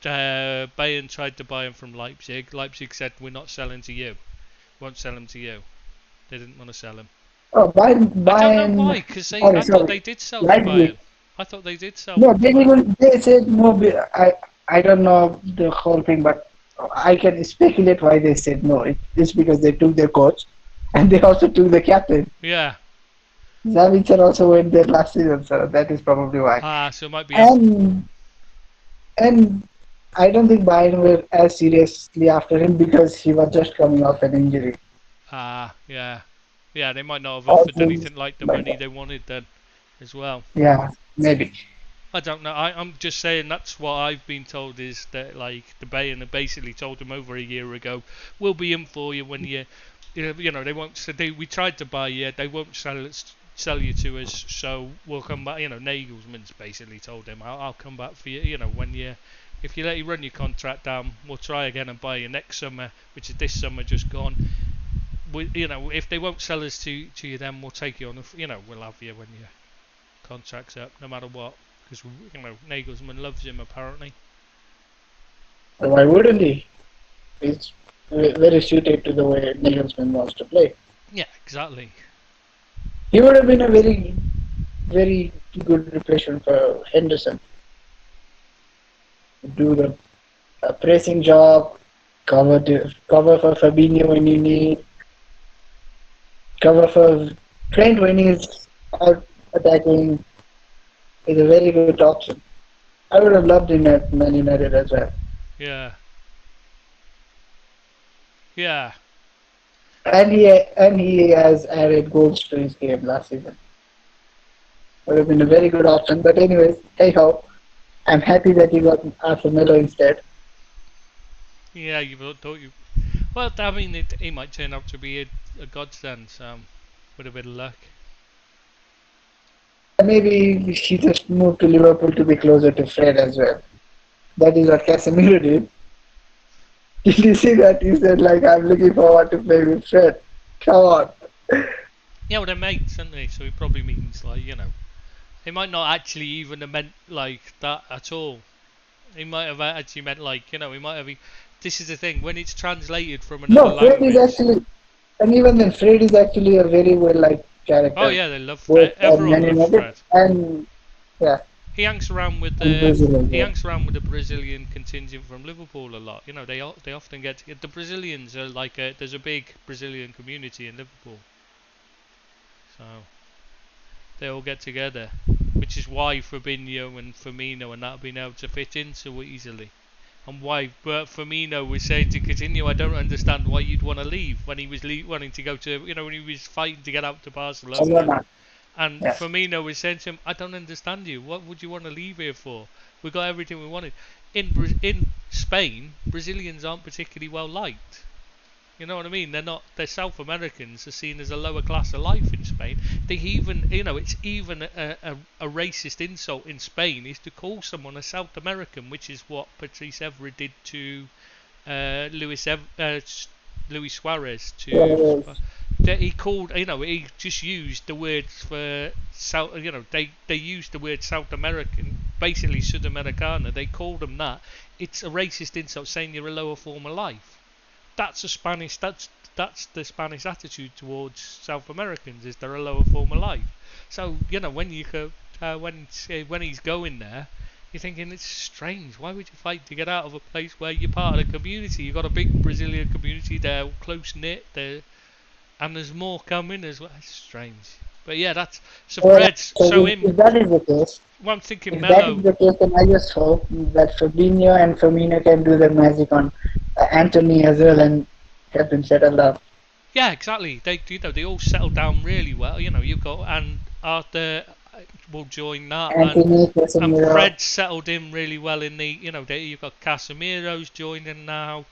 Bayern tried to buy him from Leipzig. Leipzig said, "We're not selling to you. Won't sell him to you." They didn't want to sell him. Oh, Bayern. I don't know why, because I thought they did sell to Bayern. I thought they did sell. No, they didn't. They said no. I don't know the whole thing, but I can speculate why they said no. It's because they took their coach, and they also took the captain. Yeah. Zavitzer also went there last season, so that is probably why. So it might be. And I don't think Bayern were as seriously after him because he was just coming off an injury. Yeah. Yeah, they might not have offered anything like the money they wanted then, as well. Yeah, maybe. I don't know. I'm just saying that's what I've been told is that like the Bayern have basically told him over a year ago, we'll be in for you when you know they won't. So we tried to buy you, they won't sell you to us, so we'll come back. You know, Nagelsmann's basically told him, I'll come back for you. You know, if you let you run your contract down, we'll try again and buy you next summer, which is this summer just gone. You know, if they won't sell us to you, then we'll take you on. You know, we'll have you when your contract's up, no matter what. Because you know Nagelsmann loves him apparently. Why wouldn't he? He's very suited to the way Nagelsmann wants to play. Yeah, exactly. He would have been a very, very good replacement for Henderson. Do the pressing job, cover for Fabinho when you need, cover for Trent when he's out attacking. Is a very good option. I would have loved him at Man United as well. Yeah. Yeah. And he has added goals to his game last season. Would have been a very good option. But anyways, hey ho, I'm happy that you got Arthur Melo instead. Yeah, you thought you. Well, I mean, he might turn out to be a godsend. So, with a bit of luck. Maybe he just moved to Liverpool to be closer to Fred as well. That is what Casemiro did. Did you see that? He said, like, I'm looking forward to play with Fred. Come on. Yeah, well, they're mates, aren't they? So he probably means, like, you know, he might not actually even have meant, like, that at all. He might have actually meant, like, you know, he might have. This is the thing, when it's translated from another language. Fred is actually, and even then, Fred is actually a very well-liked character. Oh yeah, they love Fred. Everyone loves Fred. And yeah, he hangs around with the Brazilian contingent from Liverpool a lot. You know, they often get the Brazilians are like there's a big Brazilian community in Liverpool, so they all get together, which is why Fabinho and Firmino and that have been able to fit in so easily. And why Firmino was saying to Coutinho, I don't understand why you'd want to leave when he was wanting to go to, you know, when he was fighting to get out to Barcelona. And yes. Firmino was saying to him, I don't understand you. What would you want to leave here for? We got everything we wanted. In Spain, Brazilians aren't particularly well liked. You know what I mean? They're South Americans are seen as a lower class of life in Spain. They even, you know, it's even a racist insult in Spain is to call someone a South American, which is what Patrice Evra did to Luis Suarez. He called, you know, he just used the words for South, you know, they used the word South American, basically Sudamericana. They called them that. It's a racist insult saying you're a lower form of life. That's the Spanish attitude towards South Americans, is they're a lower form of life. So, you know, when he's going there, you're thinking it's strange. Why would you fight to get out of a place where you're part of the community? You've got a big Brazilian community, they're close knit, and there's more coming as well. It's strange. But yeah, that's so Well, Fred's so so if him. that is the case, Well, I'm thinking if that is Mello. the case, then I just hope that Fabinho and Firmino can do their magic on Anthony as well and help him settle down. Yeah, exactly. They all settled down really well. You've got and Arthur will join that, Anthony, and Casemiro. Fred settled in really well in the. You've got Casemiro's joining now.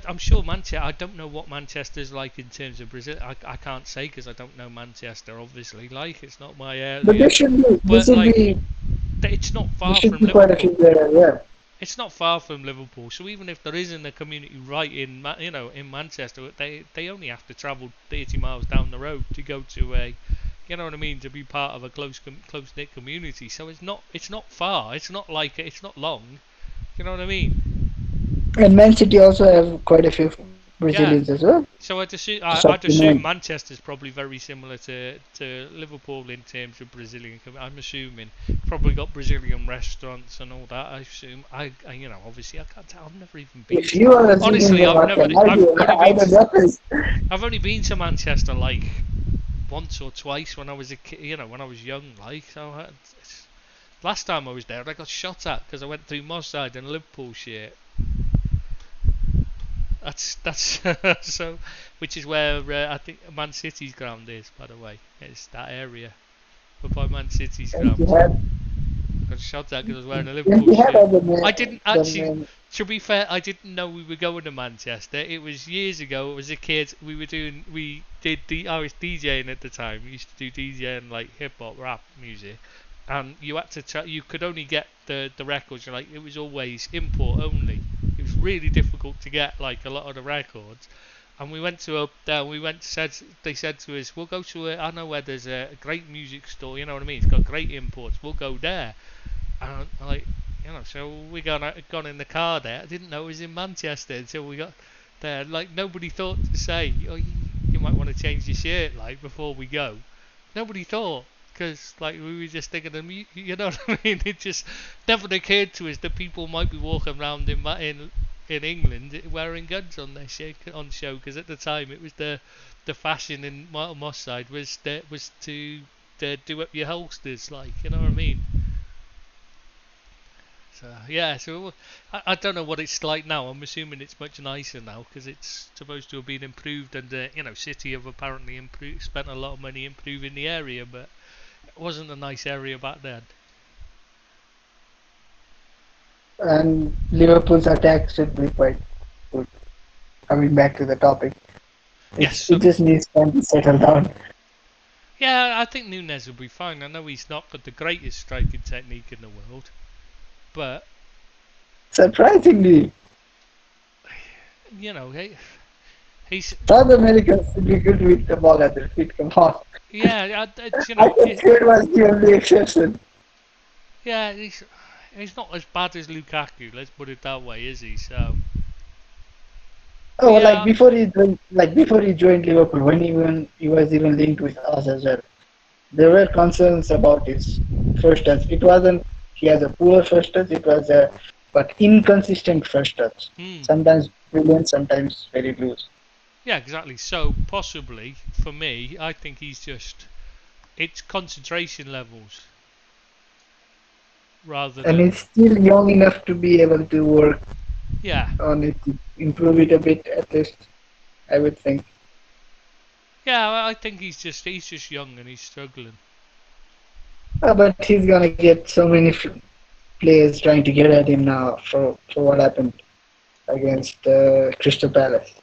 I'm sure Manchester. I don't know what Manchester's like in terms of Brazil. I can't say because I don't know Manchester. Obviously, it's not my But area. But it's not there far should from be quite a few Liverpool. there as well. It's not far from Liverpool, so even if there isn't a community right in in Manchester, they only have to travel 30 miles down the road to go to a, you know what I mean, to be part of a close knit community. So it's not far. It's not long. You know what I mean? And Man City also have quite a few Yeah. Brazilians as well. So I'd assume, So, I'd assume Manchester's probably very similar to Liverpool in terms of Brazilian. I'm assuming probably got Brazilian restaurants and all that. I assume. Obviously I can't tell. I've never even been. if you are Honestly, I've only been to Manchester like once or twice when I was a kid. When I was young. Last time I was there, I got shot at because I went through Moss Side in a Liverpool shirt. That's so, which is where I think Man City's ground is, by the way. It's that area, but by Man City's ground. I got shot at because I was wearing a Liverpool shirt. I didn't actually. To be fair, I didn't know we were going to Manchester. It was years ago. I was a kid. I was DJing at the time. We used to do DJing like hip hop, rap music, and you had to. You could only get the records. It was always import only. It was really difficult to get like a lot of the records. And we went to they said to us, we'll go to I know where there's a great music store. You know what I mean? It's got great imports. We'll go there. And so we gone in the car there. I didn't know it was in Manchester until we got there. Nobody thought to say, oh, you might want to change your shirt before we go. Nobody thought, because we were just thinking of, you know what I mean? It just never occurred to us that people might be walking around in England wearing guns on their show. Because at the time it was the fashion in Moss Side was to do up your holsters, you know what I mean? So I don't know what it's like now. I'm assuming it's much nicer now because it's supposed to have been improved, and City have apparently spent a lot of money improving the area, but it wasn't a nice area back then. And Liverpool's attack should be quite good. Coming back to the topic, Yes, it just needs time to settle down. Yeah, I think Nunez will be fine. I know he's not got the greatest striking technique in the world, but surprisingly, he's South Americans should be good with the ball at their feet. Come on. Yeah, I think Fred was the only exception. Yeah, he's not as bad as Lukaku. Let's put it that way, is he? So. Oh, yeah. Before he joined Liverpool, when he was even linked with us as well, there were concerns about his first touch. It wasn't he has a poor first touch. It was but inconsistent first touch. Sometimes brilliant, sometimes very loose. Yeah, exactly. So possibly for me, I think it's concentration levels rather than. And he's still young enough to be able to work. Yeah. On it, to improve it a bit at least, I would think. Yeah, I think he's just young and he's struggling. But he's gonna get so many players trying to get at him now for what happened against Crystal Palace.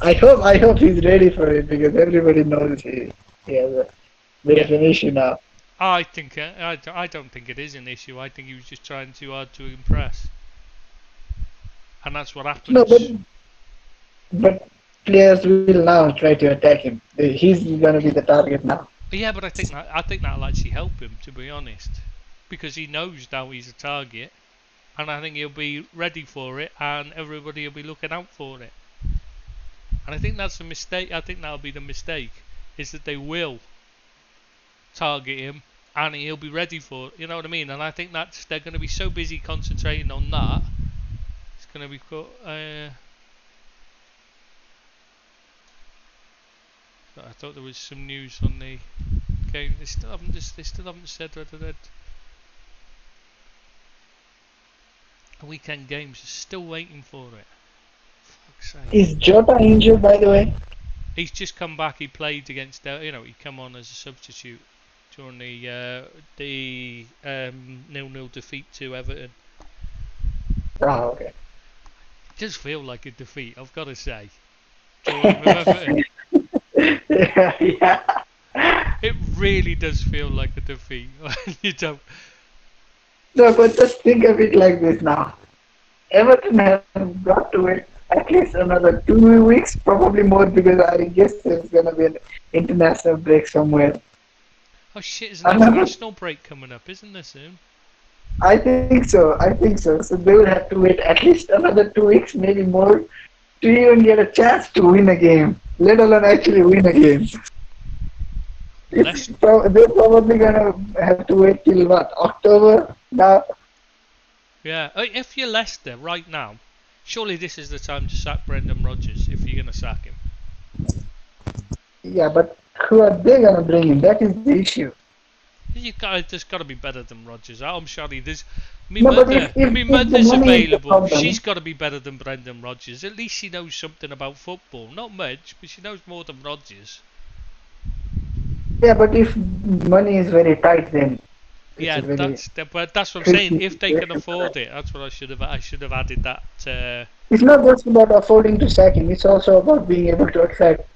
I hope he's ready for it because everybody knows he has a bit of an issue now. I don't think it is an issue. I think he was just trying too hard to impress. And that's what happens. No, but players will now try to attack him. He's going to be the target now. Yeah, but I think that'll actually help him, to be honest, because he knows now he's a target, and I think he'll be ready for it, and everybody will be looking out for it. And I think that's a mistake. I think that'll be the mistake, is that they will target him, and he'll be ready for it. You know what I mean? And I think they're going to be so busy concentrating on that. Going to be I thought there was some news on the game. They still haven't said whether they'd. Weekend games. Still waiting for it. Fuck's sake. Is Jota injured, by the way? He's just come back. He played against. He come on as a substitute during the 0-0 defeat to Everton. Oh, okay. It does feel like a defeat, I've got to say. Drawing with Everton. Yeah. It really does feel like a defeat. You don't. No, but just think of it like this now. Everton have got to wait at least another 2 weeks, probably more, because I guess there's going to be an international break somewhere. Oh shit, there's an international break coming up, isn't there soon? I think so. So they will have to wait at least another 2 weeks, maybe more, to even get a chance to win a game, let alone actually win a game. They're probably going to have to wait till what, October now? Yeah, if you're Leicester right now, surely this is the time to sack Brendan Rodgers if you're going to sack him. Yeah, but who are they going to bring in? That is the issue. There's got to be better than Rodgers. I'm sorry, there's. My No, but mother, if my the mother's money is the available. problem- She's got to be better than Brendan Rodgers. At least she knows something about football. Not much, but she knows more than Rodgers. Yeah, but if money is very tight, then it's Yeah, a very but that's what I'm saying. tricky If they can situation. afford it, that's what I should have added that. It's not just about affording to sack him. It's also about being able to attract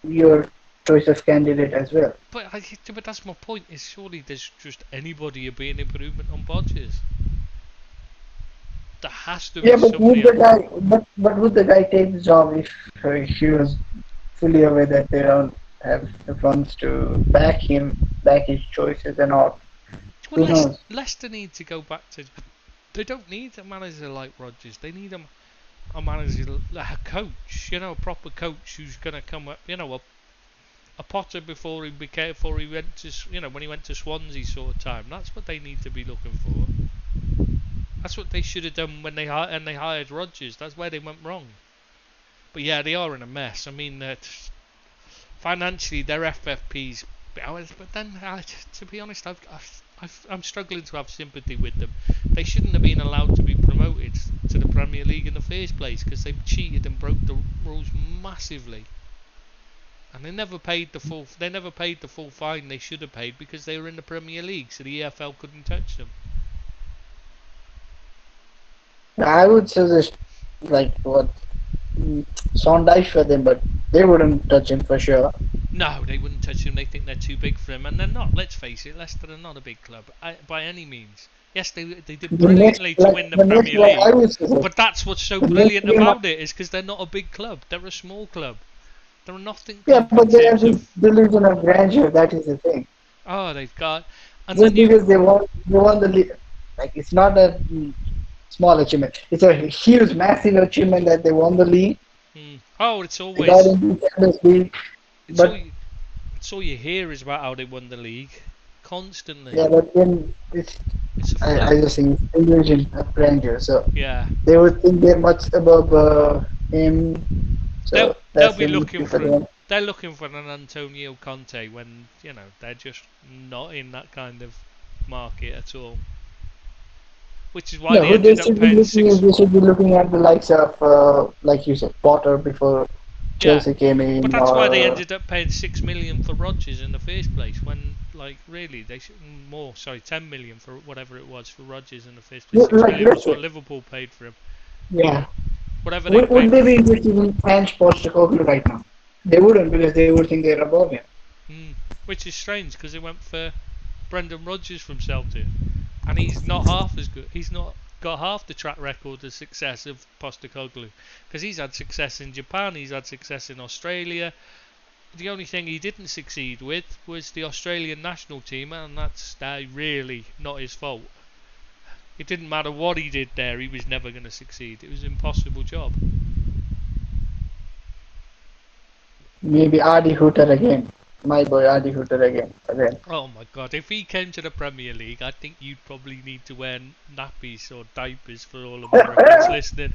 your choice of candidate as well. But that's my point. Is surely there's just anybody would be an improvement on Rodgers. There has to be Yeah, but would somebody. the guy, but would the guy take the job if he was fully aware that they don't have the funds to back him, back his choices and all? Well, Who knows? Leicester need to go back to. They don't need a manager like Rodgers. They need a manager, like a coach. You know, a proper coach who's gonna come up. You know, a Potter before he went to. You know, when he went to Swansea sort of time. That's what they need to be looking for. That's what they should have done when they hired Rodgers. That's where they went wrong. But yeah, they are in a mess. I mean, financially, their FFP's. But then, to be honest, I'm struggling to have sympathy with them. They shouldn't have been allowed to be promoted to the Premier League in the first place because they cheated and broke the rules massively. And they never paid the full. They never paid the full fine they should have paid because they were in the Premier League, so the EFL couldn't touch them. I would suggest Sondheim for them, but they wouldn't touch him for sure. No, they wouldn't touch him. They think they're too big for him, and they're not. Let's face it, Leicester are not a big club by any means. Yes, they did brilliantly to win the Premier League, but that's what's so brilliant about it is because they're not a big club. They're a small club. They're nothing. Yeah, but they have this delusion of grandeur. That is the thing. Oh, they've got. And Just because they won the league, like it's not a small achievement. It's a huge, massive achievement that they won the league. Oh, it's They always. got into the Champions League. But it's all you hear is about how they won the league, constantly. yeah, but then it's a I just think it's illusion of grandeur. So yeah. they would think they're much above him. So They'll that's be the looking issue for them. they're looking for an Antonio Conte when they're just not in that kind of market at all. Which is why No, they who they ended up should be paying looking six. at, they should be looking at the likes of like you said, Potter before Chelsea came in. But that's why they or- ended up paying $6 million for Rodgers in the first place. When really they should more. Sorry, 10 million for whatever it was for Rodgers in the first place. Yeah, 6 like, million was let's what say- Liverpool paid for him. Yeah. Whatever they Would paid. they be interested in Ange Postecoglou right now? They wouldn't, because they would think they're above him. Which is strange because they went for Brendan Rodgers from Celtic, and he's not half as good. He's not got half the track record of success of Postecoglou, because he's had success in Japan, he's had success in Australia. The only thing he didn't succeed with was the Australian national team, and that's really not his fault. It didn't matter what he did there, he was never going to succeed. It was an impossible job. Maybe Adi Hooter again. My boy Adi Hooter again. Oh my god, if he came to the Premier League, I think you'd probably need to wear nappies or diapers for all Americans listening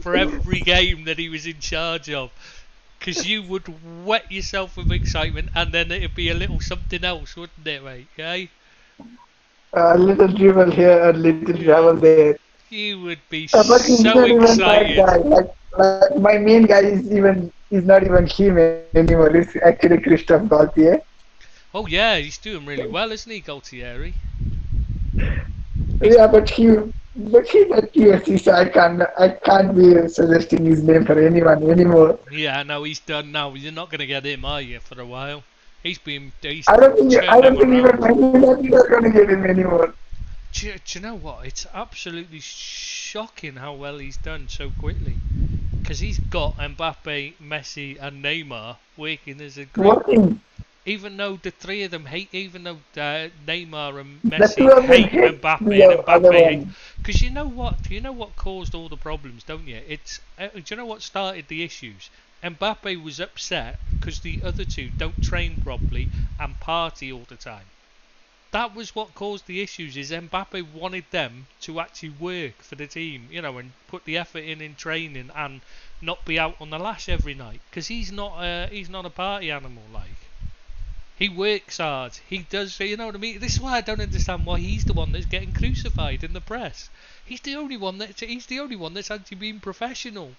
for every game that he was in charge of. Because you would wet yourself with excitement, and then it'd be a little something else, wouldn't it, mate? Okay? A little dribble here, a little dribble there. You would be But he's so not even that excited. guy. Like my main guy is not even him anymore. It's actually Christophe Gaultier. Oh yeah, he's doing really well, isn't he, Galtieri? Yeah, but he's at PSG, so I can't be suggesting his name for anyone anymore. Yeah, no, he's done now. You're not going to get him, are you, for a while? He's I don't think turned them even around. Man United are gonna get him anymore. Do you know what? It's absolutely shocking how well he's done so quickly. Because he's got Mbappe, Messi, and Neymar working as a group. Working. Even though the three of them hate, even though Neymar and The two of Messi them hate hate Mbappe, the and other Mbappe hates. one. Because you know what? Do you know what caused all the problems? Don't you? It's do you know what started the issues? Mbappe was upset because the other two don't train properly and party all the time. That was what caused the issues. Is Mbappe wanted them to actually work for the team, you know, and put the effort in training and not be out on the lash every night. Because he's not a party animal like. He works hard. He does. You know what I mean? This is why I don't understand why he's the one that's getting crucified in the press. He's the only one that's actually being professional.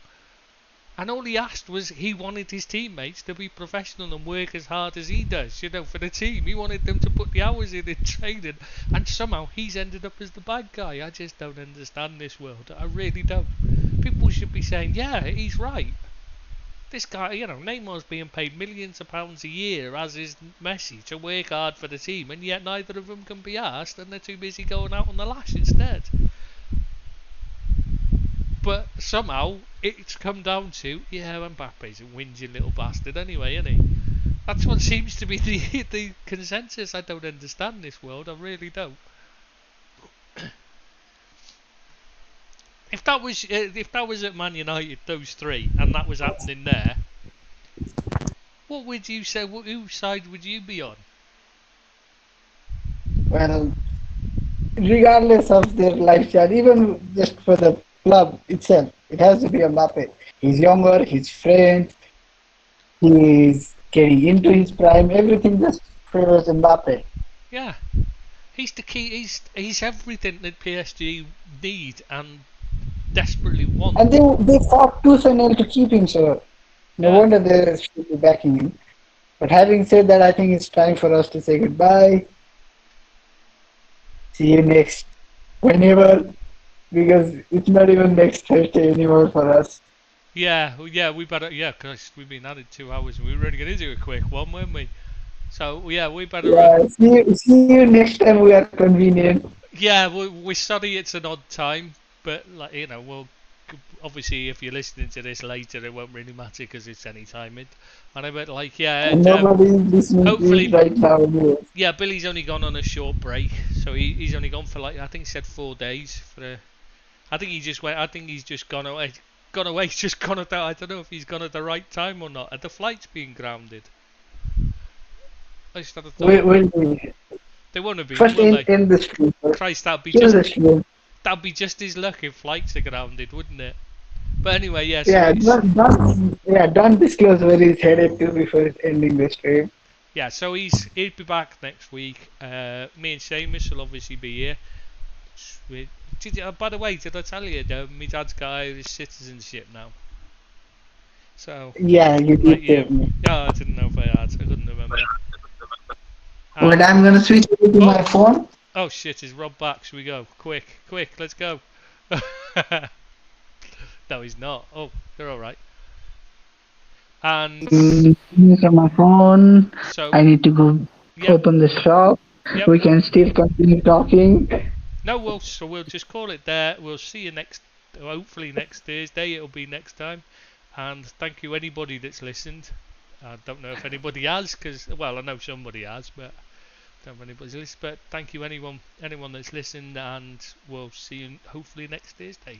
And all he asked was he wanted his teammates to be professional and work as hard as he does, you know, for the team. He wanted them to put the hours in training, and somehow he's ended up as the bad guy. I just don't understand this world. I really don't. People should be saying, yeah, he's right. This guy, you know, Neymar's being paid millions of pounds a year, as is Messi, to work hard for the team, and yet neither of them can be asked, and they're too busy going out on the lash instead. But somehow it's come down to, yeah, Mbappe's a whingy little bastard anyway, isn't he? That's what seems to be the consensus. I don't understand this world, I really don't. If that was at Man United, those three, and that was happening there, what would you say? Whose side would you be on? Well, regardless of their lifestyle, even just for the club itself, it has to be Mbappe. He's younger, he's French, he's getting into his prime. Everything just favors Mbappe. Yeah, he's the key. He's everything that PSG need and desperately want. And they fought tooth and nail to keep him, so no Yeah. wonder they should be backing him. But having said that, I think it's time for us to say goodbye. See you next whenever, because it's not even next Thursday anymore for us. Yeah, we better. Yeah, because we've been at it 2 hours and we were only going to do a quick one, weren't we? So yeah, we better. Yeah, see you next time we are convenient. Yeah, we're sorry it's an odd time, but like you know, we'll obviously if you're listening to this later, it won't really matter because it's any time. And I bet like yeah, And nobody is listening to hopefully- it right now anyway. yeah, Billy's only gone on a short break, so he's only gone for like I think he said 4 days for. I think he just went. I think he's just gone away. He's just gone at that. I don't know if he's gone at the right time or not. Are the flight's being grounded? I just had a thought. We'll They won't have been, first will they? end the stream. Christ, that'd be Kill the just stream. just his luck if flights are grounded, wouldn't it? But anyway, yeah. So Yeah, he's- don't disclose where he's headed to before ending the stream. yeah. So he'll be back next week. Me and Seamus will obviously be here. By the way, did I tell you that my dad's got Irish citizenship now? So Yeah, you like did tell me. yeah, I didn't know if I had. I couldn't remember. But I'm gonna switch over to my phone. Oh shit, is Rob back? Should we go? Quick, let's go. No, he's not. Oh, they're alright. And Here's on my phone. so, I need to go yeah, open the shop. Yep. We can still continue talking. no, we'll just call it there. We'll see you hopefully next Thursday. It'll be next time. And thank you anybody that's listened. I don't know if anybody has, because well, I know somebody has, but I don't know if anybody's listened. But thank you anyone that's listened, and we'll see you hopefully next Thursday.